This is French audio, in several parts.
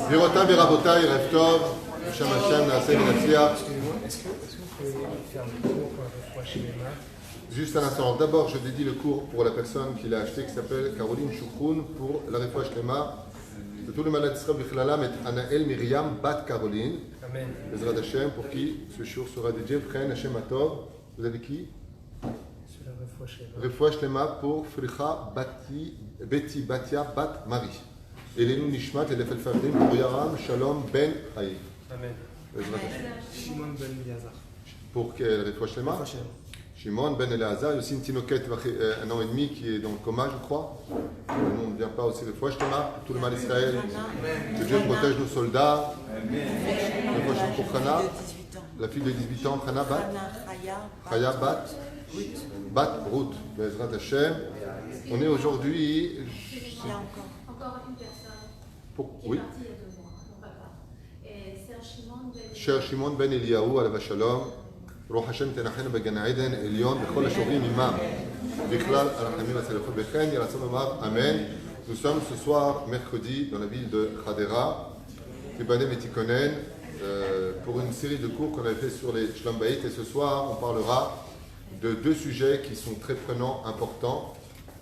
Virotam et Rabotai, Erev Tov, Hashem Hashem, Naaseh Venatzliach. Excusez-moi, est-ce que vous pouvez faire le cours pour la fois chez les mains? Juste un instant. D'abord, je dédie le cours pour la personne qui l'a acheté, qui s'appelle Caroline Chouchroun, pour la Refoua Shlema de tout le malade Israël Bichlalam et Anaël Myriam Bat Caroline. Amen. Bezrat Hashem, pour qui ce jour sera dédié. Pren Hashem Atov. Vous avez qui? Sur la fois chez les mains. Refoua Shlema pour Fricha Betty Batia Bat Marie. Elenu Nishmat et Lefel Favdim pour Yaram Shalom Ben Haïf. Amen. Bezrat Hashem. Shimon ben Eliezer. Pour quel Refoua Shlema? Refoua Shlema. Shimon Ben Eleazar, il y a aussi une tinoquette, un an et demi, qui est dans le coma, je crois. Le nom ne vient pas aussi. Refoua Shlema pour tout le mal Israël. Que Dieu protège nos soldats. Refoua Shlema pour Chana, la fille de 18 ans, Chana Bat. Chaya Bat Ruth. Bezrat Hashem. On est aujourd'hui. Encore une personne qui est Oui. partie il y a 2 mois, mon papa. Et c'est Cher Shimon Ben Eliyahu, Alav Shalom. רוח השם תנחנו בגן עדן עליון בכל השומרים עמם בכלל הרחמים והצלחות וכן יהי רצון לומר אמן. Nous sommes ce soir mercredi dans la ville de Hadera Tibanem et Tikonen pour une série de cours qu'on avait fait sur les Shlom Bayit, et ce soir on parlera de 2 sujets qui sont très prenants, importants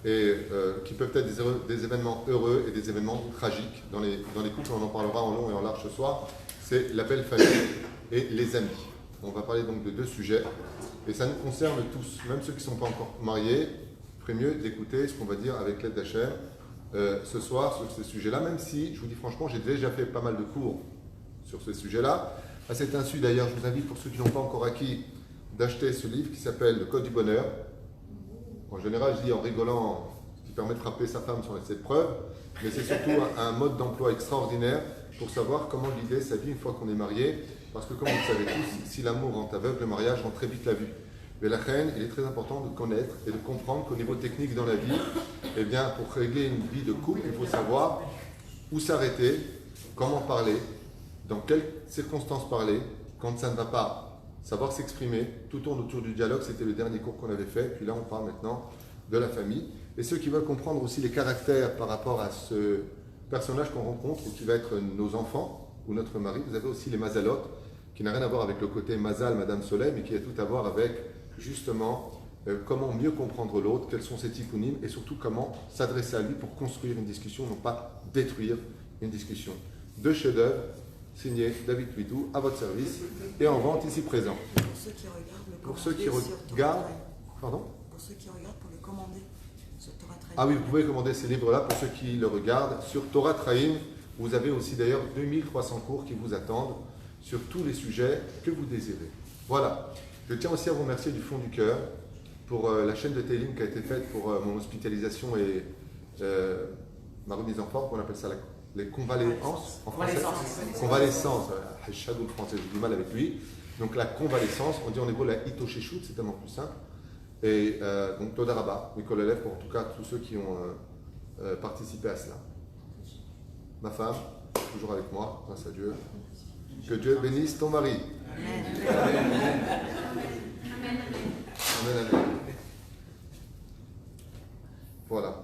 et qui peuvent être des événements heureux et des événements tragiques dans les couples. On en parlera en long et en large ce soir. C'est la belle famille et les amis. On va parler donc de 2 sujets, et ça nous concerne tous, même ceux qui ne sont pas encore mariés. Il ferait mieux d'écouter ce qu'on va dire avec l'aide d'Hachem ce soir sur ces sujets-là, même si, je vous dis franchement, j'ai déjà fait pas mal de cours sur ce sujet-là. À cet insu, d'ailleurs, je vous invite, pour ceux qui n'ont pas encore acquis, d'acheter ce livre qui s'appelle Le Code du Bonheur. En général, je dis en rigolant, qui permet de frapper sa femme sur les épreuves, mais c'est surtout un mode d'emploi extraordinaire pour savoir comment guider sa vie une fois qu'on est marié. Parce que comme vous le savez tous, si l'amour rend aveugle, le mariage rend très vite la vue. Mais la reine, il est très important de connaître et de comprendre qu'au niveau technique dans la vie, eh bien, pour régler une vie de couple, il faut savoir où s'arrêter, comment parler, dans quelles circonstances parler, quand ça ne va pas, savoir s'exprimer. Tout tourne autour du dialogue, c'était le dernier cours qu'on avait fait. Puis là, on parle maintenant de la famille. Et ceux qui veulent comprendre aussi les caractères par rapport à ce personnage qu'on rencontre, ou qui va être nos enfants ou notre mari, vous avez aussi les mazalotes, qui n'a rien à voir avec le côté Mazal, Madame Soleil, mais qui a tout à voir avec justement comment mieux comprendre l'autre, quels sont ses tikkunim, et surtout comment s'adresser à lui pour construire une discussion, non pas détruire une discussion. 2 chefs-d'œuvre signés David Huidou, à votre service et en vente ici présent. Pour ceux qui regardent, le Pour ceux qui commander sur regardent, Torah Traim. pardon? Pour ceux qui regardent, pour le commander sur Torah Traim. Ah oui, vous pouvez commander ces livres-là pour ceux qui le regardent sur Torah Traim. Vous avez aussi d'ailleurs 2300 cours qui vous attendent sur tous les sujets que vous désirez. Voilà. Je tiens aussi à vous remercier du fond du cœur pour la chaîne de Télim qui a été faite pour mon hospitalisation et ma remise en forme, on appelle ça les convalescences en français. Convalescence. Shadow français, j'ai du mal avec lui. Donc la convalescence, on dit en hébreu la itosheshut, c'est tellement plus simple. Et donc Toda Rabba, Mikol Elev, pour en tout cas tous ceux qui ont participé à cela. Ma femme, toujours avec moi, grâce à Dieu. Que Dieu bénisse ton mari. Amen. Amen, amen. Voilà.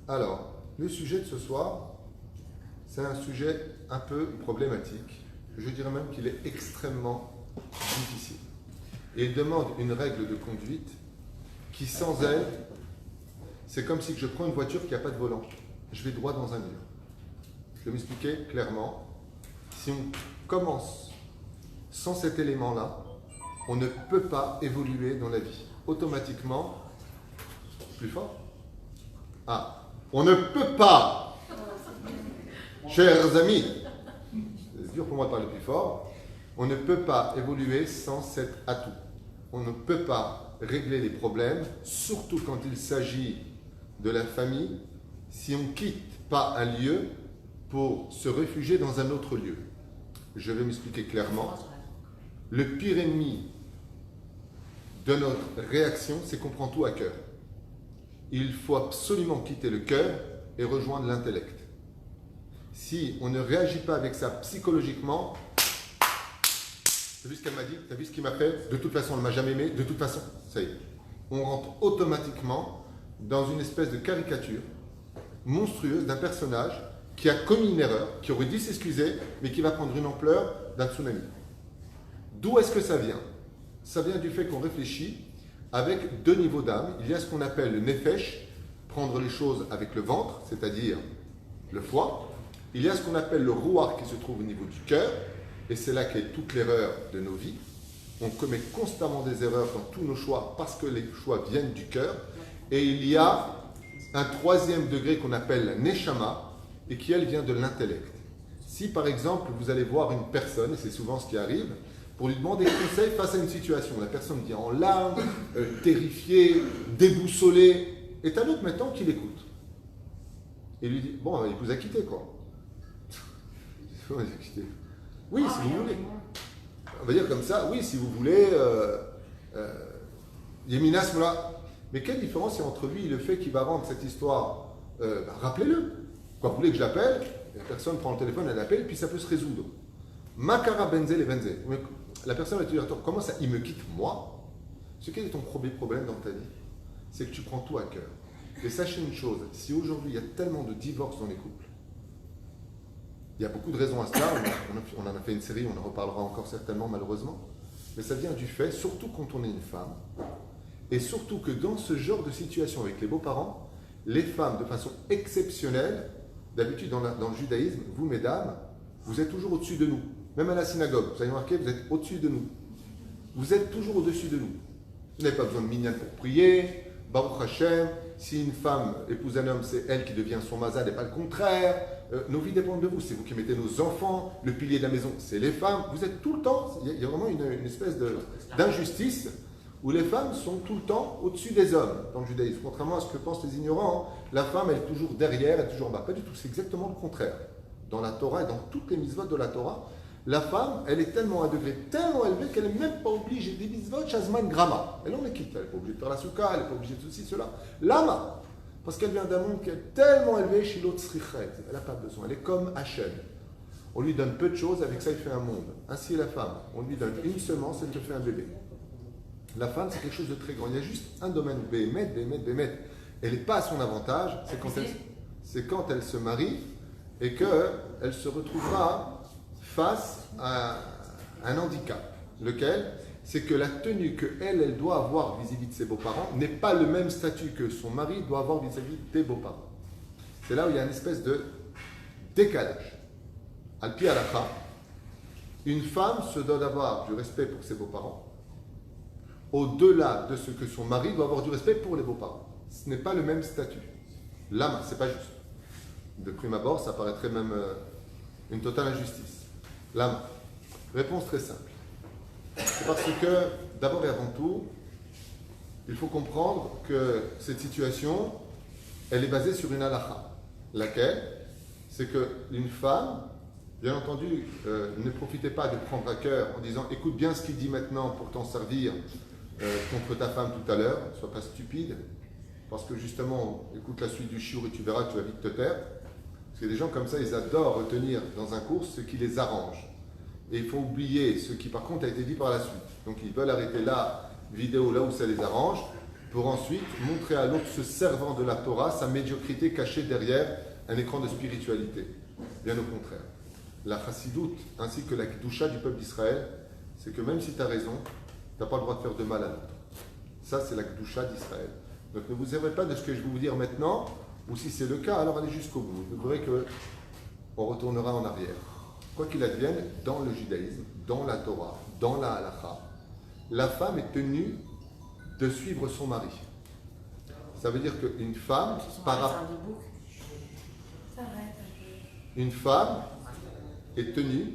Alors, le sujet de ce soir, c'est un sujet un peu problématique. Je dirais même qu'il est extrêmement difficile. Et il demande une règle de conduite qui, sans elle, c'est comme si je prends une voiture qui n'a pas de volant. Je vais droit dans un mur. Je vais m'expliquer clairement. Si on commence sans cet élément-là, on ne peut pas évoluer dans la vie. Automatiquement, plus fort. On ne peut pas, chers amis, c'est dur pour moi de parler plus fort, on ne peut pas évoluer sans cet atout. On ne peut pas régler les problèmes, surtout quand il s'agit de la famille, si on ne quitte pas un lieu pour se réfugier dans un autre lieu. Je vais m'expliquer clairement. Le pire ennemi de notre réaction, c'est qu'on prend tout à cœur. Il faut absolument quitter le cœur et rejoindre l'intellect. Si on ne réagit pas avec ça psychologiquement, t'as vu ce qu'elle m'a dit? T'as vu ce qu'il m'a fait? De toute façon, elle ne m'a jamais aimé. De toute façon, ça y est. On rentre automatiquement dans une espèce de caricature monstrueuse d'un personnage qui a commis une erreur, qui aurait dû s'excuser, mais qui va prendre une ampleur d'un tsunami. D'où est-ce que ça vient? Ça vient du fait qu'on réfléchit avec deux niveaux d'âme. Il y a ce qu'on appelle le nefesh, prendre les choses avec le ventre, c'est-à-dire le foie. Il y a ce qu'on appelle le ruach qui se trouve au niveau du cœur, et c'est là qu'est toute l'erreur de nos vies. On commet constamment des erreurs dans tous nos choix parce que les choix viennent du cœur. Et il y a un troisième degré qu'on appelle la neshama et qui, elle, vient de l'intellect. Si, par exemple, vous allez voir une personne, et c'est souvent ce qui arrive, pour lui demander conseil face à une situation, la personne vient en larmes, terrifiée, déboussolée, et t'as l'autre maintenant qui l'écoute. Et lui dit, bon, il vous a quitté, quoi. Il vous a quitté. Oui, si vous voulez. On va dire comme ça, oui, si vous voulez, Yeminas Moula. Mais quelle différence il y a entre lui et le fait qu'il va rendre cette histoire rappelez-le. Quoi, vous voulez que je l'appelle? La personne prend le téléphone, elle appelle, puis ça peut se résoudre. Makara benzel et benzel. La personne va te dire, attends, comment ça, il me quitte moi? Quel est ton premier problème dans ta vie? C'est que tu prends tout à cœur. Et sachez une chose, si aujourd'hui il y a tellement de divorces dans les couples, il y a beaucoup de raisons à cela, on en a fait une série, on en reparlera encore certainement malheureusement, mais ça vient du fait, surtout quand on est une femme, et surtout que dans ce genre de situation avec les beaux-parents, les femmes, de façon exceptionnelle, d'habitude dans le judaïsme, vous mesdames, vous êtes toujours au-dessus de nous. Même à la synagogue, vous avez remarqué, vous êtes au-dessus de nous. Vous êtes toujours au-dessus de nous. Vous n'avez pas besoin de minyan pour prier, Baruch Hashem, si une femme épouse un homme, c'est elle qui devient son mazal et pas le contraire. Nos vies dépendent de vous, c'est vous qui mettez nos enfants, le pilier de la maison, c'est les femmes. Vous êtes tout le temps, il y a vraiment une espèce d'injustice où les femmes sont tout le temps au-dessus des hommes dans le judaïsme. Contrairement à ce que pensent les ignorants, la femme elle est toujours derrière, elle est toujours en bas. Pas du tout, c'est exactement le contraire. Dans la Torah et dans toutes les mitzvot de la Torah, la femme, elle est tellement à un degré tellement élevé qu'elle n'est même pas obligée des mitzvot shazman grama. Elle en est quitte, elle n'est pas obligée de faire la soukha, elle n'est pas obligée de ceci, cela. Lama, parce qu'elle vient d'un monde qui est tellement élevé, shilot tzrichet. Elle n'a pas besoin, elle est comme Hachem. On lui donne peu de choses, avec ça il fait un monde. Ainsi est la femme, on lui donne une semence, elle te fait un bébé. La femme, c'est quelque chose de très grand. Il y a juste un domaine où Béhémet, elle n'est pas à son avantage, c'est quand elle se marie et qu'elle se retrouvera face à un handicap. Lequel? C'est que la tenue qu'elle doit avoir vis-à-vis de ses beaux-parents n'est pas le même statut que son mari doit avoir vis-à-vis des beaux-parents. C'est là où il y a une espèce de décalage. Al-Pi Halakha, une femme se doit d'avoir du respect pour ses beaux-parents au-delà de ce que son mari doit avoir du respect pour les beaux-parents. Ce n'est pas le même statut. L'âme, c'est pas juste. De prime abord, ça paraîtrait même une totale injustice. L'âme. Réponse très simple. C'est parce que, d'abord et avant tout, il faut comprendre que cette situation, elle est basée sur une halakha. Laquelle? C'est qu'une femme, bien entendu, ne profitez pas de prendre à cœur en disant écoute bien ce qu'il dit maintenant pour t'en servir contre ta femme tout à l'heure, ne sois pas stupide, parce que justement, écoute la suite du shiur et tu verras que tu vas vite te perdre. Parce que des gens comme ça, ils adorent retenir dans un cours ce qui les arrange. Et il faut oublier ce qui par contre a été dit par la suite. Donc ils veulent arrêter la vidéo là où ça les arrange, pour ensuite montrer à l'autre se servant de la Torah, sa médiocrité cachée derrière un écran de spiritualité. Bien au contraire. La chassidoute ainsi que la kedusha du peuple d'Israël, c'est que même si tu as raison, tu n'as pas le droit de faire de mal à l'autre. Ça, c'est la kedusha d'Israël. Donc ne vous servez pas de ce que je vais vous dire maintenant, ou si c'est le cas, alors allez jusqu'au bout. Vous verrez qu'on retournera en arrière. Quoi qu'il advienne, dans le judaïsme, dans la Torah, dans la halakha, la femme est tenue de suivre son mari. Ça veut dire qu'une femme, une femme est tenue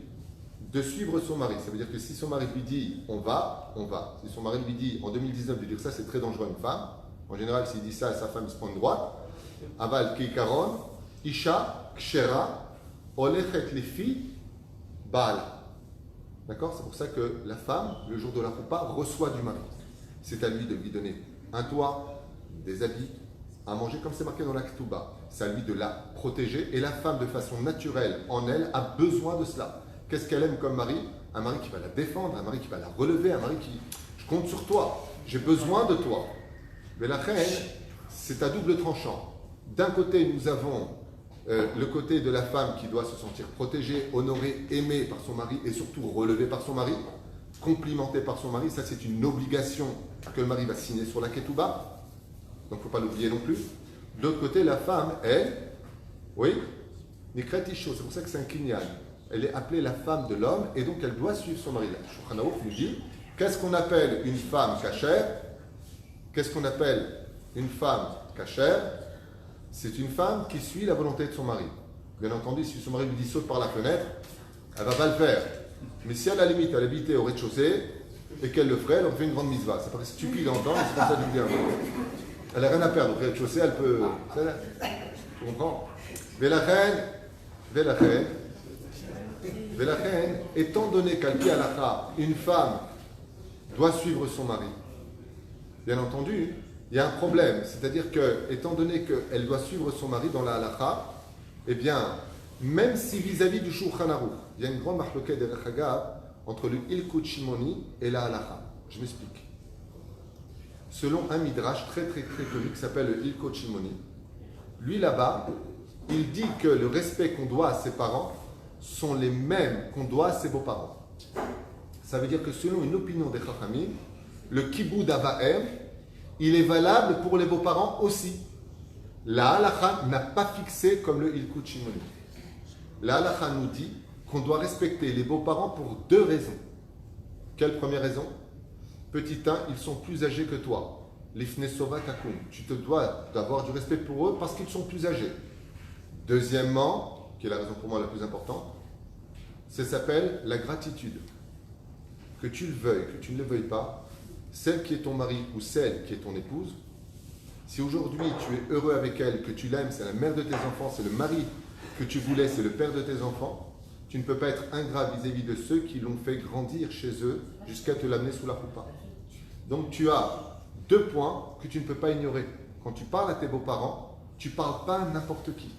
de suivre son mari. Ça veut dire que si son mari lui dit on va, on va. Si son mari lui dit en 2019 de dire ça c'est très dangereux à une femme, en général s'il dit ça à sa femme il se prend une droite. Aval keikaron, isha, kshera, olechet lefi, baal. D'accord? C'est pour ça que la femme, le jour de la roupa, reçoit du mari. C'est à lui de lui donner un toit, des habits, à manger comme c'est marqué dans la Ketouba. C'est à lui de la protéger et la femme de façon naturelle en elle a besoin de cela. Qu'est-ce qu'elle aime comme mari? Un mari qui va la défendre, un mari qui va la relever, un mari qui... Je compte sur toi, j'ai besoin de toi. Mais la reine, c'est à double tranchant. D'un côté, nous avons le côté de la femme qui doit se sentir protégée, honorée, aimée par son mari et surtout relevée par son mari, complimentée par son mari. Ça, c'est une obligation que le mari va signer sur la ketouba. Donc, il ne faut pas l'oublier non plus. De l'autre côté, la femme, elle, oui, Nikret Isho, c'est pour ça que c'est un kinyan. Elle est appelée la femme de l'homme et donc elle doit suivre son mari. Shulchan Aruch nous dit, qu'est-ce qu'on appelle une femme cachère? Qu'est-ce qu'on appelle une femme cachère? C'est une femme qui suit la volonté de son mari. Bien entendu, si son mari lui dit saute par la fenêtre, elle ne va pas le faire. Mais si à la limite, elle habitait au rez-de-chaussée et qu'elle le ferait, elle en fait une grande misva. Ça paraît stupide à entendre, c'est comme ça du bien. Elle n'a rien à perdre. Au rez-de-chaussée, elle peut. Tu comprends? Velachen, étant donné qu'à l'halakha, une femme doit suivre son mari, bien entendu, il y a un problème. C'est-à-dire que, étant donné qu'elle doit suivre son mari dans la halakha, eh bien, même si vis-à-vis du Shulchan Aruch, il y a une grande marloquette de Rachagav entre le Ilkut Shimoni et la halakha. Je m'explique. Selon un midrash très connu qui s'appelle le Ilkut Shimoni, lui là-bas, il dit que le respect qu'on doit à ses parents sont les mêmes qu'on doit à ses beaux-parents. Ça veut dire que selon une opinion des Chachamim, le Kibboud Avahem, il est valable pour les beaux-parents aussi. La halakha n'a pas fixé comme le Ilkut Shimoni. La halakha nous dit qu'on doit respecter les beaux-parents pour deux raisons. Quelle première raison? Petit 1, ils sont plus âgés que toi. L'ifne sova takum. Tu te dois d'avoir du respect pour eux parce qu'ils sont plus âgés. Deuxièmement, qui est la raison pour moi la plus importante, ça s'appelle la gratitude. Que tu le veuilles, que tu ne le veuilles pas, celle qui est ton mari ou celle qui est ton épouse, si aujourd'hui tu es heureux avec elle, que tu l'aimes, c'est la mère de tes enfants, c'est le mari que tu voulais, c'est le père de tes enfants, tu ne peux pas être ingrat vis-à-vis de ceux qui l'ont fait grandir chez eux jusqu'à te l'amener sous la roupa. Donc tu as deux points que tu ne peux pas ignorer. Quand tu parles à tes beaux-parents, tu ne parles pas à n'importe qui.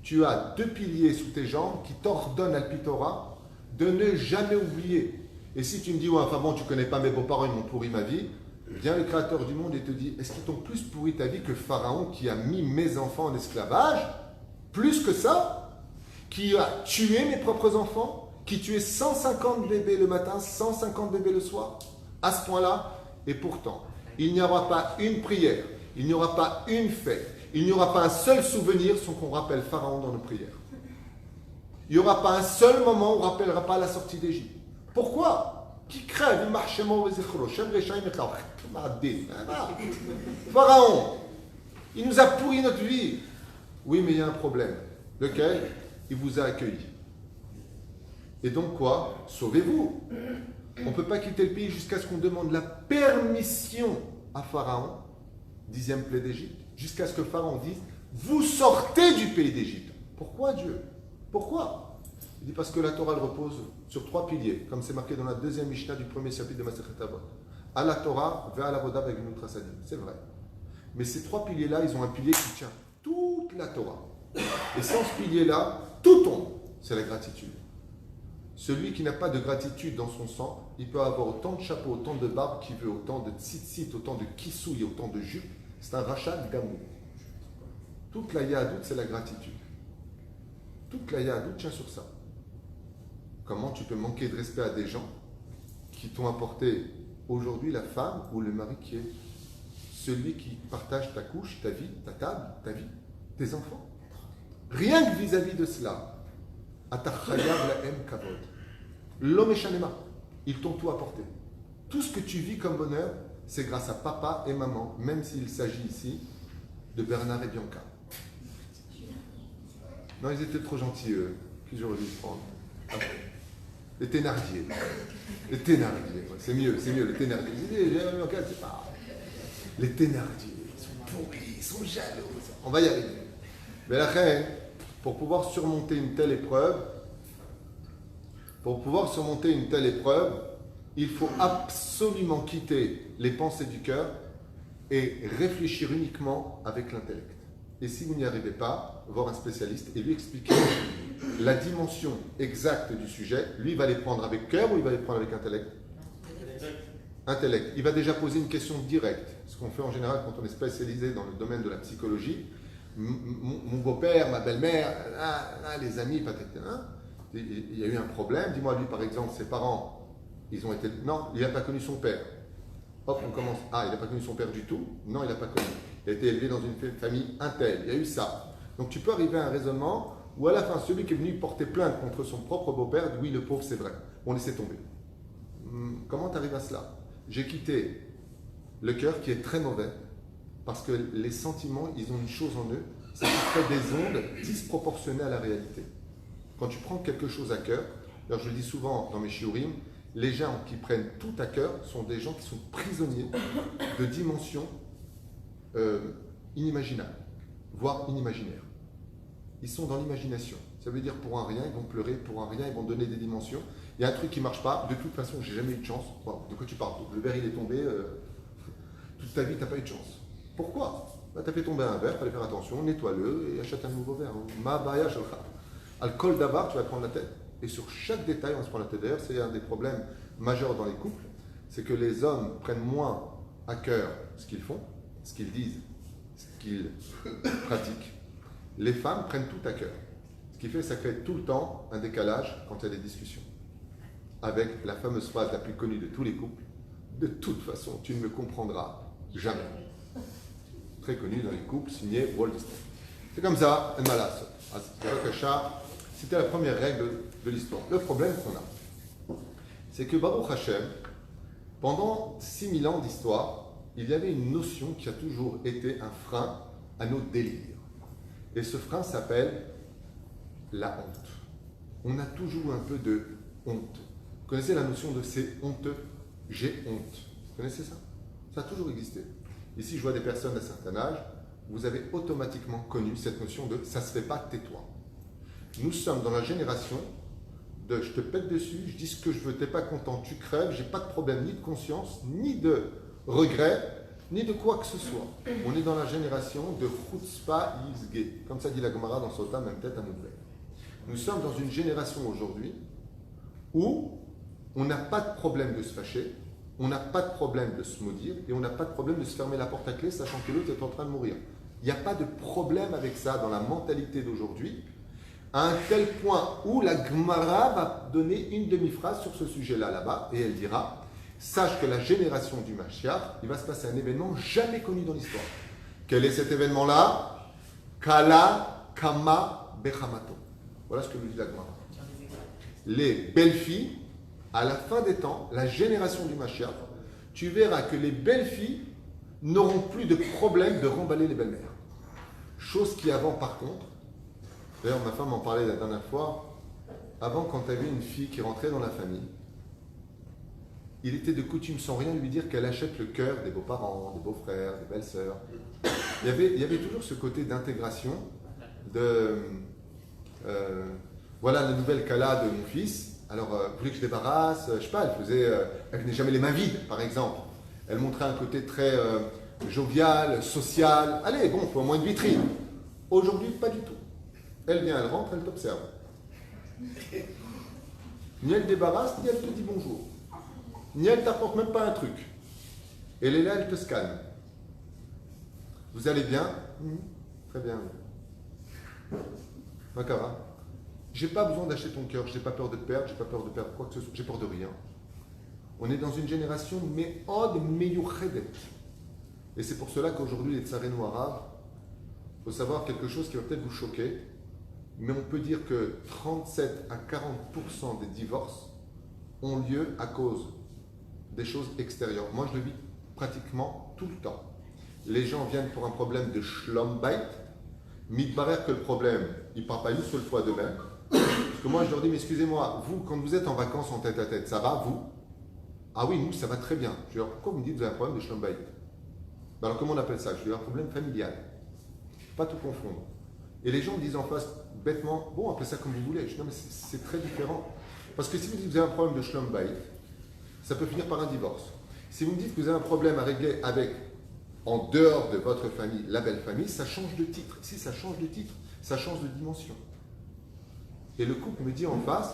Tu as deux piliers sous tes jambes qui t'ordonnent à l'Pitora de ne jamais oublier. Et si tu me dis, ouais, enfin bon, tu ne connais pas mes beaux-parents, ils m'ont pourri ma vie, vient le Créateur du monde et te dit, est-ce qu'ils t'ont plus pourri ta vie que Pharaon qui a mis mes enfants en esclavage? Plus que ça, qui a tué mes propres enfants, qui tuait 150 bébés le matin, 150 bébés le soir, à ce point-là. Et pourtant, il n'y aura pas une prière, il n'y aura pas une fête, il n'y aura pas un seul souvenir sans qu'on rappelle Pharaon dans nos prières. Il n'y aura pas un seul moment où on ne rappellera pas la sortie d'Égypte. Pourquoi? Qui crève, Pharaon, il nous a pourri notre vie. Oui, mais il y a un problème. Lequel? Il vous a accueilli. Et donc quoi? Sauvez-vous. On ne peut pas quitter le pays jusqu'à ce qu'on demande la permission à Pharaon, 10e plaie d'Égypte, jusqu'à ce que Pharaon dise, vous sortez du pays d'Égypte. Pourquoi Dieu? Pourquoi? Il dit parce que la Torah elle repose sur 3 piliers, comme c'est marqué dans la 2e Mishnah du 1er chapitre de Masechet Avot. À la Torah, vers la Voda avec notre Sadim. C'est vrai. Mais ces 3 piliers-là, ils ont un pilier qui tient toute la Torah. Et sans ce pilier-là, tout tombe. C'est la gratitude. Celui qui n'a pas de gratitude dans son sang, il peut avoir autant de chapeaux, autant de barbes qu'il veut, autant de tzitzit, autant de kissouilles, autant de jupes. C'est un rachat d'amour. Toute la yahadout, c'est la gratitude. Toute la yahadout tient sur ça. Comment tu peux manquer de respect à des gens qui t'ont apporté aujourd'hui la femme ou le mari qui est celui qui partage ta couche, ta vie, ta table, ta vie, tes enfants? Rien que vis-à-vis de cela, l'homme est chanema, ils t'ont tout apporté. Tout ce que tu vis comme bonheur, c'est grâce à papa et maman, même s'il s'agit ici de Bernard et Bianca. Non, ils étaient trop gentils, eux. Qui j'aurais dû prendre? Les Thénardier. Les Thénardier, c'est mieux, les Thénardier. Bianca, c'est pas. Les Thénardier, ils sont pourris, ils sont jaloux. On va y arriver. Mais la reine, pour pouvoir surmonter une telle épreuve, il faut absolument quitter les pensées du cœur et réfléchir uniquement avec l'intellect. Et si vous n'y arrivez pas, voir un spécialiste et lui expliquer la dimension exacte du sujet. Lui, il va les prendre avec cœur ou il va les prendre avec intellect? Intellect. Il va déjà poser une question directe, ce qu'on fait en général quand on est spécialisé dans le domaine de la psychologie. mon beau-père, ma belle-mère, les amis, peut-être, hein, il y a eu un problème. Dis-moi, lui, par exemple, ses parents, ils ont été... Non, il n'a pas connu son père. Hop, on commence. Ah, il n'a pas connu son père du tout. Non, il n'a pas connu. Il a été élevé dans une famille intègre. Il y a eu ça. Donc, tu peux arriver à un raisonnement où, à la fin, celui qui est venu porter plainte contre son propre beau-père dit oui, le pauvre, c'est vrai. On laissait tomber. Comment tu arrives à cela? J'ai quitté le cœur qui est très mauvais parce que les sentiments, ils ont une chose en eux, c'est qu'ils créent des ondes disproportionnées à la réalité. Quand tu prends quelque chose à cœur, alors je le dis souvent dans mes shiurim, les gens qui prennent tout à cœur sont des gens qui sont prisonniers de dimensions inimaginables, voire inimaginaires. Ils sont dans l'imagination. Ça veut dire pour un rien, ils vont pleurer, pour un rien, ils vont donner des dimensions. Il y a un truc qui ne marche pas, de toute façon, j'ai jamais eu de chance. Bon, de quoi tu parles? Le verre, il est tombé, toute ta vie, tu n'as pas eu de chance. Pourquoi? Tu as fait tomber un verre, il fallait faire attention, nettoie-le et achète un nouveau verre. Ma baya shalcha. Alcool d'abord, tu vas prendre la tête. Et sur chaque détail, on se prend la tête. D'ailleurs, c'est un des problèmes majeurs dans les couples, c'est que les hommes prennent moins à cœur ce qu'ils font, ce qu'ils disent, ce qu'ils pratiquent. Les femmes prennent tout à cœur. Ce qui fait que ça crée tout le temps un décalage quand il y a des discussions. Avec la fameuse phrase la plus connue de tous les couples, de toute façon, tu ne me comprendras jamais. Très connue dans les couples, signé Walt Disney. C'est comme ça, un malas. C'était la première règle de l'histoire. Le problème qu'on a, c'est que Baruch Hashem, pendant 6000 ans d'histoire, il y avait une notion qui a toujours été un frein à nos délires. Et ce frein s'appelle la honte. On a toujours un peu de honte. Vous connaissez la notion de c'est honteux? J'ai honte. Vous connaissez ça? Ça a toujours existé. Ici, je vois des personnes d'un certain âge, vous avez automatiquement connu cette notion de ça se fait pas, tais-toi. Nous sommes dans la génération de je te pète dessus, je dis ce que je veux, t'es pas content, tu crèves, j'ai pas de problème ni de conscience, ni de regret, ni de quoi que ce soit. On est dans la génération de chutzpah yizge, comme ça dit la Gemara dans Sota, même tête à Moudbek. Nous sommes dans une génération aujourd'hui où on n'a pas de problème de se fâcher, on n'a pas de problème de se maudire et on n'a pas de problème de se fermer la porte à clé sachant que l'autre est en train de mourir. Il n'y a pas de problème avec ça dans la mentalité d'aujourd'hui, à un tel point où la Gemara va donner une demi-phrase sur ce sujet-là, là-bas, et elle dira « Sache que la génération du Mashiach, il va se passer un événement jamais connu dans l'histoire. Quel est cet événement-là? Kala Kama Bechamato. » Voilà ce que nous dit la Gemara. Les belles filles, à la fin des temps, la génération du Mashiach, tu verras que les belles filles n'auront plus de problème de remballer les belles-mères. Chose qui avant, par contre, d'ailleurs ma femme en parlait la dernière fois, avant quand tu avais une fille qui rentrait dans la famille, il était de coutume sans rien lui dire qu'elle achète le cœur des beaux-parents, des beaux-frères, des belles-sœurs. Il y avait toujours ce côté d'intégration, de voilà la nouvelle Kala de mon fils. Alors, vous voulez que je débarrasse? Je sais pas, elle venait jamais les mains vides, par exemple. Elle montrait un côté très jovial, social. Allez, bon, il faut au moins une vitrine. Aujourd'hui, pas du tout. Elle vient, elle rentre, elle t'observe. Ni elle débarrasse, ni elle te dit bonjour. Ni elle t'apporte même pas un truc. Elle est là, elle te scanne. Vous allez bien? Très bien. Makara. J'ai pas besoin d'acheter ton cœur, j'ai pas peur de te perdre, j'ai pas peur de perdre quoi que ce soit, j'ai peur de rien. On est dans une génération me'od meyuchedet. Et c'est pour cela qu'aujourd'hui, les tsareno arabes, il faut savoir quelque chose qui va peut-être vous choquer, mais on peut dire que 37 à 40% des divorces ont lieu à cause des choses extérieures. Moi, je le vis pratiquement tout le temps. Les gens viennent pour un problème de shlom bait, mitbarer que le problème, il ne part pas une seule fois d'eux-mêmes. Parce que moi, je leur dis, mais excusez-moi, vous, quand vous êtes en vacances en tête à tête, ça va, vous? Ah oui, nous, ça va très bien. Je dis, alors pourquoi vous me dites que vous avez un problème de shlom bait? Ben alors, comment on appelle ça? Je dis, un problème familial. Pas tout confondre. Et les gens disent en face, bêtement, bon, appelez ça comme vous voulez. Je dis, non, mais c'est très différent. Parce que si vous dites que vous avez un problème de shlom bait, ça peut finir par un divorce. Si vous me dites que vous avez un problème à régler avec, en dehors de votre famille, la belle famille, ça change de titre. Si ça change de titre, ça change de dimension. Et le couple me dit en face,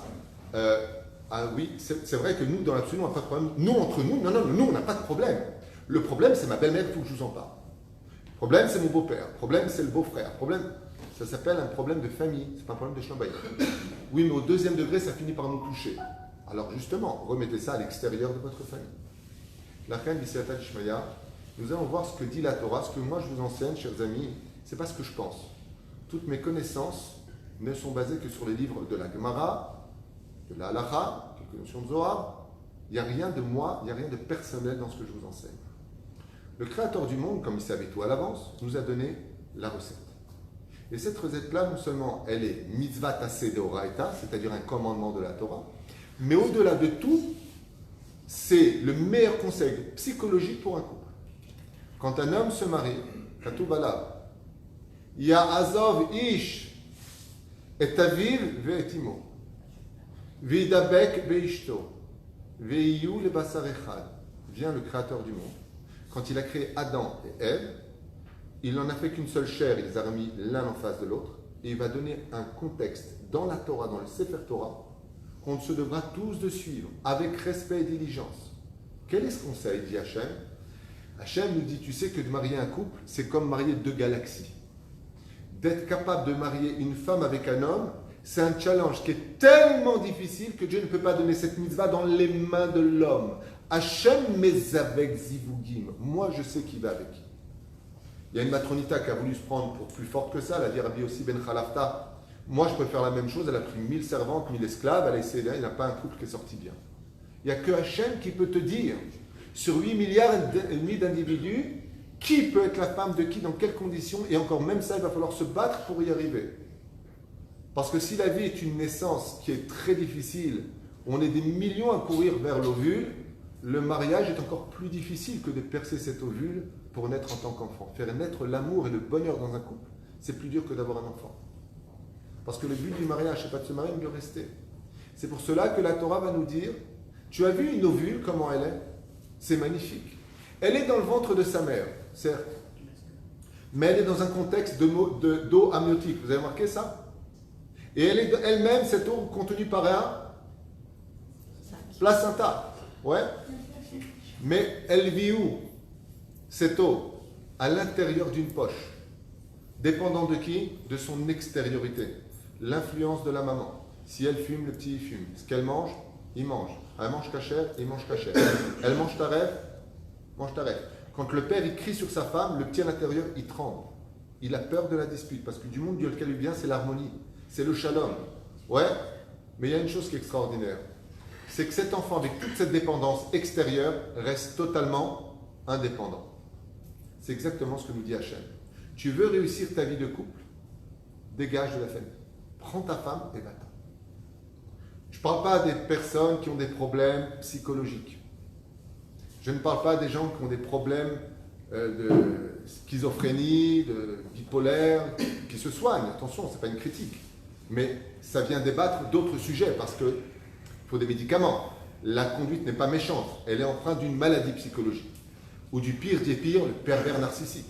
ah oui, c'est vrai que nous, dans l'absolu, on n'a pas de problème. Nous, entre nous, non, nous, on n'a pas de problème. Le problème, c'est ma belle-mère, il faut que je vous en parle. Le Problème, c'est mon beau-père. Problème, c'est le beau-frère. Problème, ça s'appelle un problème de famille. C'est pas un problème de Shlom Bayit. Oui, mais au deuxième degré, ça finit par nous toucher. Alors justement, remettez ça à l'extérieur de votre famille. La reine B'Siyata Shmaya, nous allons voir ce que dit la Torah, ce que moi je vous enseigne, chers amis, c'est pas ce que je pense. Toutes mes connaissances ne sont basées que sur les livres de la Gemara, de la Halacha, quelques notions de Zohar. Il n'y a rien de moi, il n'y a rien de personnel dans ce que je vous enseigne. Le Créateur du monde, comme il savait tout à l'avance, nous a donné la recette. Et cette recette-là, non seulement elle est mitzvah tassé deoraita, c'est-à-dire un commandement de la Torah, mais au-delà de tout, c'est le meilleur conseil psychologique pour un couple. Quand un homme se marie, Katuv alav, Ya'azov ish et aviv ve'etimo, v'idabek ve'ishto, ve'iyu le basar echad. Vient le Créateur du monde. Quand il a créé Adam et Ève, il n'en a fait qu'une seule chair, il les a remis l'un en face de l'autre, et il va donner un contexte dans la Torah, dans le Sefer Torah, qu'on se devra tous de suivre, avec respect et diligence. Quel est ce conseil, dit Hachem? Hachem nous dit, tu sais que de marier un couple, c'est comme marier deux galaxies. D'être capable de marier une femme avec un homme, c'est un challenge qui est tellement difficile que Dieu ne peut pas donner cette mitzvah dans les mains de l'homme. Hachem mes avec zivugim. Moi, je sais qui va avec qui. Il y a une matronita qui a voulu se prendre pour plus forte que ça, elle a dit Rabbi Yossi ben Khalafta. Moi, je peux faire la même chose. Elle a pris 1000 servantes, 1000 esclaves, elle a essayé, il n'y a pas un couple qui est sorti bien. Il n'y a que Hachem qui peut te dire, sur 8 milliards et demi d'individus, qui peut être la femme de qui, dans quelles conditions, et encore même ça, il va falloir se battre pour y arriver. Parce que si la vie est une naissance qui est très difficile, on est des millions à courir vers l'ovule, le mariage est encore plus difficile que de percer cet ovule pour naître en tant qu'enfant. Faire naître l'amour et le bonheur dans un couple, c'est plus dur que d'avoir un enfant. Parce que le but du mariage, c'est pas de se marier, mais de rester. C'est pour cela que la Torah va nous dire, tu as vu une ovule, comment elle est? C'est magnifique. Elle est dans le ventre de sa mère, certes. Mais elle est dans un contexte d'eau amniotique. Vous avez remarqué ça? Et elle est elle-même, cette eau contenue par un placenta. Ouais. Mais elle vit où? Cette eau, à l'intérieur d'une poche. Dépendant de qui? De son extériorité. L'influence de la maman. Si elle fume, le petit il fume. Ce qu'elle mange, il mange. Elle mange cachère, il mange cachère. Elle mange taref, mange taref. Quand le père il crie sur sa femme, le petit à l'intérieur il tremble. Il a peur de la dispute parce que du monde Dieu lequel il vient, c'est l'harmonie, c'est le shalom. Ouais, mais il y a une chose qui est extraordinaire, c'est que cet enfant avec toute cette dépendance extérieure reste totalement indépendant. C'est exactement ce que nous dit Hachem. Tu veux réussir ta vie de couple, dégage de la famille. Prends ta femme et va-t'en. Je ne parle pas des personnes qui ont des problèmes psychologiques. Je ne parle pas des gens qui ont des problèmes de schizophrénie, de bipolaire, qui se soignent. Attention, ce n'est pas une critique. Mais ça vient débattre d'autres sujets parce qu'il faut des médicaments. La conduite n'est pas méchante. Elle est empreinte d'une maladie psychologique. Ou du pire des pires, le pervers narcissique,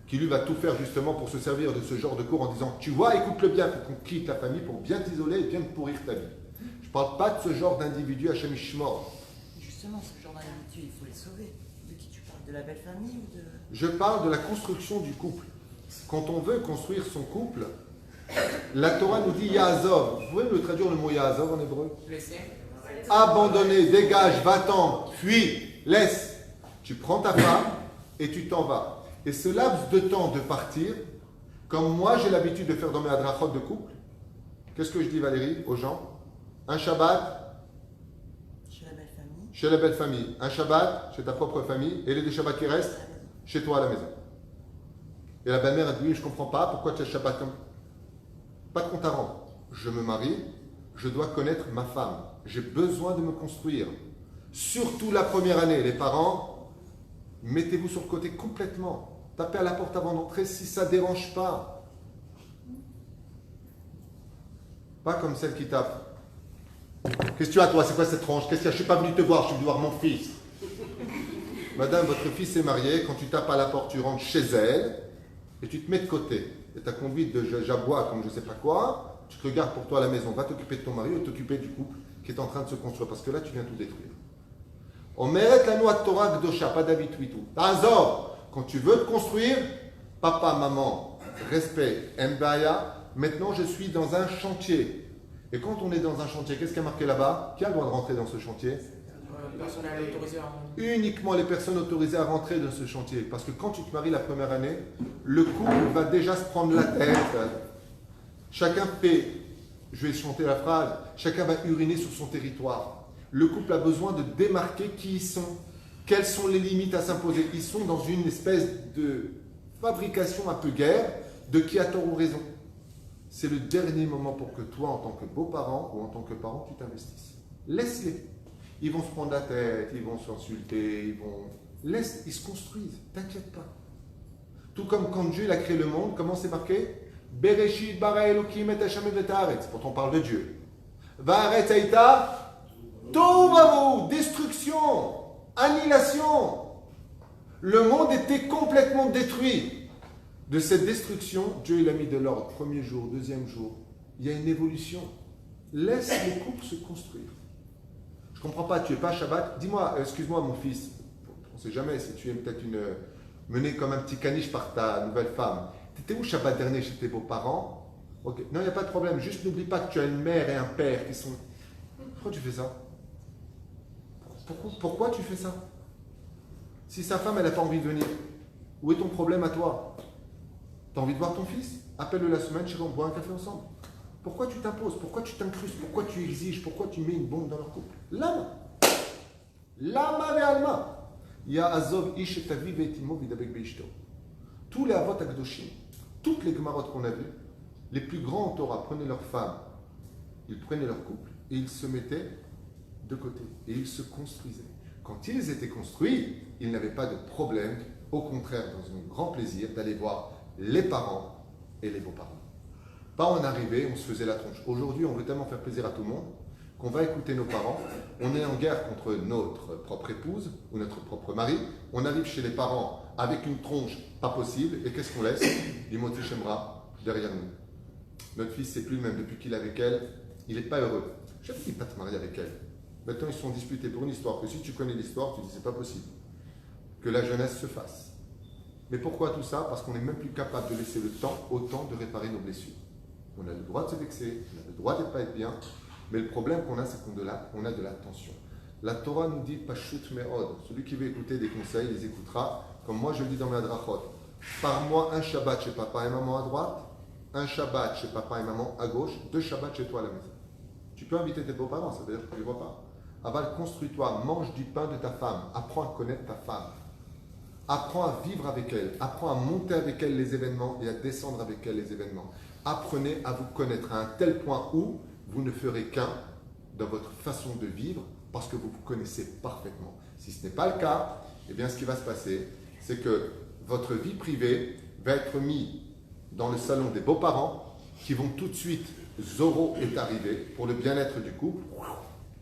qui lui va tout faire justement pour se servir de ce genre de cours en disant « Tu vois, écoute-le bien, il faut qu'on quitte la famille pour bien t'isoler et bien te pourrir ta vie. » Je ne parle pas de ce genre d'individu Hachem Ishmor. Justement, ce genre d'individu, il faut les sauver. De qui tu parles? De la belle famille ou de... Je parle de la construction du couple. Quand on veut construire son couple, la Torah nous dit Ya'azov. Vous pouvez me traduire le mot Ya'azov en hébreu? Abandonner, dégage, va-t'en, fuis, laisse. Tu prends ta femme et tu t'en vas. Et ce laps de temps de partir, comme moi j'ai l'habitude de faire dans mes adrachot de couple, qu'est-ce que je dis Valérie aux gens? Un Shabbat Chez la belle famille. chez la belle famille, un Shabbat chez ta propre famille, et les deux Shabbats qui restent chez toi à la maison. Et la belle-mère a dit, oui, je ne comprends pas, pourquoi tu as le Shabbat comme... Pas de compte à rendre. Je me marie, je dois connaître ma femme. J'ai besoin de me construire. Surtout la première année, les parents, mettez-vous sur le côté complètement. Tapez à la porte avant d'entrer si ça ne dérange pas. Pas comme celle qui tape. Qu'est-ce que tu as toi? C'est quoi cette tranche? Qu'est-ce qu'il y a? Je ne suis pas venu te voir, je suis venu voir mon fils. Madame, votre fils est marié, quand tu tapes à la porte, tu rentres chez elle et tu te mets de côté. Et ta conduite de jabois comme je ne sais pas quoi, tu te regardes pour toi à la maison, va t'occuper de ton mari ou t'occuper du couple qui est en train de se construire, parce que là tu viens tout détruire. On mérite la noix de Torah Gdosha, pas David Witou. Tazor, quand tu veux te construire, Papa, maman, respect, mbaya. Maintenant, je suis dans un chantier. Et quand on est dans un chantier, qu'est-ce qui a marqué là-bas? Qui a le droit de rentrer dans ce chantier? Personnel autorisé à Uniquement les personnes autorisées à rentrer dans ce chantier. Parce que quand tu te maries la première année, le couple va déjà se prendre la tête. Chacun fait, je vais chanter la phrase, chacun va uriner sur son territoire. Le couple a besoin de démarquer qui ils sont. Quelles sont les limites à s'imposer? Ils sont dans une espèce de fabrication un peu guerre de qui a tort ou raison. C'est le dernier moment pour que toi, en tant que beau-parent ou en tant que parent, tu t'investisses. Laisse-les. Ils vont se prendre la tête, ils vont s'insulter, Laisse, ils se construisent, t'inquiète pas. Tout comme quand Dieu il a créé le monde, comment c'est marqué? Bereshit bara Elokim et Hashem et haaretz. Quand on parle de Dieu. Va'aretz haïta tohu, destruction, annihilation. Le monde était complètement détruit. De cette destruction, Dieu il a mis de l'ordre. Premier jour, deuxième jour. Il y a une évolution. Laisse les couples se construire. Je ne comprends pas, tu n'es pas Shabbat. Dis-moi, excuse-moi mon fils, on ne sait jamais si tu es peut-être mené comme un petit caniche par ta nouvelle femme. Tu étais où Shabbat dernier chez tes beaux-parents? Ok. Non, il n'y a pas de problème. Juste n'oublie pas que tu as une mère et un père qui sont... Pourquoi tu fais ça? Pourquoi tu fais ça? Si sa femme, elle n'a pas envie de venir, où est ton problème à toi? Tu as envie de voir ton fils? Appelle-le la semaine, chérie, on boit un café ensemble. Pourquoi tu t'imposes? Pourquoi tu t'incrustes? Pourquoi tu exiges? Pourquoi tu mets une bombe dans leur couple? Lama. Lama ve alma. Ya azov ish et aviv et imo vidabek beishto. Tous les avot akdoshim, toutes les gemarot qu'on a vues, les plus grands en Torah prenaient leurs femmes, ils prenaient leur couple et ils se mettaient de côté. Et ils se construisaient. Quand ils étaient construits, ils n'avaient pas de problème. Au contraire, dans un grand plaisir d'aller voir les parents et les beaux-parents. Pas en arrivée, on se faisait la tronche. Aujourd'hui, on veut tellement faire plaisir à tout le monde qu'on va écouter nos parents. On est en guerre contre notre propre épouse ou notre propre mari. On arrive chez les parents avec une tronche pas possible. Et qu'est-ce qu'on laisse? L'imoti Shemra derrière nous. Notre fils, c'est plus le même depuis qu'il est avec elle. Il n'est pas heureux. Je ne pas te marier avec elle. Maintenant, ils se sont disputés pour une histoire. Que si tu connais l'histoire, tu dis c'est pas possible. Que la jeunesse se fasse. Mais pourquoi tout ça? Parce qu'on n'est même plus capable de laisser le temps au temps de réparer nos blessures. On a le droit de se vexer, on a le droit de ne pas être bien, mais le problème qu'on a, c'est qu'on a de la tension. La Torah nous dit Pashut Me'od. Celui qui veut écouter des conseils, les écoutera. Comme moi je le dis dans mes Adrachot. Par mois, un Shabbat chez papa et maman à droite, un Shabbat chez papa et maman à gauche, 2 Shabbats chez toi à la maison. Tu peux inviter tes beaux-parents, ça veut dire que tu ne les vois pas. Aval, construis-toi, mange du pain de ta femme, apprends à connaître ta femme. Apprends à vivre avec elle, apprends à monter avec elle les événements et à descendre avec elle les événements. Apprenez à vous connaître à un tel point où vous ne ferez qu'un dans votre façon de vivre parce que vous vous connaissez parfaitement. Si ce n'est pas le cas, eh bien ce qui va se passer, c'est que votre vie privée va être mise dans le salon des beaux-parents qui vont tout de suite, Zoro est arrivé pour le bien-être du couple.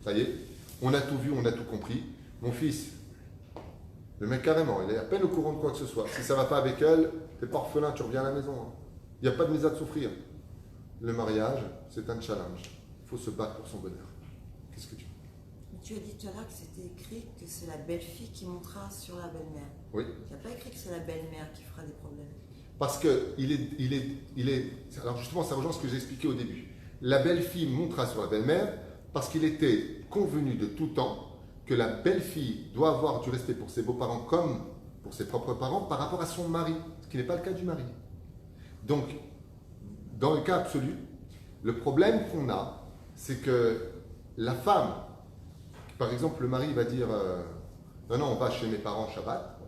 Ça y est, on a tout vu, on a tout compris. Mon fils, le mec carrément, il est à peine au courant de quoi que ce soit. Si ça ne va pas avec elle, t'es pas orphelin, tu reviens à la maison. Hein. Il n'y a pas de mise à souffrir. Le mariage, c'est un challenge. Il faut se battre pour son bonheur. Qu'est-ce que tu veux? Tu as dit tout à l'heure que c'était écrit que c'est la belle-fille qui montera sur la belle-mère. Oui. Il n'y a pas écrit que c'est la belle-mère qui fera des problèmes. Parce que il est. Alors justement, ça rejoint ce que j'ai expliqué au début. La belle-fille montera sur la belle-mère parce qu'il était convenu de tout temps que la belle-fille doit avoir du respect pour ses beaux-parents comme pour ses propres parents par rapport à son mari, ce qui n'est pas le cas du mari. Donc, dans le cas absolu, le problème qu'on a, c'est que la femme, par exemple, le mari va dire non, on va chez mes parents Shabbat.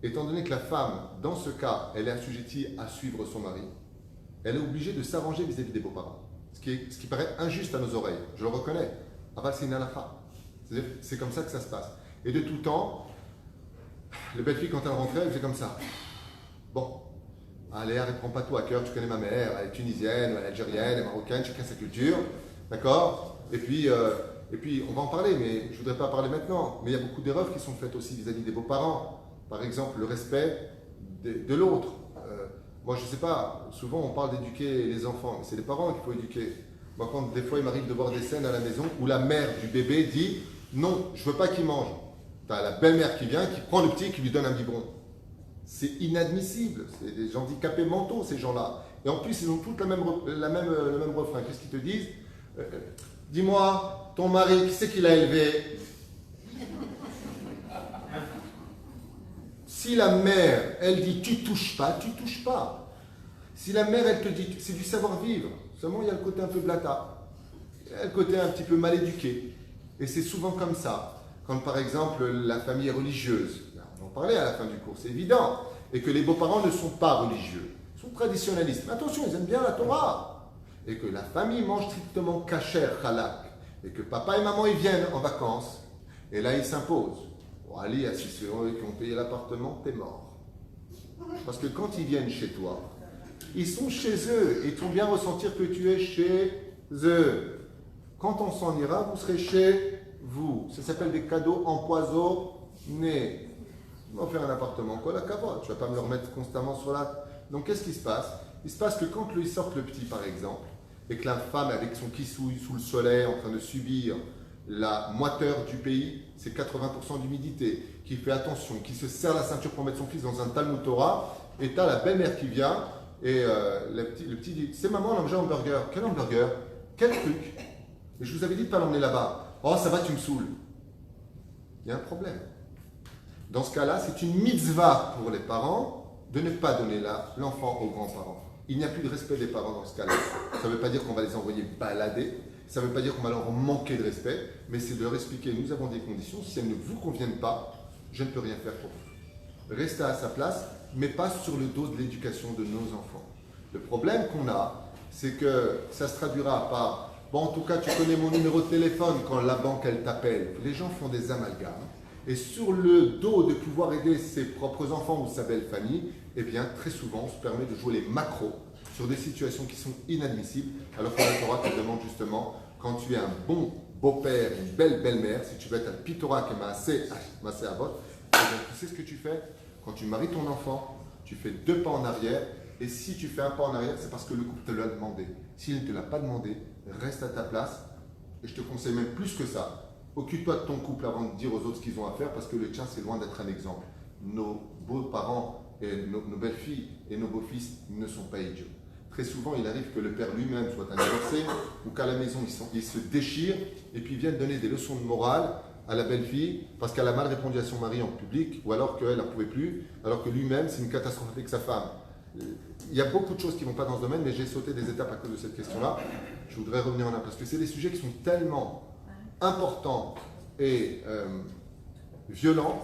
Étant donné que la femme, dans ce cas, elle est assujettie à suivre son mari, elle est obligée de s'arranger vis-à-vis des beaux-parents. Ce qui paraît injuste à nos oreilles, je le reconnais. Aval, c'est une halakha. C'est-à-dire, c'est comme ça que ça se passe. Et de tout temps, les belles filles, quand elles rentraient, elles faisaient comme ça. Bon, allez, arrête, prends pas tout à cœur, tu connais ma mère, elle est tunisienne, elle est algérienne, elle est marocaine, chacun sa culture, d'accord? Et puis, on va en parler, mais je ne voudrais pas parler maintenant. Mais il y a beaucoup d'erreurs qui sont faites aussi vis-à-vis des beaux-parents. Par exemple, le respect de l'autre. Moi, je ne sais pas, souvent on parle d'éduquer les enfants, mais c'est les parents qu'il faut éduquer. Moi, quand des fois il m'arrive de voir des scènes à la maison où la mère du bébé dit « Non, je ne veux pas qu'il mange ». Tu as la belle-mère qui vient, qui prend le petit et qui lui donne un biberon. C'est inadmissible. C'est des handicapés mentaux, ces gens-là. Et en plus, ils ont tous le même refrain. Qu'est-ce qu'ils te disent? Dis-moi, ton mari, qui c'est qui l'a élevé? Si la mère, elle dit tu touches pas, tu touches pas. Si la mère, elle te dit, c'est du savoir-vivre. Seulement, il y a le côté un peu blata. Il y a le côté un petit peu mal éduqué. Et c'est souvent comme ça. Quand, par exemple, la famille est religieuse. On en parlait à la fin du cours, c'est évident. Et que les beaux-parents ne sont pas religieux. Ils sont traditionnalistes. Mais attention, ils aiment bien la Torah. Et que la famille mange strictement kasher, halak. Et que papa et maman, ils viennent en vacances. Et là, ils s'imposent. Bon, Ali, à 6 euros qui ont payé l'appartement, t'es mort. Parce que quand ils viennent chez toi, ils sont chez eux et ils te font bien ressentir que tu es chez eux. Quand on s'en ira, vous serez chez vous. Ça s'appelle des cadeaux empoisonnés. On va faire un appartement, quoi, la cavote. Tu vas pas me le remettre constamment sur la... Donc, qu'est-ce qui se passe? Il se passe que quand ils sortent le petit, par exemple, et que la femme, avec son kissouille sous le soleil, en train de subir la moiteur du pays, c'est 80% d'humidité, qui fait attention, qui se serre la ceinture pour mettre son fils dans un Talmud Torah, et tu as la belle-mère qui vient, et le petit dit, c'est maman, on a mangé un hamburger. Quel hamburger? Quel truc? Et je vous avais dit de ne pas l'emmener là-bas. Oh, ça va, tu me saoules. Il y a un problème. Dans ce cas-là, c'est une mitzvah pour les parents de ne pas donner l'enfant aux grands-parents. Il n'y a plus de respect des parents dans ce cas-là. Ça ne veut pas dire qu'on va les envoyer balader, ça ne veut pas dire qu'on va leur manquer de respect, mais c'est de leur expliquer, nous avons des conditions, si elles ne vous conviennent pas, je ne peux rien faire pour vous. Restez à sa place, mais pas sur le dos de l'éducation de nos enfants. Le problème qu'on a, c'est que ça se traduira par, bon, en tout cas, tu connais mon numéro de téléphone quand la banque, elle t'appelle. Les gens font des amalgames. Et sur le dos de pouvoir aider ses propres enfants ou sa belle famille, eh bien, très souvent, on se permet de jouer les macros sur des situations qui sont inadmissibles, alors que la Torah te demande justement, quand tu es un bon beau-père, une belle belle-mère, si tu veux être un pitorak et massé à vote, eh bien, tu sais ce que tu fais? Quand tu maries ton enfant, tu fais 2 pas en arrière, et si tu fais un pas en arrière, c'est parce que le couple te l'a demandé. S'il ne te l'a pas demandé, reste à ta place, et je te conseille même plus que ça. Occupe-toi de ton couple avant de dire aux autres ce qu'ils ont à faire, parce que le tien, c'est loin d'être un exemple. Nos beaux-parents, et nos belles-filles et nos beaux-fils ne sont pas idiots. Très souvent, il arrive que le père lui-même soit un divorcé, ou qu'à la maison, ils se déchirent, et puis viennent donner des leçons de morale à la belle-fille, parce qu'elle a mal répondu à son mari en public, ou alors qu'elle n'en pouvait plus, alors que lui-même, c'est une catastrophe avec sa femme. Il y a beaucoup de choses qui ne vont pas dans ce domaine, mais j'ai sauté des étapes à cause de cette question-là. Je voudrais revenir en un, parce que c'est des sujets qui sont tellement importants et violents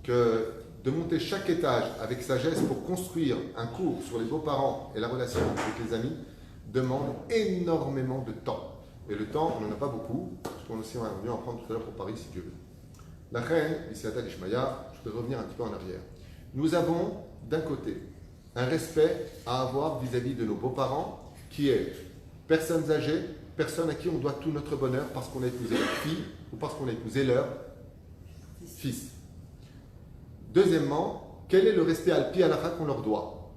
que de monter chaque étage avec sagesse pour construire un cours sur les beaux-parents et la relation avec les amis demande énormément de temps. Et le temps, on n'en a pas beaucoup, parce qu'on aussi va en prendre tout à l'heure pour Paris, si Dieu veut. La reine, ici à Ishmaïa, je voudrais revenir un petit peu en arrière. Nous avons, d'un côté, un respect à avoir vis-à-vis de nos beaux-parents, qui est personnes âgées, personnes à qui on doit tout notre bonheur parce qu'on a épousé leur fille ou parce qu'on a épousé leur fils. Deuxièmement, quel est le respect alpi halakha qu'on leur doit?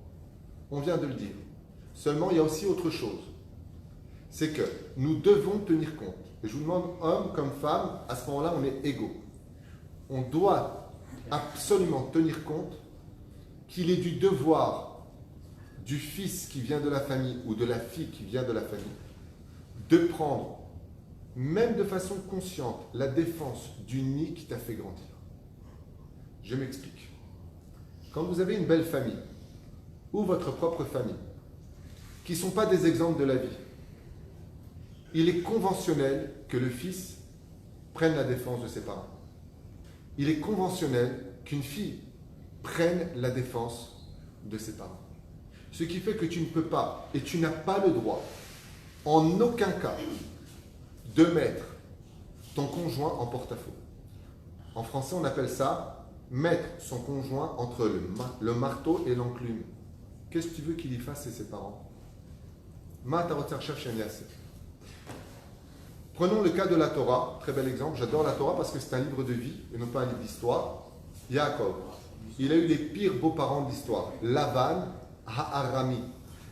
On vient de le dire. Seulement, il y a aussi autre chose. C'est que nous devons tenir compte. Et je vous demande, homme comme femme, à ce moment-là, on est égaux. On doit absolument tenir compte qu'il est du devoir du fils qui vient de la famille ou de la fille qui vient de la famille de prendre, même de façon consciente, la défense du nid qui t'a fait grandir. Je m'explique. Quand vous avez une belle famille, ou votre propre famille, qui ne sont pas des exemples de la vie, il est conventionnel que le fils prenne la défense de ses parents. Il est conventionnel qu'une fille prenne la défense de ses parents. Ce qui fait que tu ne peux pas, et tu n'as pas le droit, en aucun cas, de mettre ton conjoint en porte-à-faux. En français, on appelle ça mettre son conjoint entre le marteau et l'enclume. Qu'est-ce que tu veux qu'il y fasse, c'est ses parents? Prenons le cas de la Torah, très bel exemple. J'adore la Torah parce que c'est un livre de vie et non pas un livre d'histoire. Yaakov, il a eu les pires beaux-parents de l'histoire. Lavan, Ha'arami.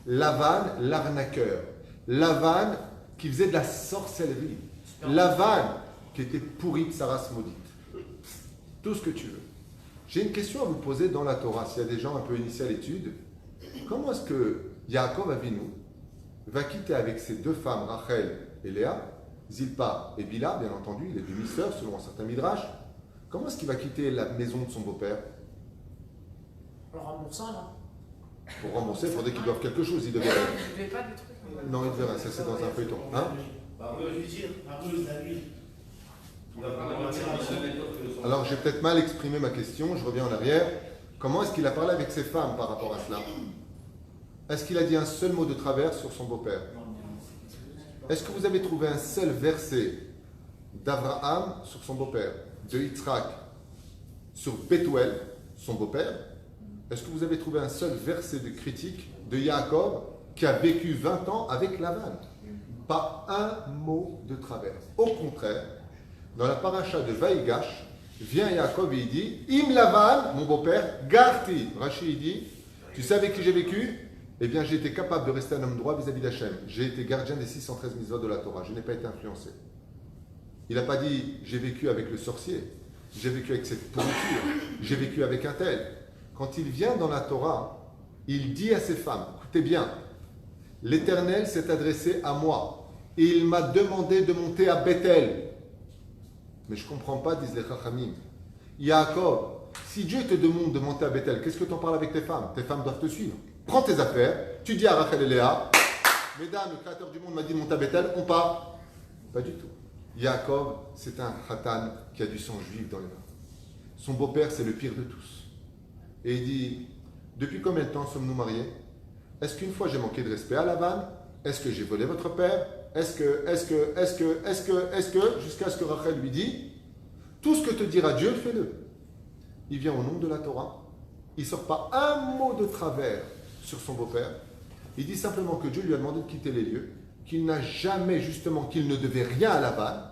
Lavan, l'arnaqueur. Lavan, qui faisait de la sorcellerie. Lavan, qui était pourri de sa race maudite. Tout ce que tu veux. J'ai une question à vous poser dans la Torah, s'il y a des gens un peu initiés à l'étude. Comment est-ce que Yaakov Avinu va quitter avec ses deux femmes, Rachel et Léa, Zilpa et Bila, bien entendu, il est demi-sœur selon un certain midrash. Comment est-ce qu'il va quitter la maison de son beau-père? Alors remboursant là. Pour rembourser, il faudrait qu'ils doivent quelque chose, il devait... Je ne pas des trucs. Non, il devait rien, ça c'est dans un feuilleton. Hein? Alors j'ai peut-être mal exprimé ma question, je reviens en arrière. Comment est-ce qu'il a parlé avec ses femmes par rapport à cela? Est-ce qu'il a dit un seul mot de travers sur son beau-père? Est-ce que vous avez trouvé un seul verset d'Abraham sur son beau-père, de Yitzhak sur Bethuel, son beau-père? Est-ce que vous avez trouvé un seul verset de critique de Yaakov qui a vécu 20 ans avec Lavan? Pas un mot de travers. Au contraire, dans la paracha de Vaïgash, vient Yaakov et il dit Im Lavan, mon beau-père, Garti. Rachi il dit tu sais avec qui j'ai vécu? Eh bien, j'ai été capable de rester un homme droit vis-à-vis d'Hachem. J'ai été gardien des 613 mitzvot de la Torah. Je n'ai pas été influencé. Il n'a pas dit j'ai vécu avec le sorcier, j'ai vécu avec cette pourriture, j'ai vécu avec un tel. Quand il vient dans la Torah, il dit à ses femmes écoutez bien, l'Éternel s'est adressé à moi et il m'a demandé de monter à Bethel. Mais je ne comprends pas, disent les Chachamim. Yaakov, si Dieu te demande de monter à Bethel, qu'est-ce que tu en parles avec tes femmes? Tes femmes doivent te suivre. Prends tes affaires, tu dis à Rachel et Léa, mesdames, le Créateur du monde m'a dit de monter à Bethel, on part. Pas du tout. Yaakov, c'est un Khatan qui a du sang juif dans les mains. Son beau-père, c'est le pire de tous. Et il dit, depuis combien de temps sommes-nous mariés? Est-ce qu'une fois j'ai manqué de respect à Lavan? Est-ce que j'ai volé votre père? Est-ce que, jusqu'à ce que Rachel lui dit, tout ce que te dira Dieu, fais-le. Il vient au nom de la Torah. Il ne sort pas un mot de travers sur son beau-père. Il dit simplement que Dieu lui a demandé de quitter les lieux, qu'il n'a jamais, justement, qu'il ne devait rien à Laban.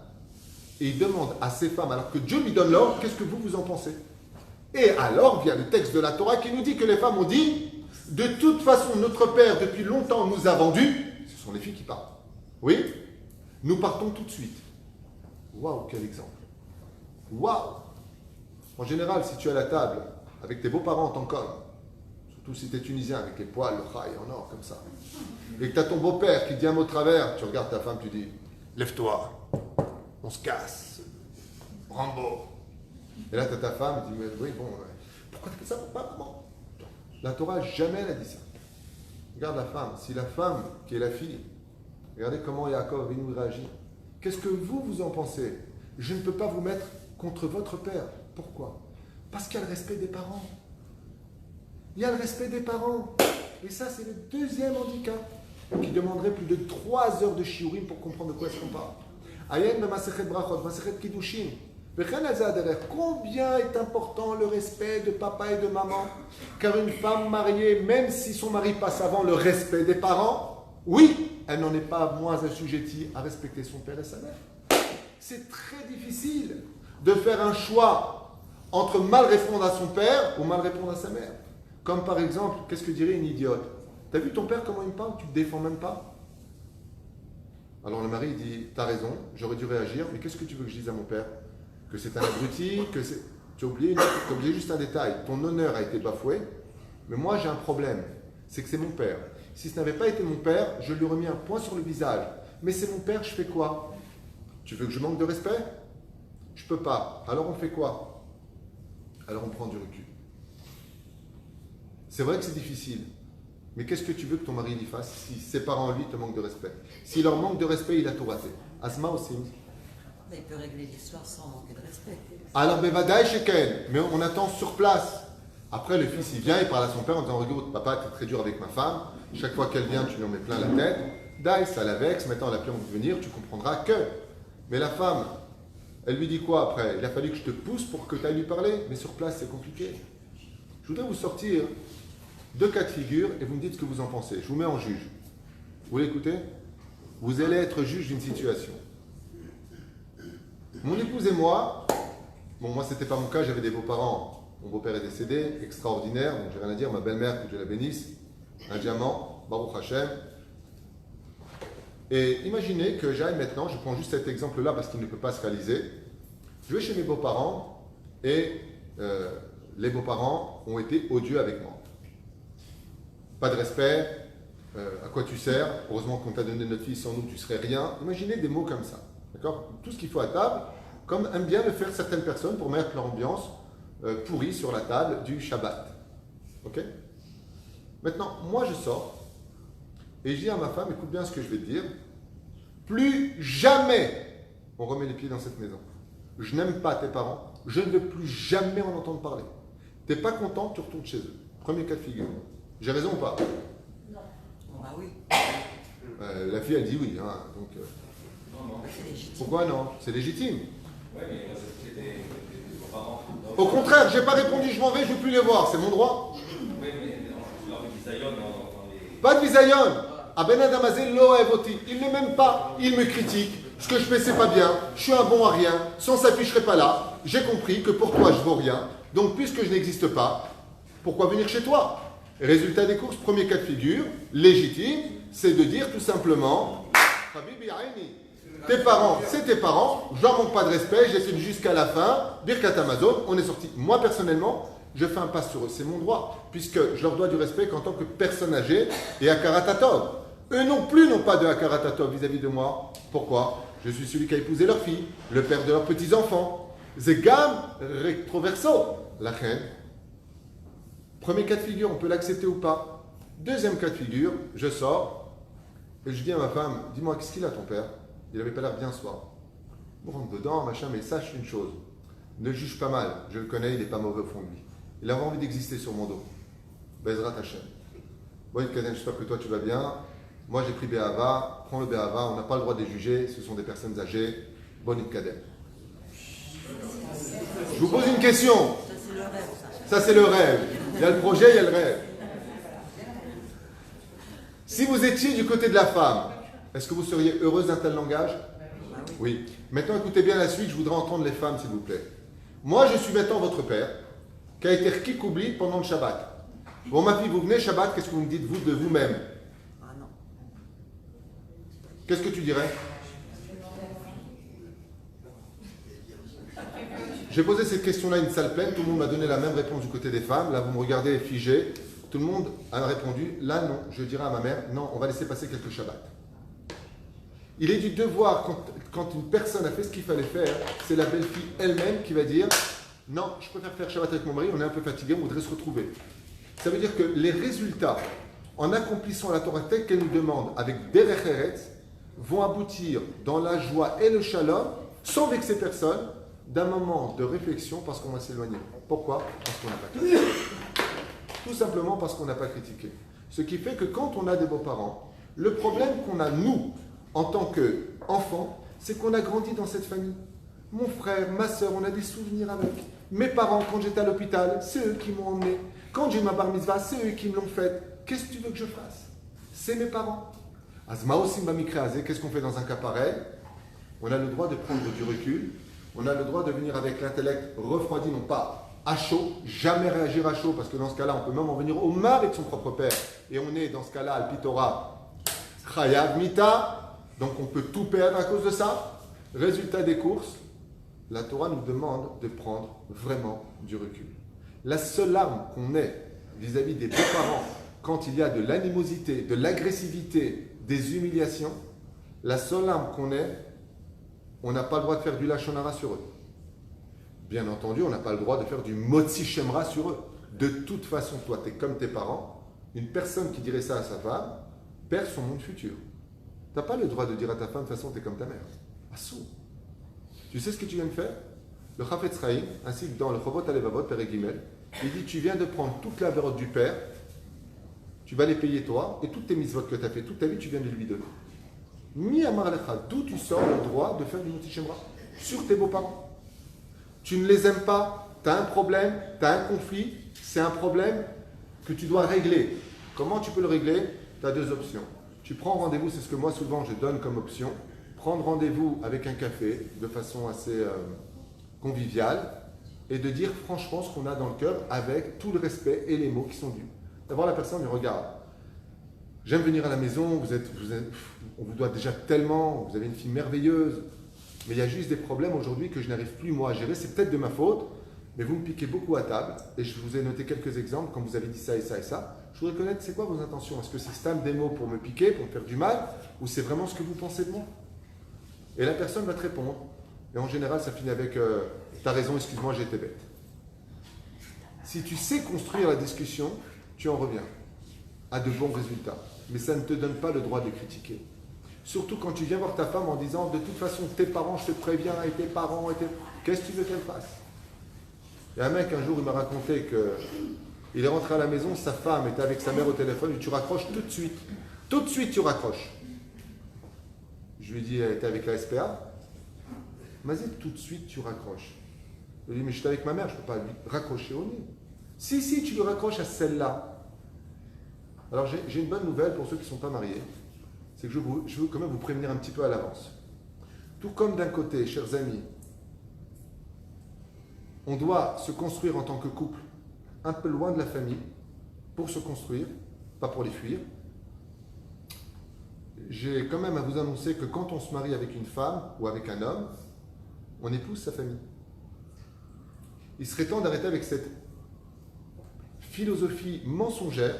Et il demande à ses femmes, alors que Dieu lui donne l'ordre, qu'est-ce que vous en pensez? Et alors vient le texte de la Torah qui nous dit que les femmes ont dit, de toute façon, notre père, depuis longtemps, nous a vendus. Ce sont les filles qui partent. Oui? Nous partons tout de suite. Waouh, quel exemple. Waouh! En général, si tu es à la table avec tes beaux-parents en tant qu'homme, surtout si tu es tunisien avec les poils, le rail en or comme ça, et que tu as ton beau-père qui dit un mot de travers, tu regardes ta femme, tu dis lève-toi, on se casse, Rambo. Et là tu as ta femme, tu dis mais oui, bon, pourquoi tu fais ça, papa, maman? La Torah jamais elle a dit ça. Regarde la femme, si la femme qui est la fille, regardez comment Yaakov vient nous réagir. Qu'est-ce que vous en pensez? Je ne peux pas vous mettre contre votre père. Pourquoi? Parce qu'il y a le respect des parents. Il y a le respect des parents. Et ça, c'est le deuxième handicap qui demanderait plus de 3 heures de shiurim pour comprendre de quoi est-ce qu'on parle. Ayen be Masechet Brachot, Masechet Kiddushin. Combien est important le respect de papa et de maman? Car une femme mariée, même si son mari passe avant le respect des parents, oui, elle n'en est pas moins assujettie à respecter son père et sa mère. C'est très difficile de faire un choix entre mal répondre à son père ou mal répondre à sa mère. Comme par exemple, qu'est-ce que dirait une idiote? T'as vu ton père comment il me parle? Tu ne te défends même pas? Alors le mari dit, t'as raison, j'aurais dû réagir, mais qu'est-ce que tu veux que je dise à mon père? Que c'est un abruti, que c'est... Tu as oublié juste un détail. Ton honneur a été bafoué, mais moi j'ai un problème. C'est que c'est mon père. Si ce n'avait pas été mon père, je lui aurais mis un point sur le visage. Mais c'est mon père, je fais quoi? Tu veux que je manque de respect? Je peux pas. Alors on fait quoi? Alors on prend du recul. C'est vrai que c'est difficile. Mais qu'est-ce que tu veux que ton mari y fasse si ses parents, lui, te manquent de respect? S'il leur manque de respect, il a tout raté. Asma aussi. Il peut régler l'histoire sans manquer de respect. Alors, Bevadaï Sheken, mais on attend sur place. Après, le fils, il vient, il parle à son père en disant regarde, papa, tu es très dur avec ma femme. Chaque fois qu'elle vient, tu lui en mets plein la tête. Daï, ça la vexe. Maintenant, elle a plus envie de venir, tu comprendras que. Mais la femme, elle lui dit quoi après? Il a fallu que je te pousse pour que tu ailles lui parler. Mais sur place, c'est compliqué. Je voudrais vous sortir 2 cas de figure et vous me dites ce que vous en pensez. Je vous mets en juge. Vous voulez écouter? Vous allez être juge d'une situation. Mon épouse et moi, bon, moi c'était pas mon cas, j'avais des beaux-parents. Mon beau-père est décédé, extraordinaire, donc j'ai rien à dire. Ma belle-mère, que Dieu la bénisse, un diamant, Baruch Hashem. Et imaginez que j'aille maintenant, je prends juste cet exemple-là parce qu'il ne peut pas se réaliser. Je vais chez mes beaux-parents et les beaux-parents ont été odieux avec moi. Pas de respect, à quoi tu sers? Heureusement qu'on t'a donné notre fille, sans nous tu serais rien. Imaginez des mots comme ça, d'accord? Tout ce qu'il faut à table, comme aiment bien le faire certaines personnes pour mettre leur ambiance pourrie sur la table du Shabbat. Ok? Maintenant, moi je sors et je dis à ma femme, écoute bien ce que je vais te dire, plus jamais on remet les pieds dans cette maison. Je n'aime pas tes parents, je ne veux plus jamais en entendre parler. T'es pas content, tu retournes chez eux. Premier cas de figure. J'ai raison ou pas? Bon, bah oui. La fille elle dit oui, hein, donc. C'est légitime. Pourquoi non? C'est légitime. Au contraire, j'ai pas répondu, je m'en vais, je veux plus les voir, c'est mon droit. Pas de bisayon. Il ne m'aime pas, il me critique. Ce que je fais, c'est pas bien. Je suis un bon à rien. Sans ça, je serai pas là. J'ai compris que pour toi, je vaux rien. Donc, puisque je n'existe pas, pourquoi venir chez toi? Résultat des courses, premier cas de figure, légitime, c'est de dire tout simplement Habibi Aini. Tes parents, c'est tes parents. Je leur manque pas de respect. J'essaie jusqu'à la fin. Birkat Amazon, on est sorti. Moi, personnellement, je fais un pas sur eux. C'est mon droit, puisque je leur dois du respect qu'en tant que personne âgée et Akaratatov. Eux non plus n'ont pas de Akaratatov vis-à-vis de moi. Pourquoi? Je suis celui qui a épousé leur fille, le père de leurs petits-enfants. Zegam retroverso. La reine. Premier cas de figure, on peut l'accepter ou pas. Deuxième cas de figure, je sors et je dis à ma femme, dis-moi, qu'est-ce qu'il a ton père? Il n'avait pas l'air bien ce soir. On rentre dedans, machin, mais sache une chose. Ne juge pas mal, je le connais, il n'est pas mauvais au fond de lui. Il avait envie d'exister sur mon dos. Bezrat Hashem. Bon, j'espère que toi tu vas bien. Moi j'ai pris Béhava, prends le Béhava, on n'a pas le droit de les juger, ce sont des personnes âgées. Bon Kadem. Je vous pose une question. Ça, c'est le rêve, ça. Ça c'est le rêve. Il y a le projet, il y a le rêve. Si vous étiez du côté de la femme, est-ce que vous seriez heureuse d'un tel langage? Oui. Maintenant écoutez bien la suite, je voudrais entendre les femmes s'il vous plaît. Moi je suis maintenant votre père, qui a été rkikoubli pendant le Shabbat. Bon ma fille, vous venez Shabbat, qu'est-ce que vous me dites vous de vous-même? Ah non. Qu'est-ce que tu dirais? J'ai posé cette question-là une salle pleine, tout le monde m'a donné la même réponse du côté des femmes. Là, vous me regardez figé. Tout le monde a répondu, là non, je dirais à ma mère, non, on va laisser passer quelques Shabbats. Il est du devoir, quand une personne a fait ce qu'il fallait faire, c'est la belle-fille elle-même qui va dire, non, je préfère faire Shabbat avec mon mari, on est un peu fatigué, on voudrait se retrouver. Ça veut dire que les résultats, en accomplissant la Torah telle qu'elle nous demande, avec Derech Eretz, vont aboutir dans la joie et le shalom, sans vexer personne, d'un moment de réflexion parce qu'on va s'éloigner. Pourquoi? Parce qu'on n'a pas critiqué. Tout simplement parce qu'on n'a pas critiqué. Ce qui fait que quand on a des beaux-parents, le problème qu'on a, nous, en tant qu'enfants, c'est qu'on a grandi dans cette famille. Mon frère, ma soeur, on a des souvenirs avec. Mes parents, quand j'étais à l'hôpital, c'est eux qui m'ont emmené. Quand j'ai eu ma bar mitzvah, c'est eux qui me l'ont faite. Qu'est-ce que tu veux que je fasse? C'est mes parents. Azma aussi m'a mikréazé. Qu'est-ce qu'on fait dans un cas pareil? On a le droit de prendre du recul. On a le droit de venir avec l'intellect refroidi, non pas à chaud, jamais réagir à chaud, parce que dans ce cas-là, on peut même en venir au mal avec son propre père. Et on est dans ce cas-là, Al-Pitora, Chayav Mita, donc on peut tout perdre à cause de ça. Résultat des courses, la Torah nous demande de prendre vraiment du recul. La seule arme qu'on ait vis-à-vis des beaux-parents, quand il y a de l'animosité, de l'agressivité, des humiliations, la seule arme qu'on ait, on n'a pas le droit de faire du lachon hara sur eux. Bien entendu, on n'a pas le droit de faire du motzi shemra sur eux. De toute façon, toi, tu es comme tes parents. Une personne qui dirait ça à sa femme perd son monde futur. Tu n'as pas le droit de dire à ta femme, de toute façon, tu es comme ta mère. Assou. Tu sais ce que tu viens de faire? Le Chafetz Chaim, ainsi que dans le Chovot Alevavot, Père Gimel, il dit, tu viens de prendre toute la vérote du père, tu vas les payer toi, et toutes tes mitzvot que tu as fait, toute ta vie, tu viens de lui donner. Mi amar lecha, d'où tu sors le droit de faire du motzi shemra sur tes beaux-parents? Tu ne les aimes pas, tu as un problème, tu as un conflit, c'est un problème que tu dois régler. Comment tu peux le régler? Tu as deux options. Tu prends rendez-vous, c'est ce que moi souvent je donne comme option, prendre rendez-vous avec un café de façon assez conviviale et de dire franchement ce qu'on a dans le cœur avec tout le respect et les mots qui sont dus. D'abord la personne lui regarde. J'aime venir à la maison, on vous doit déjà tellement, vous avez une fille merveilleuse, mais il y a juste des problèmes aujourd'hui que je n'arrive plus moi à gérer, c'est peut-être de ma faute, mais vous me piquez beaucoup à table, et je vous ai noté quelques exemples, quand vous avez dit ça et ça et ça. Je voudrais connaître, c'est quoi vos intentions? Est-ce que c'est stam des mots pour me piquer, pour me faire du mal, ou c'est vraiment ce que vous pensez de moi? Et la personne va te répondre. Et en général, ça finit avec t'as raison, excuse-moi, j'ai été bête. Si tu sais construire la discussion, tu en reviens à de bons résultats. Mais ça ne te donne pas le droit de critiquer. Surtout quand tu viens voir ta femme en disant de toute façon, tes parents, je te préviens, et tes parents, qu'est-ce que tu veux qu'elle fasse? Il y a un mec, un jour, il m'a raconté qu'il est rentré à la maison, sa femme était avec sa mère au téléphone, il dit, tu raccroches tout de suite. Tout de suite, tu raccroches. Je lui ai dit, elle était avec la SPA. Il m'a dit, tout de suite, tu raccroches. Je lui ai dit, mais j'étais avec ma mère, je ne peux pas lui raccrocher au nez. Si, tu lui raccroches à celle-là. Alors, j'ai une bonne nouvelle pour ceux qui ne sont pas mariés. C'est que je veux quand même vous prévenir un petit peu à l'avance. Tout comme d'un côté, chers amis, on doit se construire en tant que couple un peu loin de la famille pour se construire, pas pour les fuir. J'ai quand même à vous annoncer que quand on se marie avec une femme ou avec un homme, on épouse sa famille. Il serait temps d'arrêter avec cette philosophie mensongère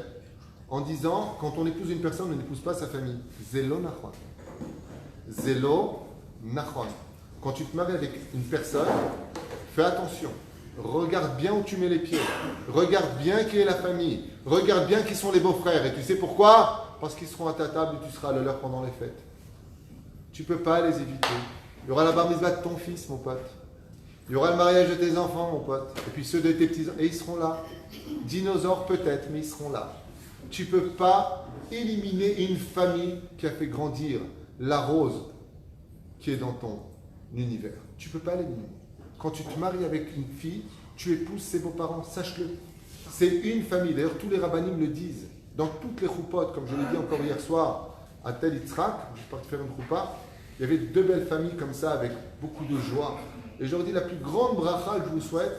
en disant quand on épouse une personne, on n'épouse pas sa famille. Zélo nachon. Zélo nachon. Quand tu te maries avec une personne, fais attention. Regarde bien où tu mets les pieds. Regarde bien qui est la famille. Regarde bien qui sont les beaux-frères. Et tu sais pourquoi? Parce qu'ils seront à ta table et tu seras à leur pendant les fêtes. Tu ne peux pas les éviter. Il y aura la bar mitzvah de ton fils, mon pote. Il y aura le mariage de tes enfants, mon pote. Et puis ceux de tes petits-enfants. Et ils seront là. Dinosaures peut-être, mais ils seront là. Tu ne peux pas éliminer une famille qui a fait grandir la rose qui est dans ton univers. Tu ne peux pas l'éliminer. Quand tu te maries avec une fille, tu épouses ses beaux-parents, sache-le. C'est une famille. D'ailleurs, tous les rabbinim le disent. Dans toutes les choupotes, comme je l'ai dit encore hier soir, à Tel Yitzhak, je suis parti faire une choupa, il y avait 2 belles familles comme ça, avec beaucoup de joie. Et je leur dis, la plus grande bracha que je vous souhaite,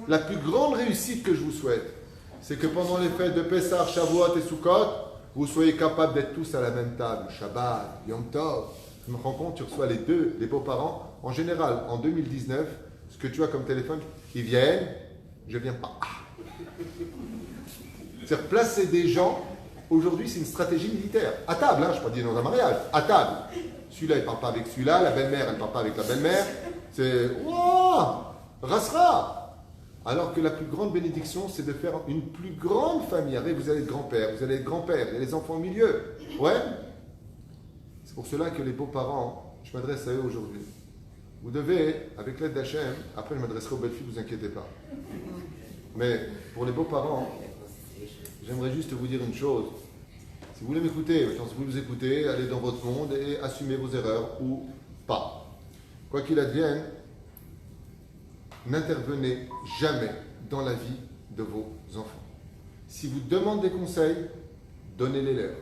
la plus grande réussite que je vous souhaite, c'est que pendant les fêtes de Pessah, Shavuot et Sukkot, vous soyez capables d'être tous à la même table. Shabbat, Yom Tov. Je me rends compte, tu reçois les deux, les beaux-parents. En général, en 2019, ce que tu as comme téléphone, ils viennent, je viens pas. C'est-à-dire placer des gens, aujourd'hui c'est une stratégie militaire. À table, hein, je ne peux pas dire dans un mariage, à table. Celui-là, il ne parle pas avec celui-là, la belle-mère, elle ne parle pas avec la belle-mère. C'est Wouah, Rasra. Alors que la plus grande bénédiction, c'est de faire une plus grande famille. Arrête, vous allez être grand-père, vous allez être grand-père, il y a les enfants au milieu. Ouais. C'est pour cela que les beaux-parents, je m'adresse à eux aujourd'hui. Vous devez, avec l'aide d'Hachem, après je m'adresserai aux belles-filles, ne vous inquiétez pas. Mais pour les beaux-parents, j'aimerais juste vous dire une chose. Si vous voulez m'écouter, si vous vous écoutez, allez dans votre monde et assumez vos erreurs ou pas. Quoi qu'il advienne, n'intervenez jamais dans la vie de vos enfants. Si vous demandez des conseils, donnez-les leur.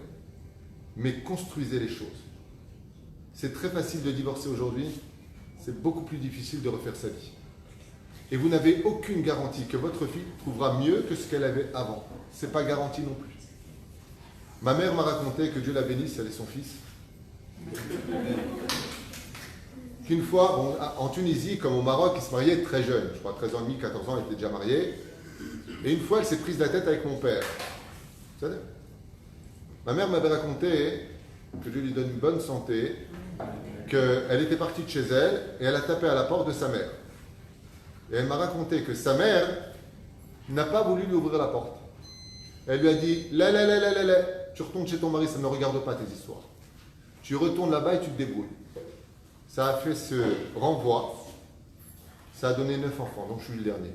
Mais construisez les choses. C'est très facile de divorcer aujourd'hui, c'est beaucoup plus difficile de refaire sa vie. Et vous n'avez aucune garantie que votre fille trouvera mieux que ce qu'elle avait avant. Ce n'est pas garanti non plus. Ma mère m'a raconté, que Dieu la bénisse, elle et son fils, qu'une fois, bon, en Tunisie, comme au Maroc, ils se mariaient très jeunes. Je crois 13 ans et demi, 14 ans, elle était déjà mariée. Et une fois, elle s'est prise la tête avec mon père. Vous savez ? Ma mère m'avait raconté, que Dieu lui donne une bonne santé, qu'elle était partie de chez elle et elle a tapé à la porte de sa mère. Et elle m'a raconté que sa mère n'a pas voulu lui ouvrir la porte. Elle lui a dit, tu retournes chez ton mari, ça ne me regarde pas tes histoires. Tu retournes là-bas et tu te débrouilles. Ça a fait ce renvoi. Ça a donné 9 enfants, donc je suis le dernier.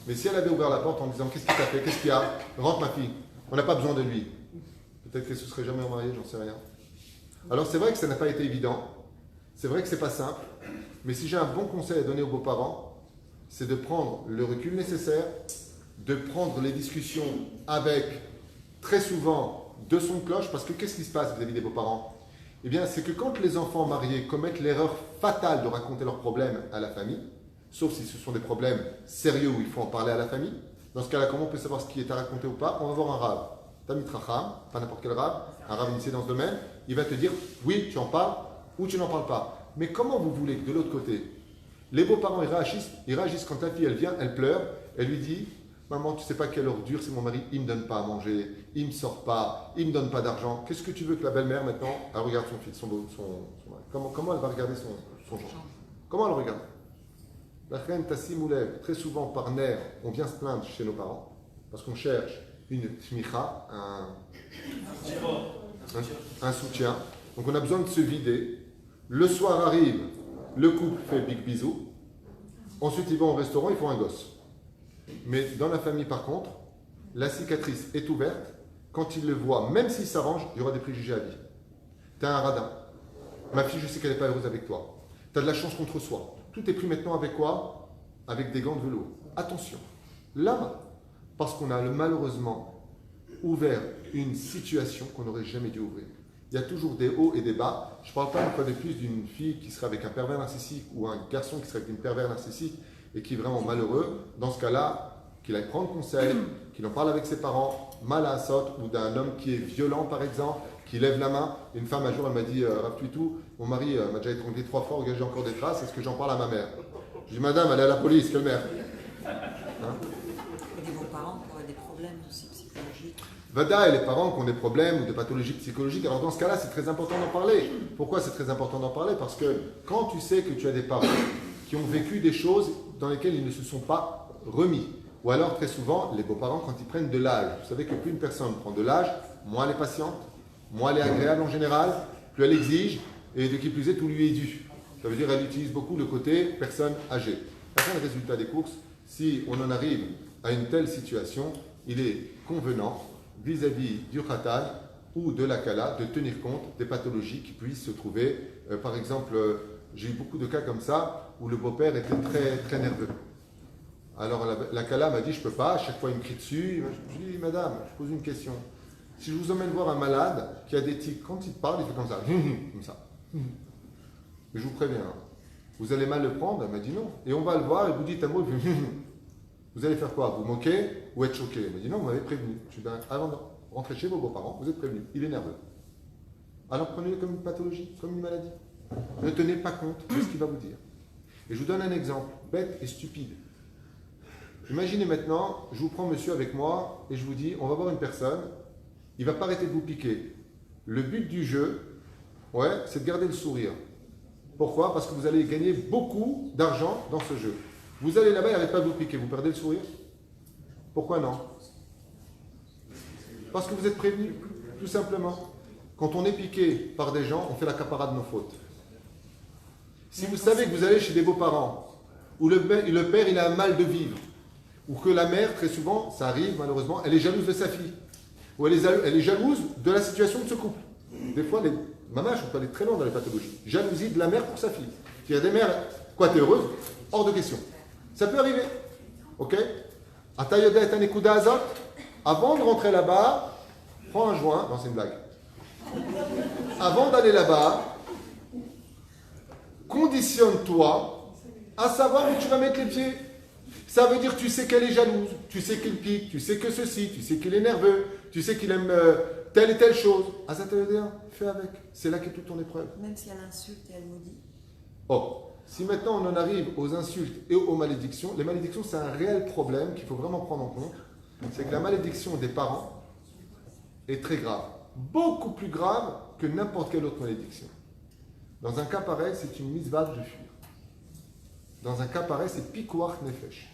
Mais si elle avait ouvert la porte en disant, qu'est-ce qu'il t'a fait, qu'est-ce qu'il y a, rentre ma fille, on n'a pas besoin de lui. Peut-être qu'elle ne se serait jamais remariée, j'en sais rien. Alors c'est vrai que ça n'a pas été évident. C'est vrai que c'est pas simple. Mais si j'ai un bon conseil à donner aux beaux-parents, c'est de prendre le recul nécessaire, de prendre les discussions avec, très souvent, de son cloche, parce que qu'est-ce qui se passe vis-à-vis des beaux-parents? Eh bien, c'est que quand les enfants mariés commettent l'erreur fatale de raconter leurs problèmes à la famille, sauf si ce sont des problèmes sérieux où il faut en parler à la famille, dans ce cas-là, comment on peut savoir ce qui est à raconter ou pas? On va voir un rave, Tamit Racham, pas n'importe quel rave, un rave initié dans ce domaine, il va te dire, oui, tu en parles, ou tu n'en parles pas. Mais comment vous voulez que de l'autre côté, Les beaux-parents, ils réagissent quand ta fille, elle vient, elle pleure, elle lui dit, maman, tu sais pas quelle ordure, c'est mon mari, il me donne pas à manger, il me sort pas, il me donne pas d'argent. Qu'est-ce que tu veux que la belle-mère, maintenant, elle regarde son fils, son mari. Comment elle va regarder son genre? Comment elle regarde? La reine Tassim Oulev, très souvent par nerf, on vient se plaindre chez nos parents, parce qu'on cherche une tmicha, un soutien. Donc on a besoin de se vider. Le soir arrive, le couple fait big bisou. Ensuite, ils vont au restaurant, ils font un gosse. Mais dans la famille, par contre, la cicatrice est ouverte. Quand ils le voient, même s'ils s'arrangent, il y aura des préjugés à vie. Tu as un radin. Ma fille, je sais qu'elle n'est pas heureuse avec toi. Tu as de la chance contre soi. Tout est pris maintenant avec quoi? Avec des gants de velours. Attention. Là, parce qu'on a malheureusement ouvert une situation qu'on n'aurait jamais dû ouvrir. Il y a toujours des hauts et des bas. Je ne parle pas une fois de plus d'une fille qui serait avec un pervers narcissique ou un garçon qui serait avec une pervers narcissique et qui est vraiment malheureux. Dans ce cas-là, qu'il aille prendre conseil, qu'il en parle avec ses parents, mal à Assot, ou d'un homme qui est violent par exemple, qui lève la main. Une femme un jour, elle m'a dit, Rav Tuitou, mon mari m'a déjà étranglé 3 fois, regardez, j'ai encore des traces, est-ce que j'en parle à ma mère? Je dis, madame, elle est à la police, quelle mère? Hein? Et des beaux-parents qui auraient des problèmes aussi psychologiques. Vada et les parents qui ont des problèmes ou des pathologies psychologiques, alors dans ce cas-là, c'est très important d'en parler. Pourquoi c'est très important d'en parler? Parce que quand tu sais que tu as des parents qui ont vécu des choses dans lesquelles ils ne se sont pas remis, ou alors très souvent, les beaux-parents, quand ils prennent de l'âge, vous savez que plus une personne prend de l'âge, moins elle est patiente, moins elle est agréable en général, plus elle exige, et de qui plus est, tout lui est dû. Ça veut dire qu'elle utilise beaucoup le côté personne âgée. Après le résultat des courses, si on en arrive à une telle situation, il est convenant vis-à-vis du Khatan ou de la Kala de tenir compte des pathologies qui puissent se trouver. Par exemple, j'ai eu beaucoup de cas comme ça où le beau-père était très, très nerveux. Alors la Kala m'a dit, je ne peux pas, à chaque fois il me crie dessus. Je lui dis, madame, je pose une question. Si je vous emmène voir un malade qui a des tics, quand il parle, il fait comme ça. Comme ça. Mais je vous préviens, hein, vous allez mal le prendre? Elle m'a dit non. Et on va le voir et vous dites un mot, vous allez faire quoi? Vous moquer ou être choqué? Elle m'a dit non, vous m'avez prévenu. Je dis, ben, avant de rentrer chez vos beaux-parents, vous êtes prévenu. Il est nerveux. Alors prenez-le comme une pathologie, comme une maladie. Ne tenez pas compte de ce qu'il va vous dire. Et je vous donne un exemple, bête et stupide. Imaginez maintenant, je vous prends monsieur avec moi et je vous dis, on va voir une personne, il ne va pas arrêter de vous piquer. Le but du jeu, c'est de garder le sourire. Pourquoi? Parce que vous allez gagner beaucoup d'argent dans ce jeu. Vous allez là-bas, il n'arrête pas de vous piquer, vous perdez le sourire? Pourquoi non? Parce que vous êtes prévenu, tout simplement. Quand on est piqué par des gens, on fait l'accaparat de nos fautes. Si vous savez que vous allez chez des beaux-parents, où le père il a un mal de vivre, ou que la mère, très souvent, ça arrive malheureusement, elle est jalouse de sa fille, ou elle est jalouse de la situation de ce couple. Des fois, les mamans, on peut aller très loin dans les pathologies. Jalousie de la mère pour sa fille. Il y a des mères, quoi, t'es heureuse? Hors de question. Ça peut arriver. Ok? Atayoda et Tanekuda Azot, avant de rentrer là-bas, prends un joint. Non, c'est une blague. Avant d'aller là-bas, conditionne-toi à savoir où tu vas mettre les pieds. Ça veut dire tu sais qu'elle est jalouse, tu sais qu'il pique, tu sais que ceci, tu sais qu'il est nerveux, tu sais qu'il aime telle et telle chose. Azatayoda, fais avec. C'est là qu'est toute ton épreuve. Même si elle insulte et elle maudit. Oh, si maintenant on en arrive aux insultes et aux malédictions, les malédictions c'est un réel problème qu'il faut vraiment prendre en compte. C'est que la malédiction des parents est très grave. Beaucoup plus grave que n'importe quelle autre malédiction. Dans un cas pareil, c'est une mitzvah de fuir. Dans un cas pareil, c'est pikuach nefesh.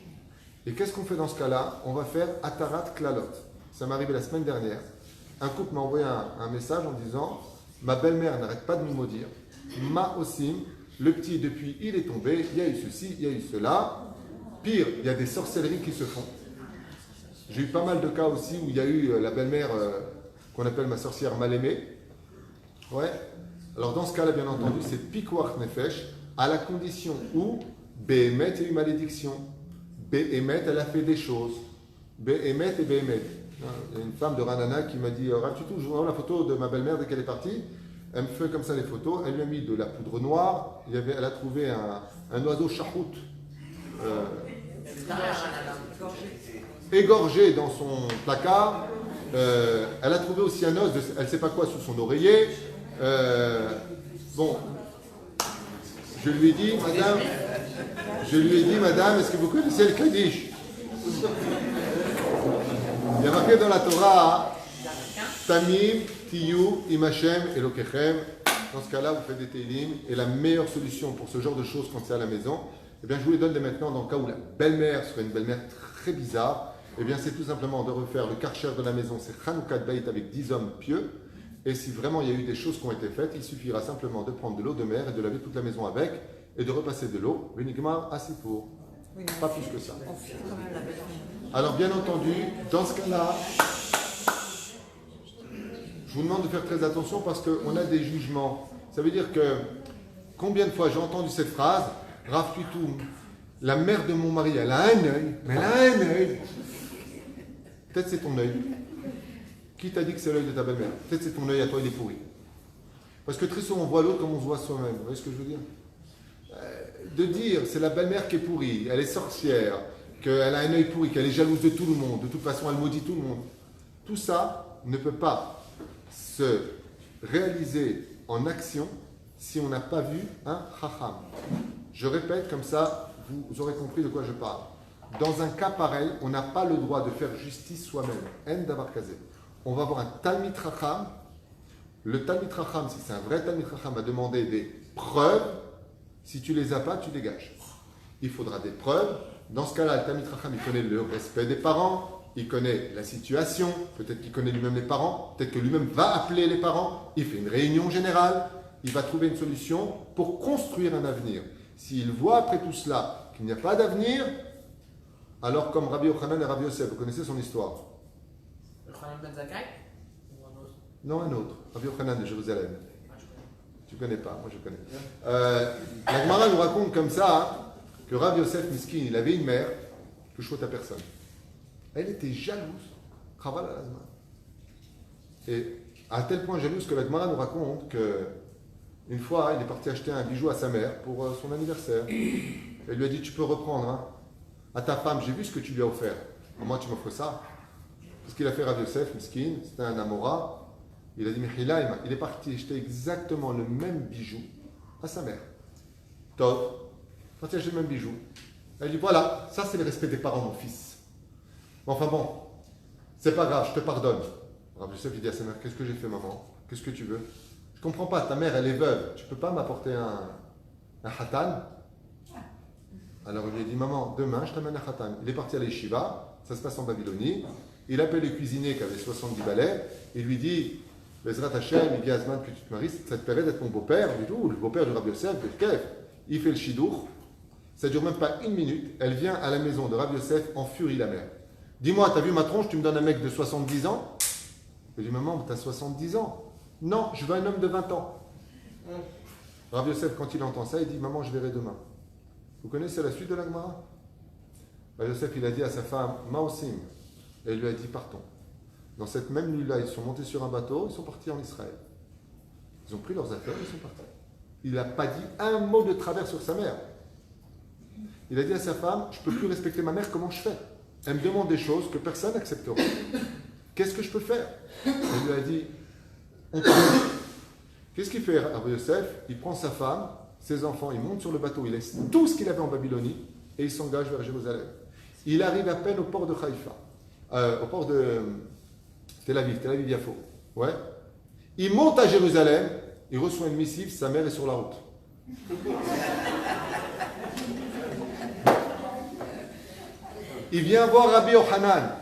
Et qu'est-ce qu'on fait dans ce cas-là? On va faire atarat klalot. Ça m'est arrivé la semaine dernière. Un couple m'a envoyé un message en disant « Ma belle-mère n'arrête pas de nous maudire. Ma osim, le petit, depuis, il est tombé. Il y a eu ceci, il y a eu cela. Pire, il y a des sorcelleries qui se font. » J'ai eu pas mal de cas aussi où il y a eu la belle-mère qu'on appelle ma sorcière mal aimée. Ouais. Alors dans ce cas-là, bien entendu, c'est pikuach nefesh à la condition où Behemet, il y a eu malédiction. Behemet, elle a fait des choses. Behemet et Behemet. Il y a une femme de Ranana qui m'a dit Rav Tuitou, je vois la photo de ma belle-mère dès qu'elle est partie. Elle me fait comme ça les photos. Elle lui a mis de la poudre noire. Elle a trouvé un oiseau chahout égorgé dans son placard. Elle a trouvé aussi un os, elle ne sait pas quoi, sous son oreiller. Bon, je lui ai dit, madame, Je lui ai dit, madame, est-ce que vous connaissez le Kaddish? Il y a marqué dans la Torah, Tamim, Tiyu, Imachem, Elokechem. Dans ce cas-là, vous faites des Teilim. Et la meilleure solution pour ce genre de choses quand c'est à la maison, eh bien, je vous les donne dès maintenant dans le cas où la belle-mère serait une belle-mère très bizarre. Eh bien, c'est tout simplement de refaire le karcher de la maison, c'est Chanukah Beit avec 10 hommes pieux. Et si vraiment il y a eu des choses qui ont été faites, il suffira simplement de prendre de l'eau de mer et de laver toute la maison avec et de repasser de l'eau. Uniquement assis pour. Oui, Pas plus que ça. on fuit quand même la belle-famille. Alors, bien entendu, dans ce cas-là, je vous demande de faire très attention parce qu'on a des jugements. Ça veut dire que combien de fois j'ai entendu cette phrase, Rav Tutou, la mère de mon mari, elle a un œil, mais elle a un œil. Peut-être c'est ton œil. Qui t'a dit que c'est l'œil de ta belle-mère? Peut-être c'est ton œil à toi, il est pourri. Parce que très souvent on voit l'autre comme on se voit soi-même. Vous voyez ce que je veux dire? De dire c'est la belle-mère qui est pourrie, elle est sorcière, qu'elle a un œil pourri, qu'elle est jalouse de tout le monde, de toute façon elle maudit tout le monde. Tout ça ne peut pas se réaliser en action si on n'a pas vu un chacham. Je répète comme ça, vous aurez compris de quoi je parle. Dans un cas pareil, on n'a pas le droit de faire justice soi-même. En davar kazé. On va avoir un Talmid Chacham. Le Talmid Chacham, si c'est un vrai Talmid Chacham, va demander des preuves. Si tu les as pas, tu dégages. Il faudra des preuves. Dans ce cas-là, le Talmid Chacham, il connaît le respect des parents, il connaît la situation, peut-être qu'il connaît lui-même les parents, peut-être que lui-même va appeler les parents, il fait une réunion générale, il va trouver une solution pour construire un avenir. S'il voit après tout cela qu'il n'y a pas d'avenir, alors comme Rabbi Yochanan et Rabbi Yosef, vous connaissez son histoire? Yochanan ben Zakkai ou un autre? Non, un autre. Rabbi Yochanan de Jérusalem. Ah, je connais. Tu connais pas, moi je connais. La Gemara nous raconte comme ça que Rabbi Yosef Miskin, il avait une mère, touche à personne. Elle était jalouse. Chaval à l'azman. Et à tel point jalouse que la Gemara nous raconte que une fois, il est parti acheter un bijou à sa mère pour son anniversaire. Elle lui a dit, tu peux reprendre, hein, à ta femme, j'ai vu ce que tu lui as offert. Moi, tu m'offres ça. Parce qu'il a fait Rav Yosef, Miskin, c'était un Amora. Il a dit, Mechila, il est parti acheter exactement le même bijou à sa mère. Tov, parti acheter le même bijou. Elle dit, voilà, ça c'est le respect des parents, mon fils. Enfin bon, c'est pas grave, je te pardonne. Rav Yosef, il dit à sa mère, qu'est-ce que j'ai fait, maman? Qu'est-ce que tu veux? Je comprends pas, ta mère, elle est veuve. Tu peux pas m'apporter un hatan? Alors il lui a dit, maman, demain, je t'amène un khatan. Il est parti à l'Eshiva, ça se passe en Babylonie. Il appelle le cuisinier qui avait 70 balais. Il lui dit, Bezrat Hashem, il dit à Azman que tu te maries, ça te plairait d'être mon beau-père? Du tout, le beau-père du Rabbi Yosef, il fait le shidour. Ça dure même pas une minute. Elle vient à la maison de Rabbi Yosef en furie, la mère. Dis-moi, t'as vu ma tronche, tu me donnes un mec de 70 ans? Il dit, maman, t'as 70 ans. Non, je veux un homme de 20 ans. Rabbi Yosef, quand il entend ça, il dit, maman, je verrai demain. Vous connaissez la suite de la Gemara? Yosef, il a dit à sa femme, Maosim, et il lui a dit, partons. Dans cette même nuit-là, ils sont montés sur un bateau, ils sont partis en Israël. Ils ont pris leurs affaires, ils sont partis. Il n'a pas dit un mot de travers sur sa mère. Il a dit à sa femme, je ne peux plus respecter ma mère, comment je fais? Elle me demande des choses que personne n'acceptera. Qu'est-ce que je peux faire? Il lui a dit, on part. Qu'est-ce qu'il fait, Rabbi Yosef? Il prend sa femme, ses enfants, il monte sur le bateau, il laisse tout ce qu'il avait en Babylonie et il s'engage vers Jérusalem. Il arrive à peine au port de Haïfa, au port de Tel Aviv Yafo. Ouais. Il monte à Jérusalem, il reçoit une missive, sa mère est sur la route. Il vient voir Rabbi Yochanan.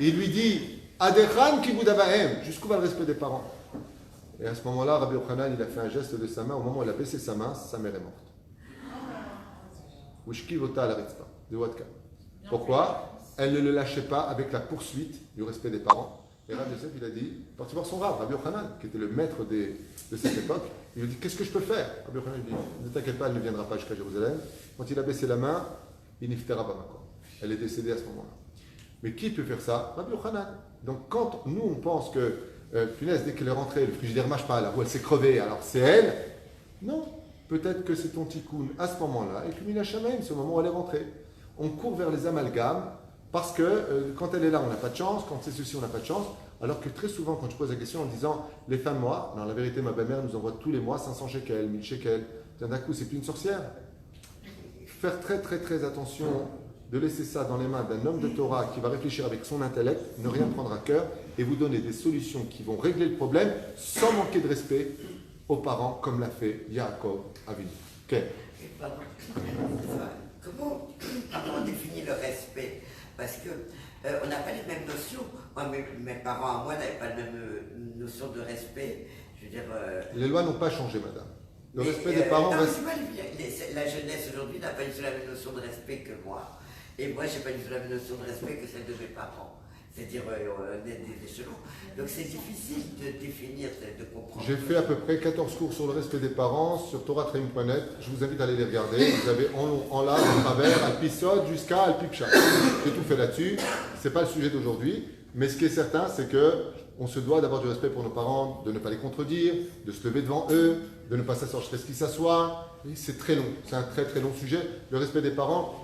Il lui dit, Adechan kibudavahem, jusqu'où va le respect des parents? Et à ce moment-là, Rabbi Yochanan, il a fait un geste de sa main. Au moment où il a baissé sa main, sa mère est morte. Ushkivota la ritzpa, de Watka. Pourquoi? Elle ne le lâchait pas avec la poursuite du respect des parents. Et Rabbi Yosef, il a dit, parti voir son Rav, Rabbi Yochanan, qui était le maître de cette époque. Il lui dit, qu'est-ce que je peux faire? Rabbi Yochanan lui dit, ne t'inquiète pas, elle ne viendra pas jusqu'à Jérusalem. Quand il a baissé la main, il niftera pas encore. Elle est décédée à ce moment-là. Mais qui peut faire ça? Rabbi Yochanan. Donc quand nous, on pense que punaise, dès qu'elle est rentrée, le frigidaire ne marche pas, la roue elle s'est crevée, alors c'est elle. Non, peut-être que c'est ton tikkun à ce moment-là, et que Mina Shamaim, c'est au moment où elle est rentrée. On court vers les amalgames, parce que quand elle est là, on n'a pas de chance, quand c'est ceci, on n'a pas de chance, alors que très souvent, quand je pose la question en disant, les fins de mois, non, la vérité, ma belle-mère nous envoie tous les mois 500 shekels, 1000 shekels, d'un coup, c'est plus une sorcière. faire très très très attention de laisser ça dans les mains d'un homme de Torah qui va réfléchir avec son intellect, ne rien prendre à cœur et vous donner des solutions qui vont régler le problème sans manquer de respect aux parents comme l'a fait Yaakov Avinu. Ok. Pardon. Comment on définit le respect? Parce que on n'a pas les mêmes notions. Moi, mes parents à moi n'avaient pas la même notion de respect. Je veux dire. Les lois n'ont pas changé, madame. Le mais, respect des parents non, reste. La jeunesse aujourd'hui n'a pas du tout la même notion de respect que moi. Et moi, je n'ai pas du tout la même notion de respect que celle de mes parents. C'est-à-dire des échelons. Donc c'est difficile de définir, de comprendre. J'ai fait à peu près 14 cours sur le respect des parents sur toratraim.net. Je vous invite à aller les regarder. Vous avez en long, en large, en travers, Alpisod jusqu'à Alpipcha. J'ai tout fait là-dessus. Ce n'est pas le sujet d'aujourd'hui. Mais ce qui est certain, c'est qu'on se doit d'avoir du respect pour nos parents, de ne pas les contredire, de se lever devant eux, de ne pas s'asseoir jusqu'à ce qu'ils s'assoient. C'est très long. C'est un très très long sujet. Le respect des parents,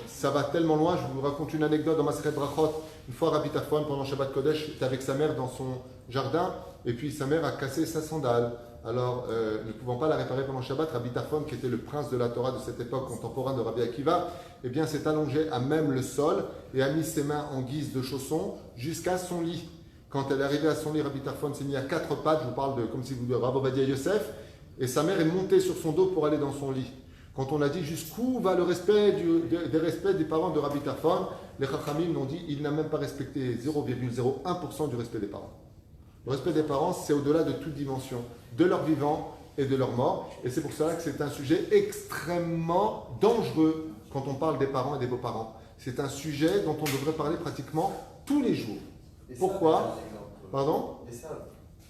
ça va tellement loin. Je vous raconte une anecdote dans Maseret Brachot. Une fois, Rabbi Tarfon, pendant Shabbat Kodesh, était avec sa mère dans son jardin, et puis sa mère a cassé sa sandale. Alors, ne pouvant pas la réparer pendant Shabbat, Rabbi Tarfon, qui était le prince de la Torah de cette époque, contemporain de Rabbi Akiva, eh bien, s'est allongé à même le sol et a mis ses mains en guise de chaussons jusqu'à son lit. Quand elle est arrivée à son lit, Rabbi Tarfon s'est mis à 4 pattes, je vous parle de comme si vous dites Rabbi Ovadia Yosef, et sa mère est montée sur son dos pour aller dans son lit. Quand on a dit jusqu'où va le respect des respects des parents de Rabbi Tarfon, les Chachamim ont dit il n'a même pas respecté 0,01% du respect des parents. Le respect des parents, c'est au-delà de toute dimension, de leur vivant et de leur mort. Et c'est pour cela que c'est un sujet extrêmement dangereux quand on parle des parents et des beaux-parents. C'est un sujet dont on devrait parler pratiquement tous les jours. Pourquoi? Pardon?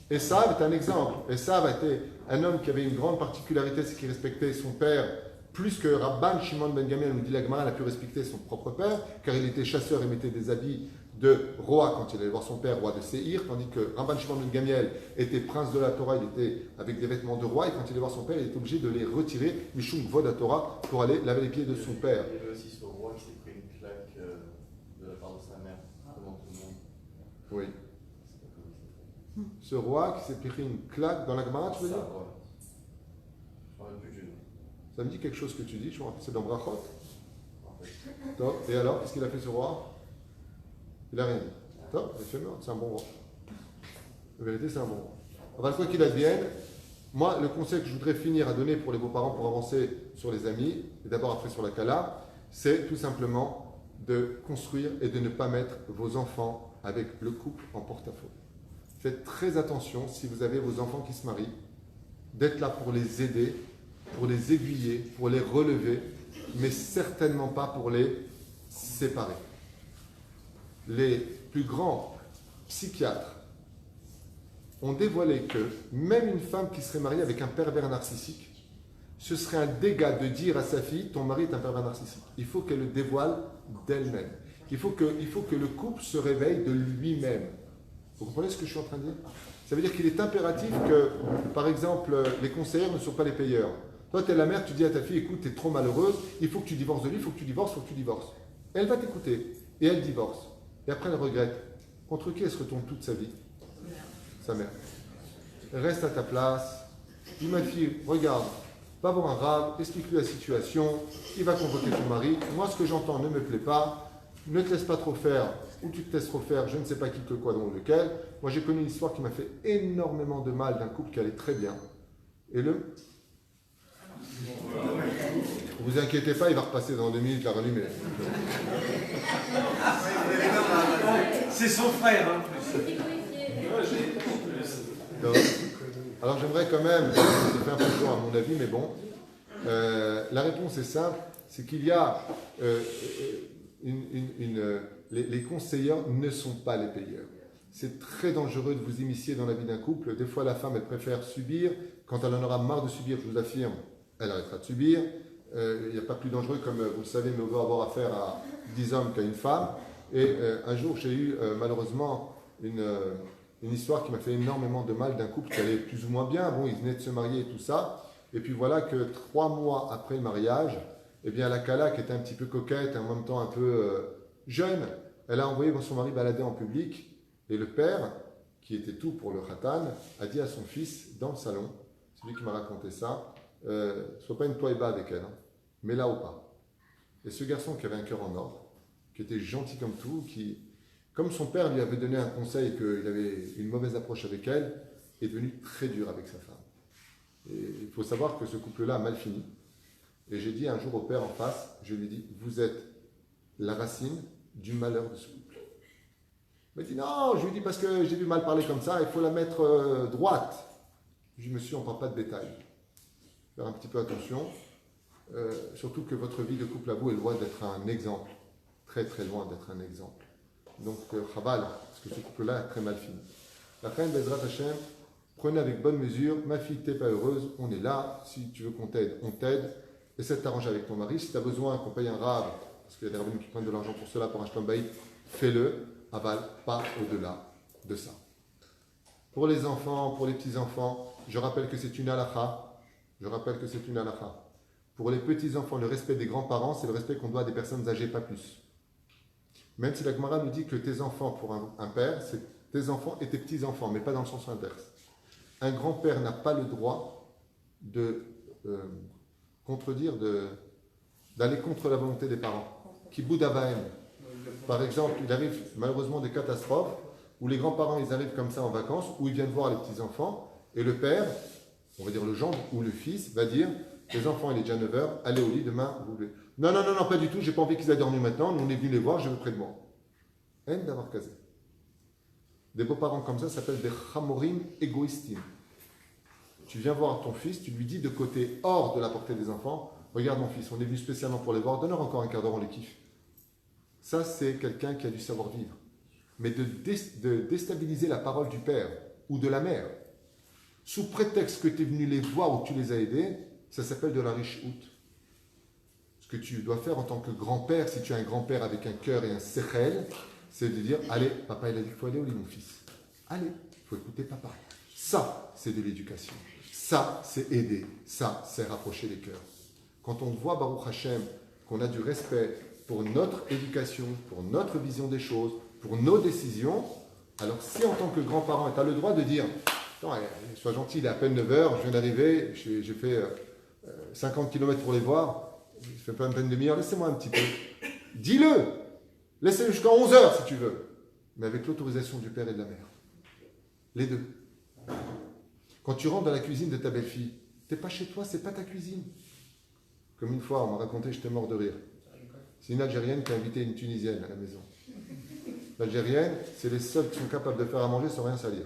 Esav est un exemple. Esav était un homme qui avait une grande particularité, c'est qu'il respectait son père plus que Rabban Shimon ben Gamliel, nous dit la Gemara, il a pu respecter son propre père, car il était chasseur et mettait des habits de roi quand il allait voir son père, roi de Séhir, tandis que Rabban Shimon ben Gamliel était prince de la Torah, il était avec des vêtements de roi, et quand il allait voir son père, il était obligé de les retirer, Mishum Vod Torah, pour aller laver les pieds de son père. Il y avait aussi ce roi qui s'est pris une claque de la part de sa mère devant tout le monde. Oui. Ce roi qui s'est pris une claque dans la Gemara, tu veux dire? Je ne me rappelle plus du nom. Ça me dit quelque chose que tu dis, je me rappelle, c'est dans Brachot. Top. Et alors, qu'est-ce qu'il a fait ce roi? Il a rien dit. Top, il fait mort, c'est un bon roi. La vérité, c'est un bon roi. Enfin, quoi qu'il advienne, moi, le conseil que je voudrais finir à donner pour les beaux-parents pour avancer sur les amis, et d'abord après sur la Kala, c'est tout simplement de construire et de ne pas mettre vos enfants avec le couple en porte-à-faux. Faites très attention, si vous avez vos enfants qui se marient, d'être là pour les aider, pour les aiguiller, pour les relever, mais certainement pas pour les séparer. Les plus grands psychiatres ont dévoilé que même une femme qui serait mariée avec un pervers narcissique, ce serait un dégât de dire à sa fille « ton mari est un pervers narcissique ». Il faut qu'elle le dévoile d'elle-même. Il faut que le couple se réveille de lui-même. Vous comprenez ce que je suis en train de dire? Ça veut dire qu'il est impératif que, par exemple, les conseillers ne sont pas les payeurs. Toi, tu es la mère, tu dis à ta fille, écoute, tu es trop malheureuse, il faut que tu divorces de lui, il faut que tu divorces, il faut que tu divorces. Et elle va t'écouter, et elle divorce. Et après, elle regrette. Contre qui elle se retourne toute sa vie? Sa mère. Reste à ta place. Dis, ma fille, regarde, va voir un rave, explique-lui la situation, il va convoquer ton mari. Moi, ce que j'entends ne me plaît pas. Ne te laisse pas trop faire, ou tu te laisses trop faire, je ne sais pas qui, que quoi, donc lequel. Moi, j'ai connu une histoire qui m'a fait énormément de mal d'un couple qui allait très bien. Et ne vous inquiétez pas, il va repasser dans 2 minutes, la rallumer. C'est son frère, hein. Donc, alors j'aimerais quand même, c'est fait un peu de temps à mon avis, mais bon, la réponse est simple, c'est qu'il y a les conseillers ne sont pas les payeurs. C'est très dangereux de vous immiscer dans la vie d'un couple. Des fois, la femme, elle préfère subir. Quand elle en aura marre de subir, je vous affirme, elle arrêtera de subir. Il n'y a pas plus dangereux, comme vous le savez, mais on doit avoir affaire à 10 hommes qu'à une femme. Et un jour, j'ai eu malheureusement une histoire qui m'a fait énormément de mal d'un couple qui allait plus ou moins bien. Bon, ils venaient de se marier et tout ça. Et puis voilà que 3 mois après le mariage, eh bien, la Kala, qui était un petit peu coquette et en même temps un peu jeune, elle a envoyé son mari balader en public. Et le père, qui était tout pour le khatan, a dit à son fils dans le salon, c'est lui qui m'a raconté ça, sois pas une toiba avec elle. Hein. mais là ou pas. Et ce garçon qui avait un cœur en or, qui était gentil comme tout, qui, comme son père lui avait donné un conseil qu'il avait une mauvaise approche avec elle, est devenu très dur avec sa femme. Et il faut savoir que ce couple-là a mal fini. Et j'ai dit un jour au père en face, je lui ai dit, vous êtes la racine du malheur de ce couple. Il m'a dit, non, je lui ai dit, parce que j'ai vu mal parler comme ça, il faut la mettre droite. Je lui ai dit, monsieur, on ne parle pas de détails. Faire un petit peu attention, surtout que votre vie de couple à vous est loin d'être un exemple. Très très loin d'être un exemple. Donc, Chabal, parce que ce couple-là a très mal fini. La reine Bezrat Hashem, prenez avec bonne mesure, ma fille, t'es pas heureuse, on est là, si tu veux qu'on t'aide, on t'aide. Essaie de t'arranger avec ton mari. Si tu as besoin qu'on paye un rave, parce qu'il y a des rabbins qui prennent de l'argent pour cela, pour acheter un baït, fais-le, aval, pas au-delà de ça. Pour les enfants, pour les petits-enfants, je rappelle que c'est une halakha. Je rappelle que c'est une halakha. Pour les petits-enfants, le respect des grands-parents, c'est le respect qu'on doit à des personnes âgées, pas plus. Même si la Gemara nous dit que tes enfants, pour un père, c'est tes enfants et tes petits-enfants, mais pas dans le sens inverse. Un grand-père n'a pas le droit de contredire, d'aller contre la volonté des parents. Kibboud Avaim. Par exemple, il arrive malheureusement des catastrophes où les grands-parents, ils arrivent comme ça en vacances, où ils viennent voir les petits-enfants, et le père, on va dire le gendre ou le fils, va dire, les enfants, il est déjà 9h, allez au lit, demain, vous voulez. Non, non, non, non, pas du tout, j'ai pas envie qu'ils aient dormi maintenant, nous on est venus les voir, je veux près de moi. Haine d'avoir casé. Des beaux-parents comme ça s'appellent des chamorim égoïstim. Tu viens voir ton fils, tu lui dis de côté, hors de la portée des enfants, regarde mon fils, on est venu spécialement pour les voir, donne-leur encore un quart d'heure, on les kiffe. Ça, c'est quelqu'un qui a du savoir-vivre. Mais de déstabiliser la parole du père ou de la mère, sous prétexte que tu es venu les voir ou que tu les as aidés, ça s'appelle de la riche-out. Ce que tu dois faire en tant que grand-père, si tu as un grand-père avec un cœur et un sechel, c'est de dire, allez, papa il a dit qu'il faut aller au lit mon fils. Allez, il faut écouter papa. Ça, c'est de l'éducation. Ça, c'est aider. Ça, c'est rapprocher les cœurs. Quand on voit, Baruch Hashem, qu'on a du respect pour notre éducation, pour notre vision des choses, pour nos décisions, alors si en tant que grand-parent, tu as le droit de dire, attends, sois gentil, il est à peine 9h, je viens d'arriver, j'ai fait 50 km pour les voir, je fais pas une peine demi-heure, laissez-moi un petit peu. Dis-le, laissez-le jusqu'à 11h si tu veux, mais avec l'autorisation du père et de la mère. Les deux. Quand tu rentres dans la cuisine de ta belle-fille, t'es pas chez toi, c'est pas ta cuisine. Comme une fois, on m'a raconté, j'étais mort de rire. C'est une Algérienne qui a invité une Tunisienne à la maison. L'Algérienne, c'est les seuls qui sont capables de faire à manger sans rien salir.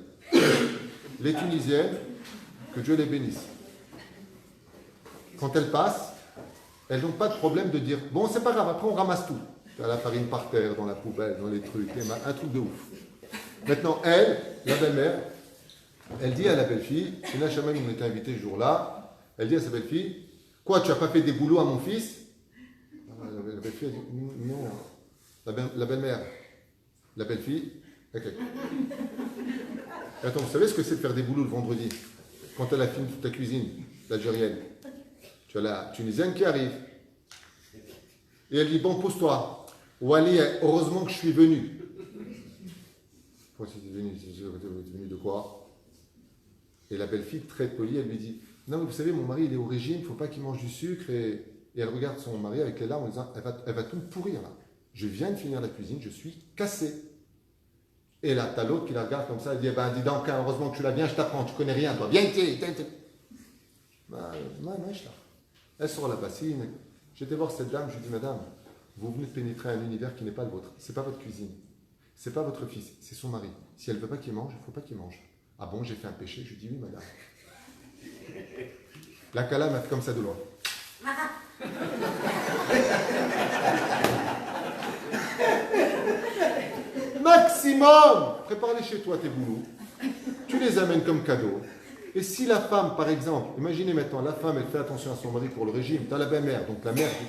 Les Tunisiennes, que Dieu les bénisse. Quand elles passent, elles n'ont pas de problème de dire, bon, c'est pas grave, après on ramasse tout. Tu as la farine par terre, dans la poubelle, dans les trucs, un truc de ouf. Maintenant, elle, la belle-mère, elle dit à la belle-fille, c'est une chamane, on était invité ce jour-là, elle dit à sa belle-fille, quoi, tu n'as pas fait des boulots à mon fils? La belle-fille, elle dit, non. La belle-mère, la belle-fille, ok. Attends, vous savez ce que c'est de faire des boulots le vendredi? Quand elle a fini toute ta cuisine, l'Algérienne, tu as la Tunisienne qui arrive. Et elle dit, bon, pose-toi. Wally, heureusement que je suis venu. Pourquoi tu es venu de quoi? Et la belle-fille, très polie, elle lui dit, non, mais vous savez, mon mari, il est au régime, il ne faut pas qu'il mange du sucre. Et elle regarde son mari avec les larmes en disant, elle va tout me pourrir là. Je viens de finir la cuisine, je suis cassé. Et là, t'as l'autre qui la regarde comme ça, elle dit, eh ben, dis donc, heureusement que tu l'as bien, je t'apprends, tu connais rien, toi. Viens, elle sort la bassine. J'étais voir cette dame, je lui dis, madame, vous venez de pénétrer un univers qui n'est pas le vôtre. C'est pas votre cuisine. C'est pas votre fils, c'est son mari. Si elle veut pas qu'il mange, il faut pas qu'il mange. Ah bon, j'ai fait un péché? Je lui dis, oui, madame. La Kala m'a fait comme ça de loin. Maximum, prépare-les chez toi tes boulots. Tu les amènes comme cadeau. Et si la femme, par exemple, imaginez maintenant, la femme, elle fait attention à son mari pour le régime, tu as la belle-mère, donc la mère dit,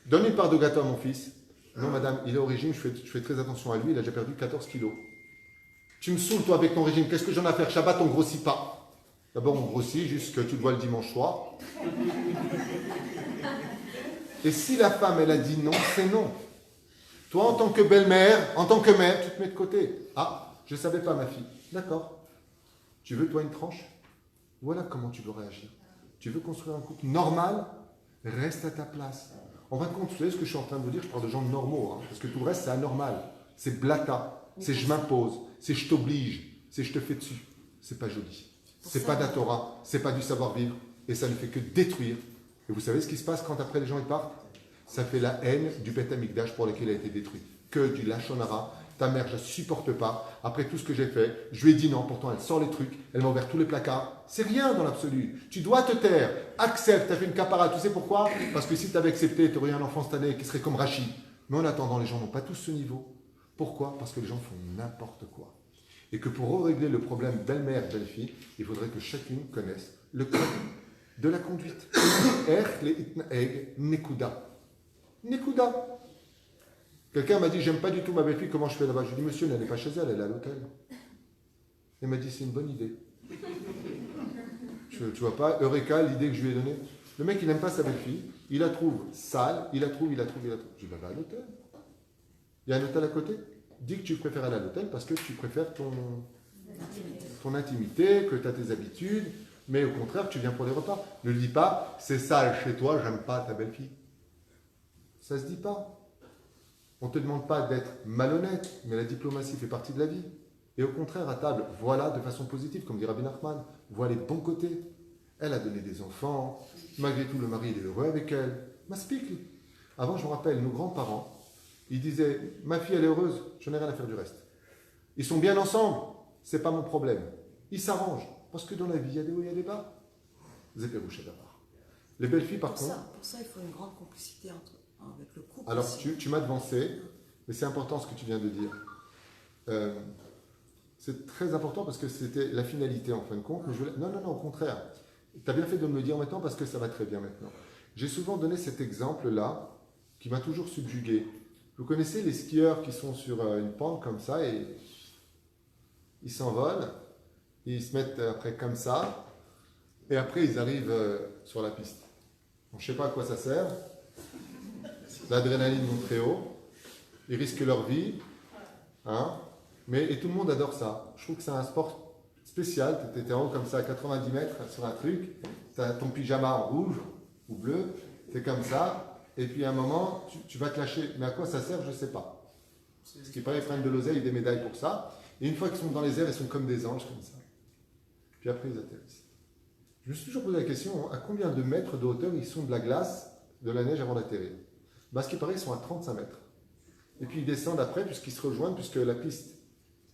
donne une part de gâteau à mon fils. Non, madame, il est au régime, je fais très attention à lui, il a déjà perdu 14 kilos. Tu me saoules, toi, avec ton régime, qu'est-ce que j'en ai à faire? Shabbat, on grossit pas. D'abord, on grossit, juste que tu le vois le dimanche soir. Et si la femme, elle a dit non, c'est non. Toi, en tant que belle-mère, en tant que mère, tu te mets de côté. Ah, je ne savais pas, ma fille. D'accord. Tu veux, toi, une tranche? Voilà comment tu dois réagir. Tu veux construire un couple normal? Reste à ta place. En fin de compte, vous savez ce que je suis en train de vous dire? Je parle de gens normaux, hein, parce que tout le reste, c'est anormal. C'est blata, c'est je m'impose, c'est je t'oblige, c'est je te fais dessus. C'est pas joli. C'est pas de la Torah, c'est pas du savoir-vivre, et ça ne fait que détruire. Et vous savez ce qui se passe quand après les gens ils partent? Ça fait la haine du Beth Amikdash pour lequel il a été détruit. Que du Lachon Hara. Ta mère, je ne supporte pas. Après tout ce que j'ai fait, je lui ai dit non. Pourtant, elle sort les trucs, elle m'a ouvert tous les placards. C'est rien dans l'absolu. Tu dois te taire. Accepte, tu as fait une capara. Tu sais pourquoi? Parce que si tu avais accepté, tu aurais eu un enfant cette année qui serait comme Rachid. Mais en attendant, les gens n'ont pas tous ce niveau. Pourquoi? Parce que les gens font n'importe quoi. Et que pour régler le problème belle-mère, belle-fille, il faudrait que chacune connaisse le code de la conduite. Erch le itnaeg nekuda. Nekuda. Quelqu'un m'a dit, j'aime pas du tout ma belle-fille, comment je fais là-bas? Je lui ai dit, monsieur, elle n'est pas chez elle, elle est à l'hôtel. Il m'a dit, c'est une bonne idée. Tu vois pas, Eureka, l'idée que je lui ai donnée. Le mec, il n'aime pas sa belle-fille, il la trouve sale, il la trouve. Je lui ai dit, bah, va à l'hôtel. Il y a un hôtel à côté. Dis que tu préfères aller à l'hôtel parce que tu préfères ton intimité, que tu as tes habitudes, mais au contraire, tu viens pour les repas. Ne lui dis pas, c'est sale chez toi, j'aime pas ta belle-fille. Ça se dit pas. On ne te demande pas d'être malhonnête, mais la diplomatie fait partie de la vie. Et au contraire, à table, voilà de façon positive, comme dit Rabbi Nachman, vois les bons côtés. Elle a donné des enfants, malgré tout, le mari il est heureux avec elle. M'aspique. Avant, je me rappelle, nos grands-parents, ils disaient, ma fille elle est heureuse, je n'ai rien à faire du reste. Ils sont bien ensemble, c'est pas mon problème. Ils s'arrangent, parce que dans la vie, il y a des hauts et il y a des bas. Zéperouché d'abord. Les belles filles, par contre. Pour ça, il faut une grande complicité avec le couple. Alors, aussi. tu m'as devancé, mais c'est important ce que tu viens de dire. C'est très important parce que c'était la finalité en fin de compte. Mais non, au contraire. Tu as bien fait de me le dire maintenant parce que ça va très bien maintenant. J'ai souvent donné cet exemple-là qui m'a toujours subjugué. Vous connaissez les skieurs qui sont sur une pente comme ça et ils s'envolent, ils se mettent après comme ça et après ils arrivent sur la piste. Donc, je ne sais pas à quoi ça sert. L'adrénaline monte très haut, ils risquent leur vie, hein, et tout le monde adore ça. Je trouve que c'est un sport spécial. Tu étais en haut comme ça à 90 mètres sur un truc, tu as ton pyjama en rouge ou bleu, tu es comme ça, et puis à un moment, tu vas te lâcher. Mais à quoi ça sert, je ne sais pas. Ce qui paraît, ils prennent de l'oseille et des médailles pour ça, et une fois qu'ils sont dans les airs, ils sont comme des anges, comme ça. Puis après, ils atterrissent. Je me suis toujours posé la question, à combien de mètres de hauteur ils sont de la glace, de la neige avant d'atterrir? Ce qui paraît, ils sont à 35 mètres. Et puis ils descendent après, puisqu'ils se rejoignent, puisque la piste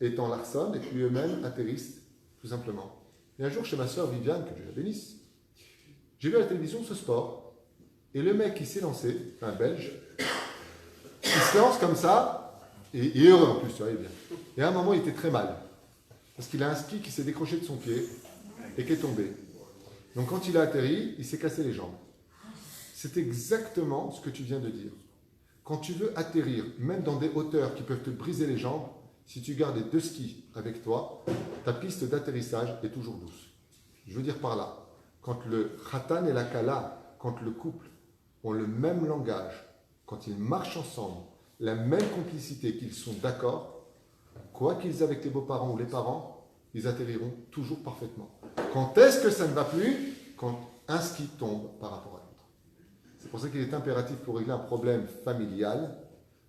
est en Larson, et puis eux-mêmes atterrissent, tout simplement. Et un jour, chez ma soeur Viviane, que Dieu la bénisse, j'ai vu à la télévision ce sport, et le mec qui s'est lancé, un Belge, il se lance comme ça, et il est heureux en plus, tu vois, il est bien. Et à un moment, il était très mal, parce qu'il a un ski qui s'est décroché de son pied, et qui est tombé. Donc quand il a atterri, il s'est cassé les jambes. C'est exactement ce que tu viens de dire. Quand tu veux atterrir, même dans des hauteurs qui peuvent te briser les jambes, si tu gardes les deux skis avec toi, ta piste d'atterrissage est toujours douce. Je veux dire par là, quand le khatan et la kala, quand le couple ont le même langage, quand ils marchent ensemble, la même complicité, qu'ils sont d'accord, quoi qu'ils aient avec les beaux-parents ou les parents, ils atterriront toujours parfaitement. Quand est-ce que ça ne va plus? Quand un ski tombe par rapport à l'autre. C'est pour ça qu'il est impératif pour régler un problème familial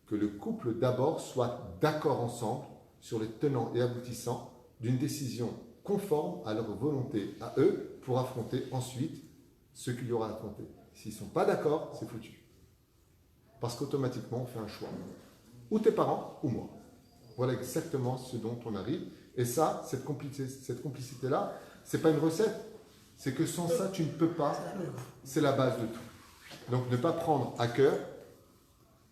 que le couple d'abord soit d'accord ensemble sur les tenants et aboutissants d'une décision conforme à leur volonté, à eux, pour affronter ensuite ce qu'il y aura à affronter. S'ils ne sont pas d'accord, c'est foutu. Parce qu'automatiquement, on fait un choix. Ou tes parents, ou moi. Voilà exactement ce dont on arrive. Et ça, cette complicité-là, ce n'est pas une recette. C'est que sans ça, tu ne peux pas. C'est la base de tout. Donc, ne pas prendre à cœur,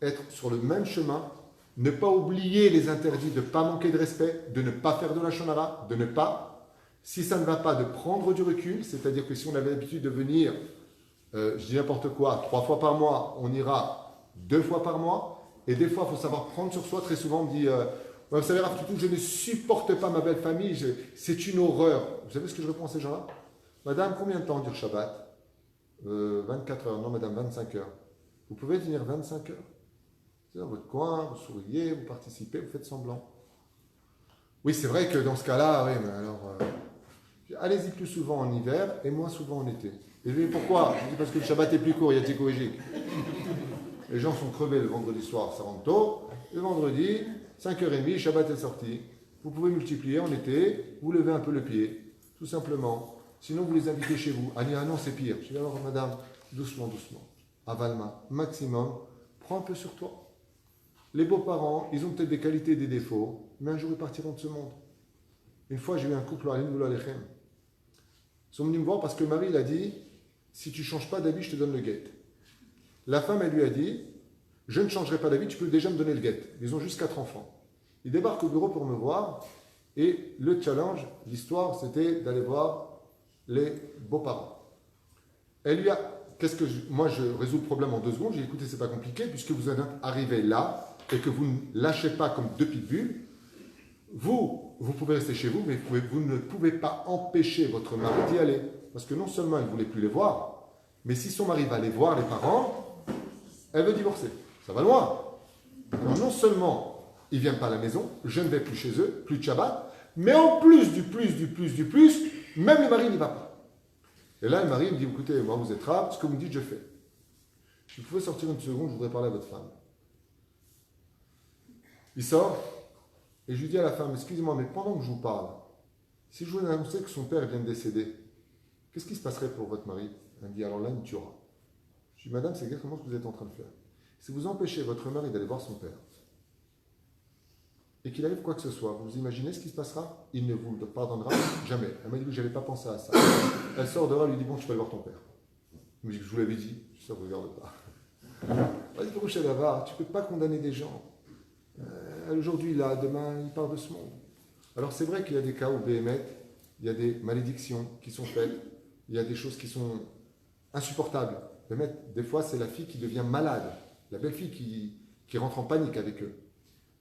être sur le même chemin, ne pas oublier les interdits, de ne pas manquer de respect, de ne pas faire de la shonara, de ne pas, si ça ne va pas, de prendre du recul, c'est-à-dire que si on avait l'habitude de venir, je dis n'importe quoi, 3 fois par mois, on ira 2 fois par mois, et des fois, il faut savoir prendre sur soi. Très souvent, on me dit, vous savez, Rav Toutou, je ne supporte pas ma belle famille, c'est une horreur. Vous savez ce que je réponds à ces gens-là? Madame, combien de temps dure Shabbat? 24 heures. Non, madame, 25 heures. Vous pouvez tenir 25 heures? C'est dans votre coin, vous souriez, vous participez, vous faites semblant. Oui, c'est vrai que dans ce cas-là, oui, mais alors, Allez-y plus souvent en hiver et moins souvent en été. Et je dis pourquoi? Je dis parce que le Shabbat est plus court, il y a Tico Égique. Les gens sont crevés le vendredi soir, ça rentre tôt. Le vendredi, 5h30, Shabbat est sorti. Vous pouvez multiplier en été, vous levez un peu le pied, tout simplement. Sinon, vous les invitez chez vous. Ah non, c'est pire. Je dis alors, madame, doucement, doucement. Avalma, maximum, prends un peu sur toi. Les beaux-parents, ils ont peut-être des qualités et des défauts, mais un jour, ils partiront de ce monde. Une fois, j'ai eu un couple, ils sont venus me voir parce que Marie, il a dit, si tu ne changes pas d'habit, je te donne le guet. La femme, elle lui a dit, je ne changerai pas d'habit, tu peux déjà me donner le guet. Ils ont juste 4 enfants. Ils débarquent au bureau pour me voir, et le challenge, l'histoire, c'était d'aller voir les beaux-parents. Elle lui a, moi je résous le problème en 2 secondes, j'ai dit, écoutez, c'est pas compliqué, puisque vous êtes arrivé là, et que vous ne lâchez pas comme 2 pitbulls, vous pouvez rester chez vous, mais vous ne pouvez pas empêcher votre mari d'y aller. Parce que non seulement elle ne voulait plus les voir, mais si son mari va aller voir les parents, elle veut divorcer. Ça va loin. Alors non seulement ils ne viennent pas à la maison, je ne vais plus chez eux, plus de Shabbat, mais en plus du plus, même le mari n'y va pas. Et là, le mari me dit, écoutez, moi vous êtes rare, ce que vous me dites, je fais. Si vous pouvez sortir une seconde, je voudrais parler à votre femme. Il sort, et je lui dis à la femme, excusez-moi, mais pendant que je vous parle, si je vous annonçais que son père vient de décéder, qu'est-ce qui se passerait pour votre mari? Elle me dit, alors là, il me tuera. Je dis, madame, c'est exactement ce que vous êtes en train de faire. Si vous empêchez votre mari d'aller voir son père, et qu'il arrive quoi que ce soit, vous imaginez ce qui se passera? Il ne vous le pardonnera jamais. Elle m'a dit que je n'avais pas pensé à ça. Elle sort dehors, elle lui dit, bon, tu peux aller voir ton père. Il me dit que je vous l'avais dit. Je dis, ça ne vous regarde pas. Vas-y, pour tu ne peux pas condamner des gens. Aujourd'hui, là, demain, il part de ce monde. Alors, c'est vrai qu'il y a des cas où, Béhémet, il y a des malédictions qui sont faites, il y a des choses qui sont insupportables. Béhémet, des fois, c'est la fille qui devient malade, la belle-fille qui rentre en panique avec eux.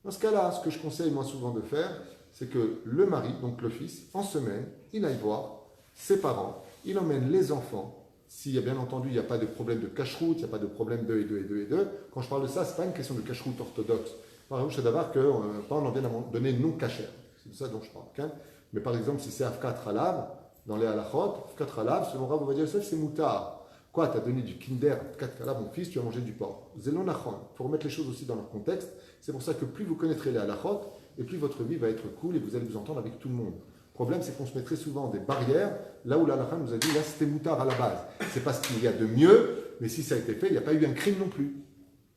Dans ce cas-là, ce que je conseille moi souvent de faire, c'est que le mari, donc le fils, en semaine, il aille voir ses parents, il emmène les enfants. S'il y a bien entendu, il n'y a pas de problème de cache-route, il n'y a pas de problème de et deux. Quand je parle de ça, ce n'est pas une question de cache-route orthodoxe. Par exemple, c'est d'abord qu'on en vient à donner non cachère. C'est de ça dont je parle. Okay? Mais par exemple, si c'est Afkat Halav, dans les halachot, Afkat Halav, selon Rav Ovadia Yosef, c'est moutard. Quoi, tu as donné du kinder, Afkat Halav, mon fils, tu as mangé du porc. Zelon Nachon. Il faut remettre les choses aussi dans leur contexte. C'est pour ça que plus vous connaîtrez les halachot, et plus votre vie va être cool et vous allez vous entendre avec tout le monde. Le problème, c'est qu'on se met très souvent des barrières, là où l'halakha nous a dit, là c'était moutard à la base. C'est pas ce qu'il y a de mieux, mais si ça a été fait, il n'y a pas eu un crime non plus.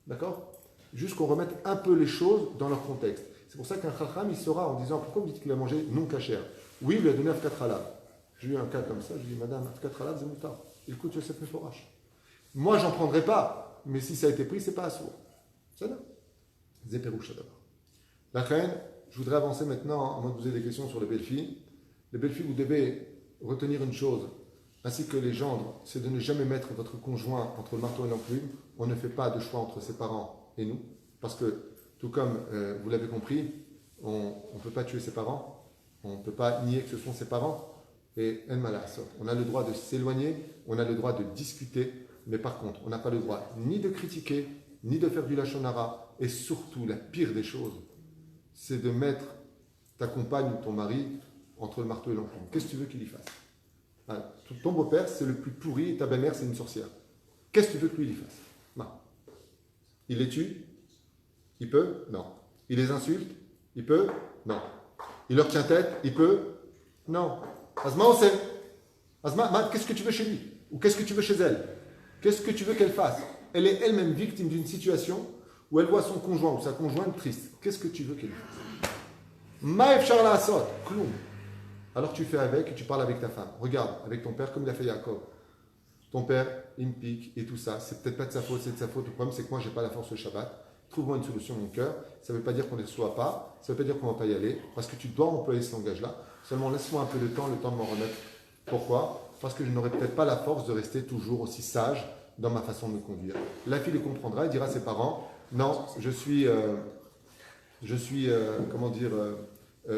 D'accord? Juste qu'on remette un peu les choses dans leur contexte. C'est pour ça qu'un chacham, il saura en disant, pourquoi vous dites qu'il a mangé non cachère? Oui, il lui a donné Afkat Halav. J'ai eu un cas comme ça, je lui ai dit, madame, Afkat Halav, c'est moutard. Il coûte Yosef Meforash. Moi, j'en prendrai pas, mais si ça a été pris, c'est pas assourd. C'est là. Zéperoucha d'abord. La reine, je voudrais avancer maintenant, à moins de vous ayez des questions sur les belles-filles. Les belles-filles, vous devez retenir une chose, ainsi que les gendres, c'est de ne jamais mettre votre conjoint entre le marteau et l'enclume. On ne fait pas de choix entre ses parents et nous, parce que, tout comme vous l'avez compris, on ne peut pas tuer ses parents, on ne peut pas nier que ce sont ses parents, et on a le droit de s'éloigner, on a le droit de discuter, mais par contre, on n'a pas le droit ni de critiquer, ni de faire du lachon hara, et surtout, la pire des choses, c'est de mettre ta compagne ou ton mari entre le marteau et l'enclume. Qu'est-ce que tu veux qu'il y fasse? Ton beau-père, c'est le plus pourri, et ta belle-mère, c'est une sorcière. Qu'est-ce que tu veux que lui il fasse? Non. Il les tue? Il peut? Non. Il les insulte? Il peut? Non. Il leur tient tête? Il peut? Non. Asma, on sait. Asma, qu'est-ce que tu veux chez lui? Ou qu'est-ce que tu veux chez elle? Qu'est-ce que tu veux qu'elle fasse? Elle est elle-même victime d'une situation où elle voit son conjoint ou sa conjointe triste. Qu'est-ce que tu veux qu'elle fasse? Maïf Charla Asot, Kloum. Alors tu fais avec et tu parles avec ta femme. Regarde, avec ton père, comme il a fait Yaakov. Ton père, il me pique et tout ça. C'est peut-être pas de sa faute, c'est de sa faute. Le problème, c'est que moi, j'ai pas la force le Shabbat. Trouve-moi une solution, mon cœur. Ça ne veut pas dire qu'on ne le soit pas. Ça ne veut pas dire qu'on ne va pas y aller. Parce que tu dois employer ce langage-là. Seulement, laisse-moi un peu de temps de m'en remettre. Pourquoi? Parce que je n'aurai peut-être pas la force de rester toujours aussi sage dans ma façon de me conduire. La fille le comprendra et dira à ses parents, non, je suis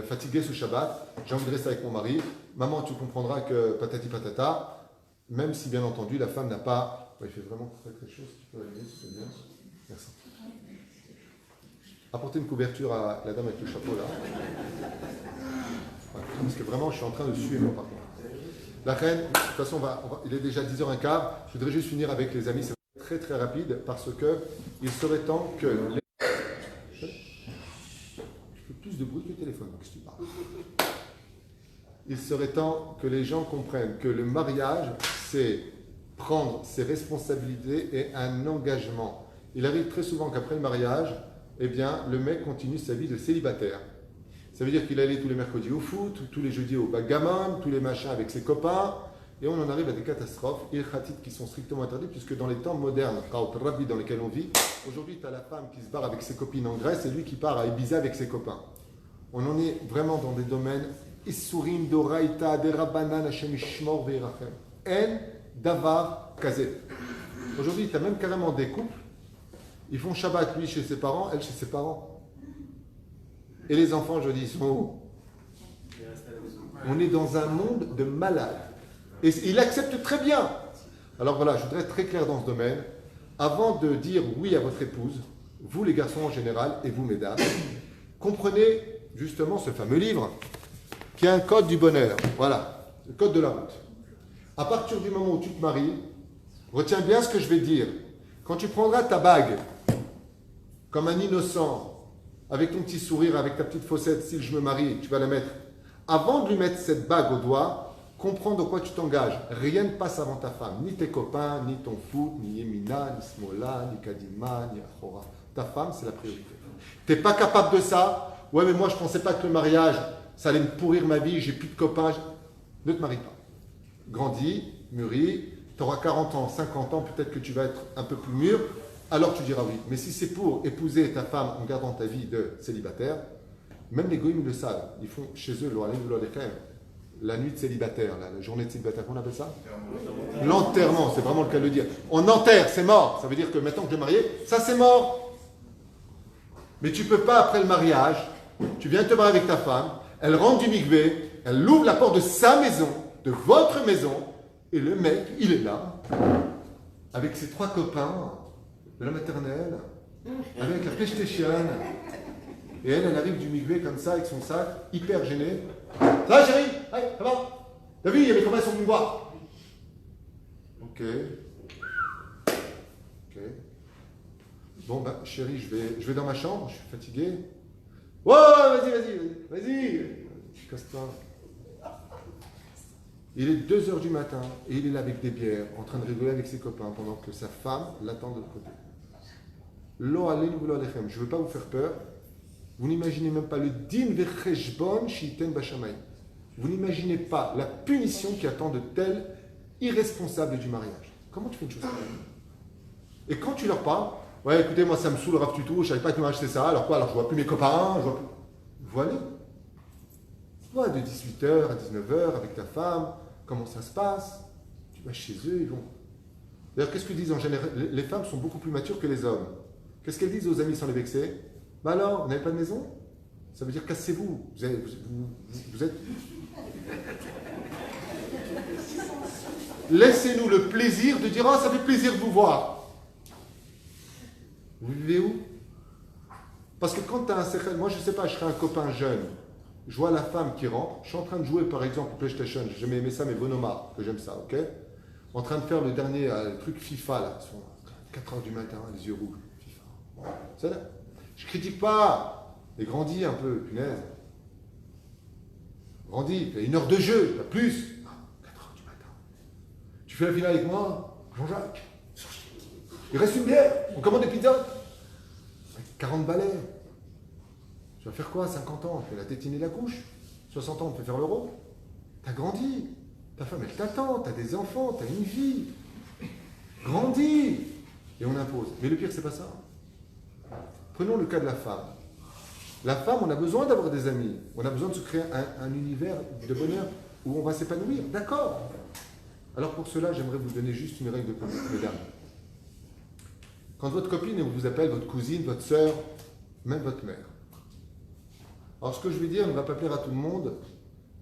fatigué ce Shabbat, j'ai envie de rester avec mon mari. Maman, tu comprendras que patati patata, même si bien entendu la femme n'a pas... il fait vraiment quelque chose, tu peux allumer, c'est bien. Merci. Apportez une couverture à la dame avec le chapeau là. Ouais, parce que vraiment, je suis en train de suer moi par contre. La reine, de toute façon, il est déjà 10h15. Je voudrais juste finir avec les amis. C'est très très rapide parce que il serait temps que je fais plus de bruit que le téléphone, donc si tu parles. Il serait temps que les gens comprennent que le mariage, c'est prendre ses responsabilités et un engagement. Il arrive très souvent qu'après le mariage, eh bien, le mec continue sa vie de célibataire. Ça veut dire qu'il allait tous les mercredis au foot, tous les jeudis au backgammon, tous les machins avec ses copains, et on en arrive à des catastrophes ilkhatites qui sont strictement interdites, puisque dans les temps modernes, dans lesquels on vit, aujourd'hui, tu as la femme qui se barre avec ses copines en Grèce et lui qui part à Ibiza avec ses copains. On en est vraiment dans des domaines Isurim, Doraita, Derabanan, Hashem Ishmor, Veirachem. En Davar Kazé. Aujourd'hui, tu as même carrément des couples, ils font Shabbat, lui chez ses parents, elle chez ses parents. Et les enfants, je dis, ils sont où? On est dans un monde de malades. Et il accepte très bien. Alors voilà, je voudrais être très clair dans ce domaine. Avant de dire oui à votre épouse, vous les garçons en général, et vous mesdames, comprenez justement ce fameux livre, qui est un code du bonheur. Voilà, le code de la route. À partir du moment où tu te maries, retiens bien ce que je vais te dire. Quand tu prendras ta bague, comme un innocent, avec ton petit sourire, avec ta petite fossette, si je me marie, tu vas la mettre. Avant de lui mettre cette bague au doigt, comprends de quoi tu t'engages. Rien ne passe avant ta femme. Ni tes copains, ni ton foot, ni Yemina, ni Smola, ni Kadima, ni Achora. Ta femme, c'est la priorité. Tu n'es pas capable de ça? Ouais, mais moi, je ne pensais pas que le mariage, ça allait me pourrir ma vie, j'ai plus de copains. Ne te marie pas. Grandis, mûris, tu auras 40 ans, 50 ans, peut-être que tu vas être un peu plus mûr. Alors tu diras oui. Mais si c'est pour épouser ta femme en gardant ta vie de célibataire, même les goïms le savent. Ils font chez eux la nuit de célibataire, la journée de célibataire, comment on appelle ça? L'enterrement, c'est vraiment le cas de le dire. On enterre, c'est mort. Ça veut dire que maintenant que tu es marié, ça c'est mort. Mais tu ne peux pas, après le mariage, tu viens te marier avec ta femme, elle rentre du mikvé, elle ouvre la porte de sa maison, de votre maison, et le mec, il est là, avec ses 3 copains de la maternelle, avec la PlayStation. Et elle arrive du mikvé comme ça, avec son sac, hyper gênée. Ça va, chérie? Ouais, ça va? T'as vu, il y avait combien sont venus me voir? Ok. Bon, ben, chérie, je vais dans ma chambre, je suis fatigué. Ouais, vas-y. Casse-toi. Il est 2h du matin et il est là avec des bières, en train de rigoler avec ses copains pendant que sa femme l'attend de l'autre côté. Lo aleinu v'lo alechem. Je ne veux pas vous faire peur. Vous n'imaginez même pas le din vecheshbon shiten bashamayim. Vous n'imaginez pas la punition qui attend de tels irresponsables du mariage. Comment tu fais une chose pareille? Et quand tu leur parles, ouais, écoutez, moi ça me saoule, Rav Tutou, je ne savais pas que tu m'as acheté ça, alors quoi? Alors je ne vois plus mes copains, je vois plus. Voilà. Toi, de 18h à 19h avec ta femme, comment ça se passe? Tu vas chez eux, ils vont. D'ailleurs, qu'est-ce que disent en général? Les femmes sont beaucoup plus matures que les hommes. Qu'est-ce qu'elles disent aux amis sans les vexer? Bah alors, vous n'avez pas de maison? Ça veut dire cassez-vous. Vous êtes. Laissez-nous le plaisir de dire, ah, ça fait plaisir de vous voir. Vous vivez où? Parce que quand tu as un certain... Moi, je ne sais pas, je serais un copain jeune. Je vois la femme qui rentre. Je suis en train de jouer, par exemple, au PlayStation. J'ai jamais aimé ça, mais Vonomar, que j'aime ça, ok? En train de faire le dernier truc FIFA, là. Ils sont 4h du matin, les yeux rouges. FIFA. C'est là. Je critique pas. Mais grandis un peu, punaise. Grandis. Tu as 1 heure de jeu, pas plus. 4h du matin. Tu fais la finale avec moi, Jean-Jacques. Il reste une bière. On commande des pizzas. 40 balais. Tu vas faire quoi à 50 ans? Tu fais la tétine et la couche. 60 ans, on te fait faire l'euro. T'as grandi. Ta femme, elle t'attend. T'as des enfants. T'as une vie. Grandis. Et on impose. Mais le pire, c'est pas ça. Prenons le cas de la femme. La femme, on a besoin d'avoir des amis. On a besoin de se créer un univers de bonheur où on va s'épanouir. D'accord. Alors pour cela, j'aimerais vous donner juste une règle de conduite, mesdames. Quand votre copine vous appelle votre cousine, votre sœur, même votre mère. Alors ce que je vais dire ne va pas plaire à tout le monde,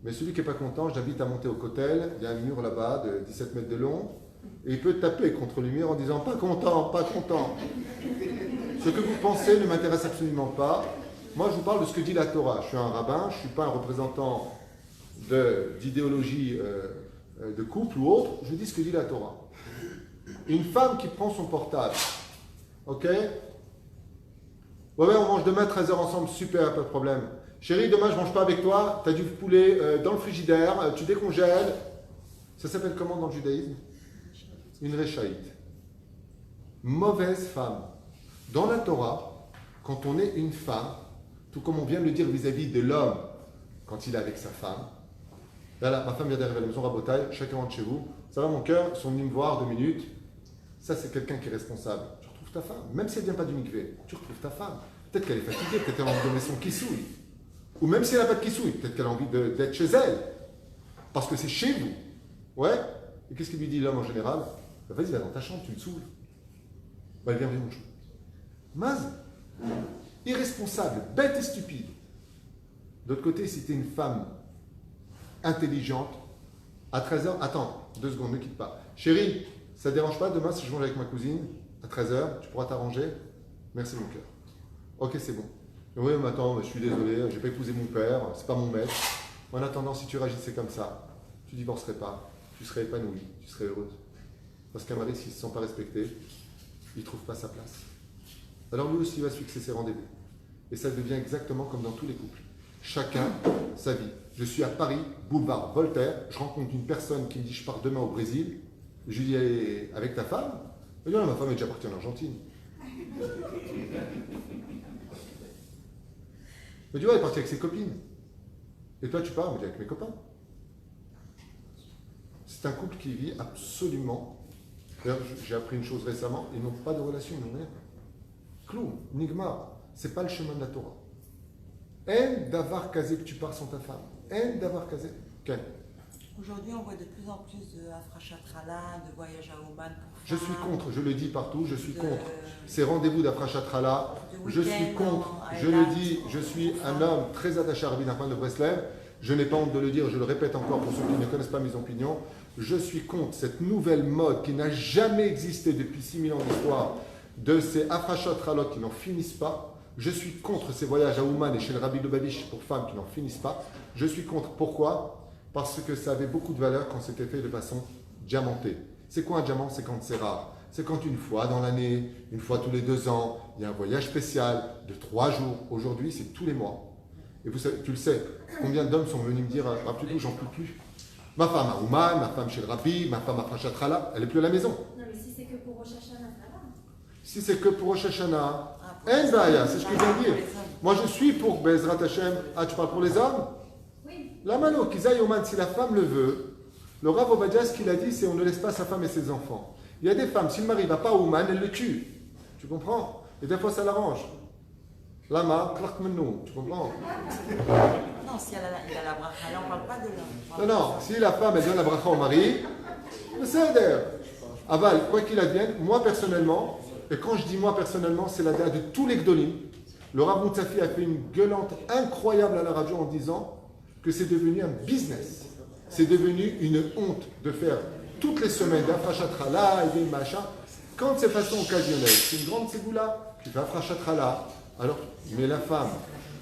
mais celui qui n'est pas content, je l'invite à monter au cotel. Il y a un mur là-bas de 17 mètres de long, et il peut taper contre le mur en disant « pas content, pas content ». Ce que vous pensez ne m'intéresse absolument pas. Moi, je vous parle de ce que dit la Torah. Je suis un rabbin, je ne suis pas un représentant d'idéologie de couple ou autre, je vous dis ce que dit la Torah. Une femme qui prend son portable, ok? Ouais, on mange demain 13h ensemble, super, pas de problème. Chérie, demain je mange pas avec toi, tu as du poulet dans le frigidaire, tu décongèles. Ça s'appelle comment dans le judaïsme? Une réchaïte. Mauvaise femme. Dans la Torah, quand on est une femme, tout comme on vient de le dire vis-à-vis de l'homme quand il est avec sa femme, là, ma femme vient d'arriver à la maison, Rabotaï, chacun rentre chez vous. Ça va mon cœur, ils sont venus me voir 2 minutes. Ça, c'est quelqu'un qui est responsable. Tu retrouves ta femme. Même si elle ne vient pas du mikvé, tu retrouves ta femme. Peut-être qu'elle est fatiguée, peut-être qu'elle a envie de donner son kissouille. Ou même si elle n'a pas de kissouille, peut-être qu'elle a envie d'être chez elle. Parce que c'est chez vous. Ouais. Et qu'est-ce qu'il lui dit l'homme en général? Vas-y, va dans ta chambre, tu me saoules. Bah, viens, mon chou. Maz. Irresponsable, bête et stupide. D'autre côté, si tu es une femme intelligente, à 13h, attends, 2 secondes, ne quitte pas. Chérie, ça ne te dérange pas demain si je mange avec ma cousine à 13h, tu pourras t'arranger? Merci mon cœur. Ok, c'est bon. Oui, mais attends, je suis désolé, je n'ai pas épousé mon père, c'est pas mon maître. En attendant, si tu réagissais comme ça, tu divorcerais pas, tu serais épanouie, tu serais heureuse. Parce qu'un mari, s'il ne se sent pas respecté, il ne trouve pas sa place. Alors lui aussi, il va se fixer ses rendez-vous. Et ça devient exactement comme dans tous les couples. Chacun sa vie. Je suis à Paris, boulevard Voltaire, je rencontre une personne qui me dit je pars demain au Brésil. Je lui dis avec ta femme? Il me dit non, ma femme est déjà partie en Argentine. Il me dit ouais, elle est partie avec ses copines. Et toi tu pars? Il me dit avec mes copains. C'est un couple qui vit absolument. D'ailleurs, j'ai appris une chose récemment, ils n'ont pas de relation, ils n'ont rien. Clou, Nigma, c'est pas le chemin de la Torah. En d'avoir casé que tu pars sans ta femme. En d'avoir casé. Quel? Aujourd'hui, on voit de plus en plus de Afrashatrala, de voyages à Oman pour Je suis femmes, contre, je le dis partout, je suis de- contre. Ces rendez-vous d'Afrashatrala, de je suis week-end contre. à Je Eilat, le dis, je suis pour un femmes. homme très attaché à Rabbi Nachman de Breslev. Je n'ai pas honte de le dire, je le répète encore pour ceux qui ne connaissent pas mes opinions. Je suis contre cette nouvelle mode qui n'a jamais existé depuis 6000 ans d'histoire de ces Afrashatralot qui n'en finissent pas. Je suis contre ces voyages à Ouman et chez le Rabbi Lubavitch pour femmes qui n'en finissent pas. Je suis contre. Pourquoi? Parce que ça avait beaucoup de valeur quand c'était fait de façon diamantée. C'est quoi un diamant? C'est quand c'est rare. C'est quand une fois dans l'année, une fois tous les 2 ans, il y a un voyage spécial de 3 jours. Aujourd'hui, c'est tous les mois. Et vous savez, tu le sais, combien d'hommes sont venus me dire « Ah, plutôt, j'en peux plus. Ma femme à Ouman, ma femme chez le Rabbi, ma femme à Prachatrala, elle n'est plus à la maison. » Non, mais si c'est que pour Rosh Hashanah, ça va. Si c'est que pour Rosh Hashanah, Ah, pour les En Baya, hommes. c'est ce que je viens de dire. Pour les hommes. Moi, je suis pour Bezrat Hashem. Ah, tu parles pour les hommes? Oui. La mano, Kizaï Oman, si la femme le veut, le Rav Ovadia, ce qu'il a dit, c'est on ne laisse pas sa femme et ses enfants. Il y a des femmes, si le mari ne va pas à Ouman, elle le tue. Tu comprends? Et des fois, ça l'arrange. Lama, Clark Menou, tu comprends? Non, si il a la bracha, là, on ne parle pas de l'homme. Non, non, si la femme, elle donne la bracha au mari, c'est d'ailleurs. Aval, quoi qu'il advienne, moi personnellement, et quand je dis moi personnellement, c'est la date de tous les Gdolim. Le Rav Moutsafi a fait une gueulante incroyable à la radio en disant que c'est devenu un business. C'est devenu une honte de faire toutes les semaines d'Afrashatrala et des machins. Quand c'est façon occasionnelle, c'est une grande ségoula, tu fais Afrashatrala, alors, mais la femme,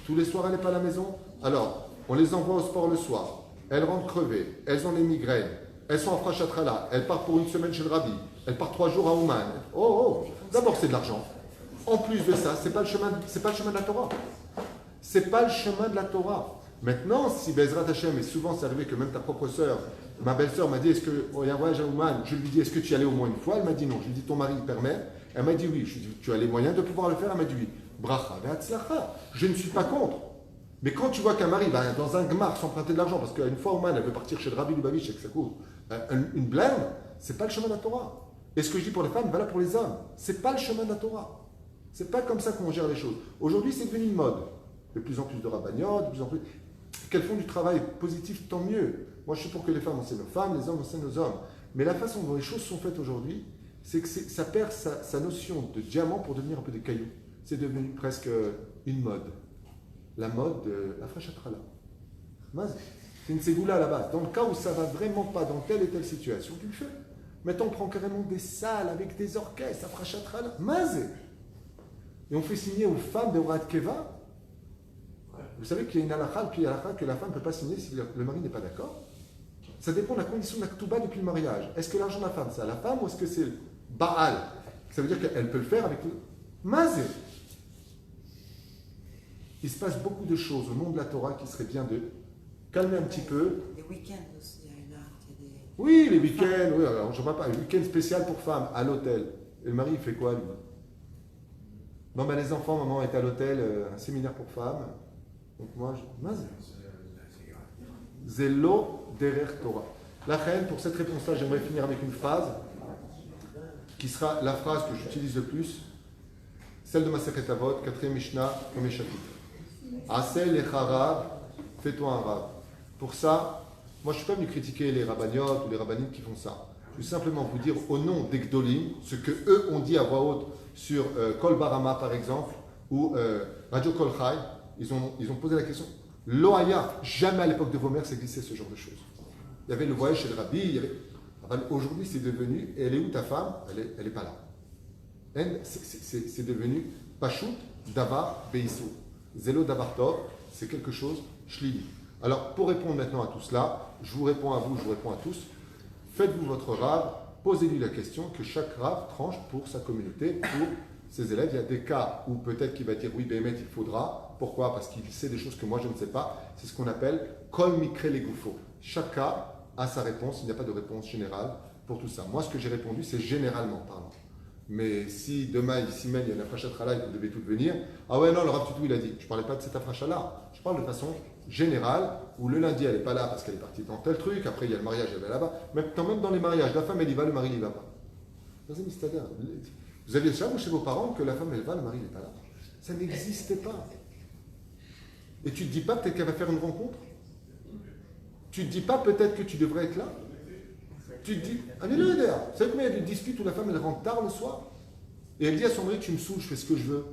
tous les soirs elle n'est pas à la maison, alors on les envoie au sport le soir, elles rentrent crevées, elles ont les migraines, elles sont à Afrashatrala, elles partent pour une semaine chez le Rabbi, elles partent 3 jours à Ouman. Oh, d'abord c'est de l'argent. En plus de ça, c'est pas le chemin de la Torah. C'est pas le chemin de la Torah. Maintenant, si Bezrat Hashem, et souvent c'est arrivé que même ta propre sœur, ma belle-sœur m'a dit, est-ce que, il y a un voyage à Ouman, je lui dis, est-ce que tu y allais au moins une fois? Elle m'a dit non. Je lui ai dit, ton mari permet? Elle m'a dit oui. Je lui ai dit, tu as les moyens de pouvoir le faire? Elle m'a dit oui. Bracha, ve'atzlacha. Je ne suis pas contre. Mais quand tu vois qu'un mari va dans un gmar s'emprunter de l'argent, parce qu'une fois Ouman, elle veut partir chez le Rabbi Lubavitch et que ça coûte une blinde, c'est pas le chemin de la Torah. Et ce que je dis pour les femmes, voilà pour les hommes. C'est pas le chemin de la Torah. C'est pas comme ça qu'on gère les choses. Aujourd'hui, c'est devenu une mode. De plus en plus de rabbanotes, de plus en plus. Qu'elles font du travail positif, tant mieux. Moi, je suis pour que les femmes enseignent aux femmes, les hommes enseignent aux hommes. Mais la façon dont les choses sont faites aujourd'hui, c'est que ça perd sa notion de diamant pour devenir un peu des cailloux. C'est devenu presque une mode. La mode de la Afrashatrala. C'est une ségoula à la base. Dans le cas où ça va vraiment pas dans telle et telle situation, tu le fais. Maintenant, on prend carrément des salles avec des orchestres, Afrashatrala. Mazé. Et on fait signer aux femmes de Horat Keva. Vous savez qu'il y a une halakha, puis halakha que la femme ne peut pas signer si le mari n'est pas d'accord. Ça dépend de la condition de la Ketouba depuis le mariage. Est-ce que l'argent de la femme, c'est à la femme ou est-ce que c'est le Baal? Ça veut dire qu'elle peut le faire avec le Mazé. Il se passe beaucoup de choses au nom de la Torah qui serait bien de calmer un petit peu. Les week-ends aussi, il y a des... Oui, les week-ends, oui, alors je ne vois pas, un week-end spécial pour femmes à l'hôtel. Et le mari, il fait quoi, lui? Non, ben les enfants, maman est à l'hôtel, un séminaire pour femmes. Donc moi, Mazé. Zélo derer Torah. La reine, pour cette réponse-là, j'aimerais finir avec une phrase qui sera la phrase que j'utilise le plus, celle de Masechet Avot, 4e Mishnah, 1er chapitre. Asel lecha rav, fais-toi un rave. Pour ça, moi je ne suis pas venu critiquer les rabbiniotes ou les rabbinites qui font ça. Je vais simplement vous dire au nom des Gdolim, ce que eux ont dit à voix haute sur Kol Barama par exemple, ou Radio Kol Chai, ils ont posé la question. Loaya, jamais à l'époque de vos mères, ça existait ce genre de choses. Il y avait le voyage chez le rabbi, il y avait... Aujourd'hui, c'est devenu, et elle est où ta femme? Elle est pas là. C'est devenu Pachout, Davar, Beisou. Zélo, Davar Tov, c'est quelque chose, Shlili. Alors, pour répondre maintenant à tout cela, je vous réponds à vous, je vous réponds à tous. Faites-vous votre rave, posez-lui la question que chaque rave tranche pour sa communauté, pour ses élèves. Il y a des cas où peut-être qu'il va dire oui, Béhémet, il faudra. Pourquoi? Parce qu'il sait des choses que moi je ne sais pas. C'est ce qu'on appelle Kol Mikre Legoufo. Chaque cas a sa réponse, il n'y a pas de réponse générale pour tout ça. Moi, ce que j'ai répondu, c'est généralement parlant. Mais si demain, ici même, il y a une afrachat-là et vous devez toutes venir, ah ouais, non, le Rav Tutou, il a dit. Je ne parlais pas de cette afrachat-là. Je parle de façon générale, où le lundi, elle n'est pas là parce qu'elle est partie dans tel truc, après, il y a le mariage, elle va là-bas. Même dans les mariages, la femme, elle y va, le mari, il n'y va pas. Vous aviez ça, vous, chez vos parents, que la femme, elle va, le mari, il n'est pas là. Ça n'existait pas. Et tu ne te dis pas peut-être qu'elle va faire une rencontre? Tu ne te dis pas peut-être que tu devrais être là? Tu te dis, allez-le derrière. Vous savez combien il y a de disputes où la femme elle rentre tard le soir et elle dit à son mari, tu me saoules, je fais ce que je veux.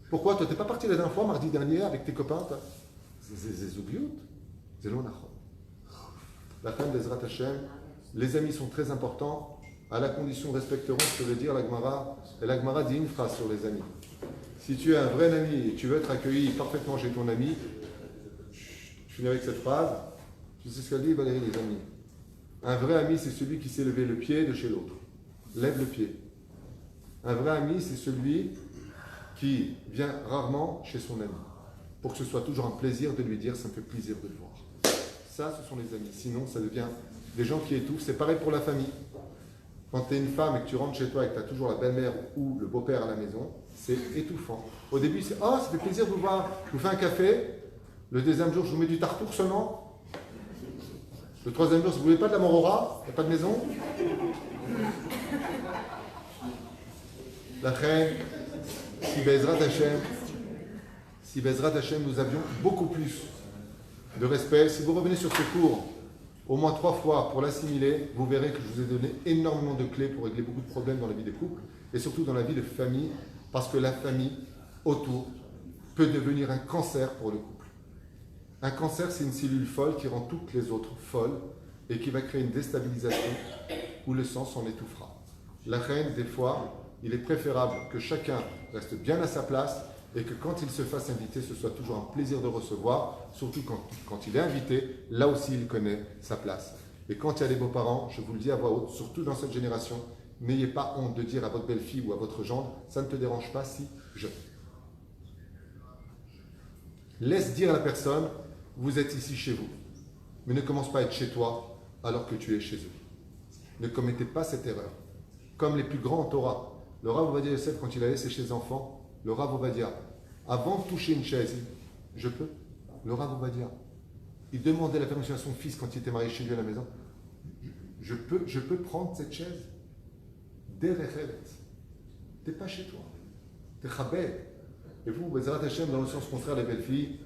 Pourquoi? Toi, tu n'es pas parti la dernière fois, mardi dernier, avec tes copains? C'est zougliout. C'est l'onachon. La femme d'Ezrat Hashem, les amis sont très importants, à la condition où respecteront ce que veut dire la Gemara. Et la Gemara dit une phrase sur les amis. Si tu es un vrai ami et tu veux être accueilli parfaitement chez ton ami, je finis avec cette phrase. Tu sais ce qu'elle dit, Valérie, les amis? Un vrai ami, c'est celui qui sait lever le pied de chez l'autre. Lève le pied. Un vrai ami, c'est celui qui vient rarement chez son ami. Pour que ce soit toujours un plaisir de lui dire, ça me fait plaisir de le voir. Ça, ce sont les amis. Sinon, ça devient des gens qui étouffent. C'est pareil pour la famille. Quand tu es une femme et que tu rentres chez toi et que tu as toujours la belle-mère ou le beau-père à la maison, c'est étouffant. Au début, c'est « Oh, ça fait plaisir de vous voir. Je vous fais un café. » Le deuxième jour, je vous mets du tartour seulement. Le troisième jour, si vous ne voulez pas de la morora, il n'y a pas de maison. La reine, si Bezrat Hashem, nous avions beaucoup plus de respect. Si vous revenez sur ce cours au moins 3 fois pour l'assimiler, vous verrez que je vous ai donné énormément de clés pour régler beaucoup de problèmes dans la vie des couples et surtout dans la vie de famille, parce que la famille autour peut devenir un cancer pour le couple. Un cancer, c'est une cellule folle qui rend toutes les autres folles et qui va créer une déstabilisation où le sang s'en étouffera. La reine, des fois, il est préférable que chacun reste bien à sa place et que quand il se fasse inviter, ce soit toujours un plaisir de recevoir, surtout quand il est invité, là aussi il connaît sa place. Et quand il y a des beaux-parents, je vous le dis à voix haute, surtout dans cette génération, n'ayez pas honte de dire à votre belle-fille ou à votre gendre, ça ne te dérange pas si je... Laisse dire à la personne, vous êtes ici chez vous, mais ne commence pas à être chez toi alors que tu es chez eux. Ne commettez pas cette erreur. Comme les plus grands en Torah, le Rav Ovadia Yosef, quand il allait chez les enfants, le Rav Ovadia, avant de toucher une chaise, je peux. Le Rav Ovadia, il demandait la permission à son fils quand il était marié chez lui à la maison. Je peux prendre cette chaise. Derecheret. T'es pas chez toi. T'es chabel. Et vous, Bezrat Hashem, dans le sens contraire, les belles filles,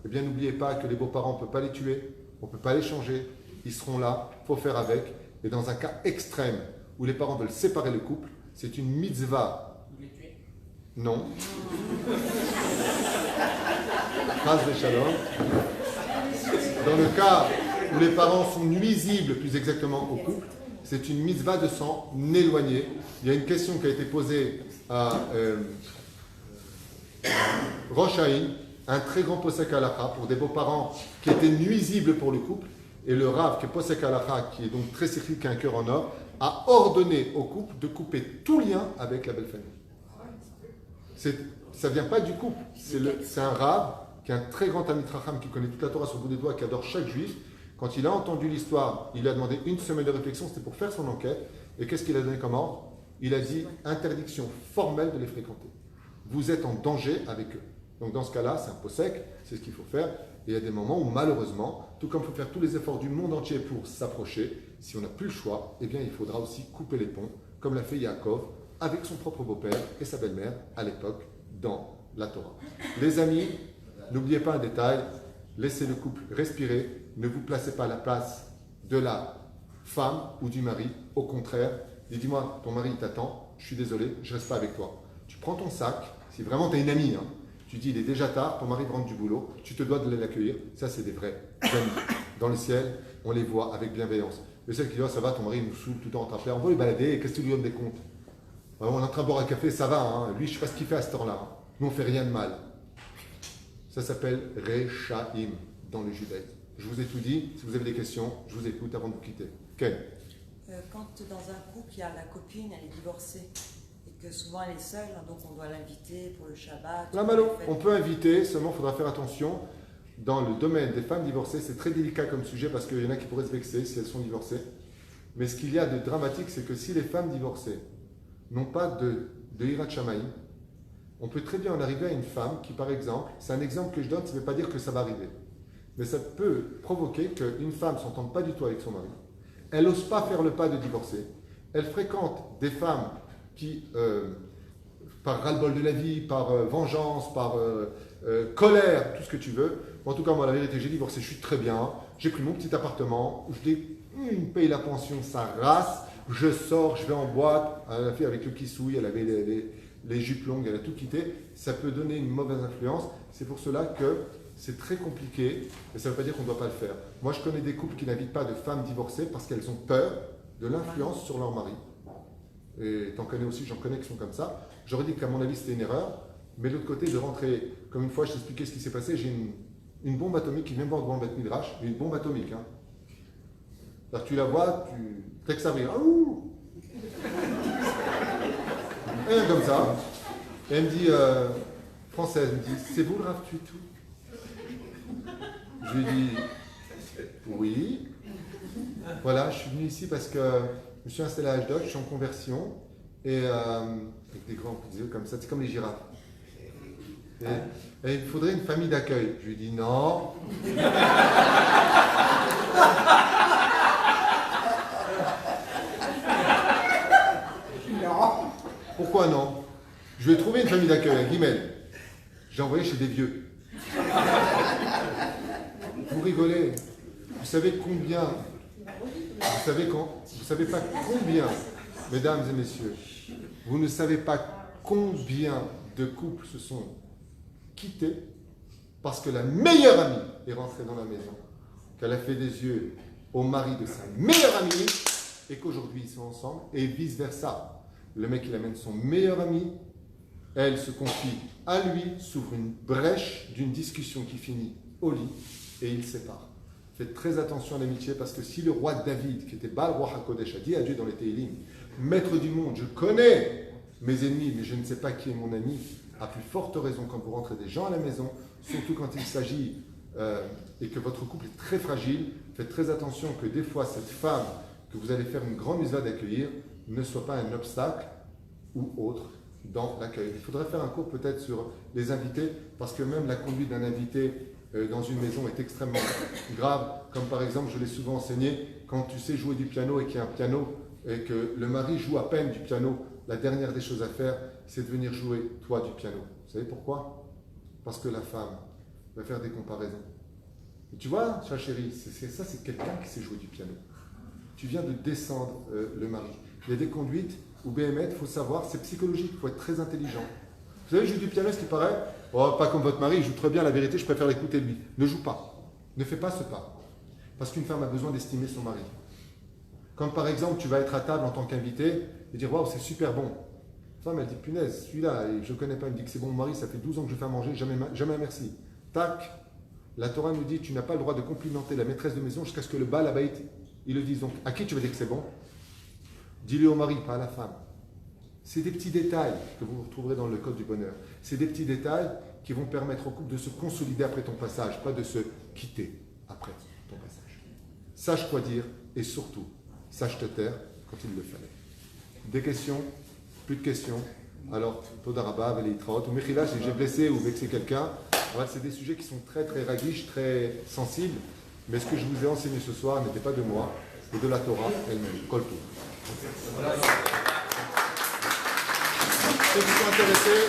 eh bien, n'oubliez pas que les beaux-parents, on ne peut pas les tuer, on ne peut pas les changer, ils seront là, il faut faire avec. Et dans un cas extrême, où les parents veulent séparer le couple, c'est une mitzvah. Vous les tuez? Non. Chas v'shalom. Dans le cas où les parents sont nuisibles, plus exactement, au couple, c'est une mitzvah de s'en éloigner. Il y a une question qui a été posée à Rosh Haïn, un très grand posek halakha pour des beaux-parents qui étaient nuisibles pour le couple. Et le Rav, qui est Posek Halacha, qui est donc très cyclique, qui a un cœur en or, a ordonné au couple de couper tout lien avec la belle famille. Ça ne vient pas du couple. C'est un Rav qui est un très grand Talmid Chacham, qui connaît toute la Torah sur le bout des doigts, qui adore chaque juif. Quand il a entendu l'histoire, il a demandé une semaine de réflexion, c'était pour faire son enquête. Et qu'est-ce qu'il a donné comme ordre? Il a dit interdiction formelle de les fréquenter. Vous êtes en danger avec eux. Donc dans ce cas-là, c'est un posek, c'est ce qu'il faut faire. Et il y a des moments où malheureusement, tout comme il faut faire tous les efforts du monde entier pour s'approcher, si on n'a plus le choix, eh bien il faudra aussi couper les ponts, comme l'a fait Yaakov avec son propre beau-père et sa belle-mère à l'époque dans la Torah. Les amis, n'oubliez pas un détail, laissez le couple respirer, ne vous placez pas à la place de la femme ou du mari, au contraire, dis-moi, ton mari t'attend, je suis désolé, je ne reste pas avec toi. Tu prends ton sac, si vraiment tu es une amie, tu dis il est déjà tard, ton mari rentre du boulot, tu te dois de l'accueillir, ça c'est des vrais amis. Dans le ciel, on les voit avec bienveillance. Mais celle qui dit, ça va, ton mari nous saoule tout le temps en train de faire, on va les balader, qu'est-ce que tu lui donnes des comptes? On est en train de boire un café, ça va, lui je ne sais pas ce qu'il fait à cette heure-là, nous on ne fait rien de mal. Ça s'appelle Rechaim dans le judaïsme. Je vous ai tout dit, si vous avez des questions, je vous écoute avant de vous quitter. Ken? Quand dans un couple, il y a la copine, elle est divorcée, et que souvent elle est seule, donc on doit l'inviter pour le Shabbat. La malo, on peut inviter, seulement il faudra faire attention. Dans le domaine des femmes divorcées, c'est très délicat comme sujet parce qu'il y en a qui pourraient se vexer si elles sont divorcées. Mais ce qu'il y a de dramatique, c'est que si les femmes divorcées n'ont pas de Hirat Shamayim, on peut très bien en arriver à une femme qui, par exemple, c'est un exemple que je donne, ça ne veut pas dire que ça va arriver. Mais ça peut provoquer qu'une femme ne s'entende pas du tout avec son mari. Elle n'ose pas faire le pas de divorcer. Elle fréquente des femmes qui, par ras-le-bol de la vie, par vengeance, par colère, tout ce que tu veux. En tout cas, moi, la vérité, j'ai divorcé, je suis très bien. J'ai pris mon petit appartement, je me paye la pension, ça race. Je sors, je vais en boîte. La fille avec le kissouille, elle avait les jupes longues, elle a tout quitté. Ça peut donner une mauvaise influence. C'est pour cela que c'est très compliqué, mais ça ne veut pas dire qu'on ne doit pas le faire. Moi, je connais des couples qui n'invitent pas de femmes divorcées parce qu'elles ont peur de l'influence sur leur mari. Et t'en connais aussi, j'en connais qui sont comme ça. J'aurais dit qu'à mon avis, c'était une erreur. Mais de l'autre côté, de rentrer, comme une fois, je t'expliquais ce qui s'est passé, j'ai une bombe atomique qui vient voir devant le Beth Midrash, une bombe atomique. Alors tu la vois, tu textes à rire. Et comme ça. Et elle me dit, française, elle me dit, c'est vous le Rav Tuitou? Je lui dis, oui. Voilà, je suis venu ici parce que je me suis installé à Ashdod, je suis en conversion, et avec des grands yeux comme ça, c'est comme les girafes. Et il faudrait une famille d'accueil. Je lui dis non. Pourquoi non? Je vais trouver une famille d'accueil à Guimel. J'ai envoyé chez des vieux. Vous rigolez. Vous savez combien? Vous savez pas combien, mesdames et messieurs, vous ne savez pas combien de couples se sont quittés parce que la meilleure amie est rentrée dans la maison, qu'elle a fait des yeux au mari de sa meilleure amie et qu'aujourd'hui ils sont ensemble et vice versa. Le mec il amène son meilleur ami, elle se confie à lui, s'ouvre une brèche d'une discussion qui finit au lit et ils se séparent. Faites très attention à l'amitié parce que si le roi David, qui était Baal Roi HaKodesh, a dit à Dieu dans les Télim, maître du monde, je connais mes ennemis, mais je ne sais pas qui est mon ami, à plus forte raison quand vous rentrez des gens à la maison, surtout quand il s'agit et que votre couple est très fragile, faites très attention que des fois cette femme que vous allez faire une grande misva d'accueillir ne soit pas un obstacle ou autre dans l'accueil. Il faudrait faire un cours peut-être sur les invités, parce que même la conduite d'un invité dans une maison est extrêmement grave, comme par exemple, je l'ai souvent enseigné, quand tu sais jouer du piano et qu'il y a un piano et que le mari joue à peine du piano, la dernière des choses à faire, c'est de venir jouer toi du piano. Vous savez pourquoi? Parce que la femme va faire des comparaisons. Et tu vois, chère chérie, c'est quelqu'un qui sait jouer du piano. Tu viens de descendre le mari. Il y a des conduites où BMF, il faut savoir, c'est psychologique, il faut être très intelligent. Vous savez, jouer du piano, ce qui paraît, oh, pas comme votre mari, il joue très bien, la vérité, je préfère l'écouter lui. Ne joue pas. Ne fais pas ce pas. Parce qu'une femme a besoin d'estimer son mari. Quand par exemple, tu vas être à table en tant qu'invité et dire, waouh, c'est super bon. La femme, elle dit, punaise, celui-là, je ne connais pas, il me dit que c'est bon, mon mari, ça fait 12 ans que je fais à manger, jamais merci. Tac, La Torah nous dit, tu n'as pas le droit de complimenter la maîtresse de maison jusqu'à ce que le Baal Habayit, il le dise. Donc, à qui tu veux dire que c'est bon? Dis-le au mari, pas à la femme. C'est des petits détails que vous retrouverez dans le Code du bonheur. C'est des petits détails qui vont permettre au couple de se consolider après ton passage, pas de se quitter après ton passage. Sache quoi dire et surtout, sache te taire quand il le fallait. Des questions? Plus de questions? Alors, Toda Rabba, Velitraot, ou Mechila, si j'ai blessé ou vexé quelqu'un, c'est des sujets qui sont très très raguiches, très sensibles, mais ce que je vous ai enseigné ce soir n'était pas de moi, mais de la Torah elle-même. Kol Tov. Ceux qui sont intéressés,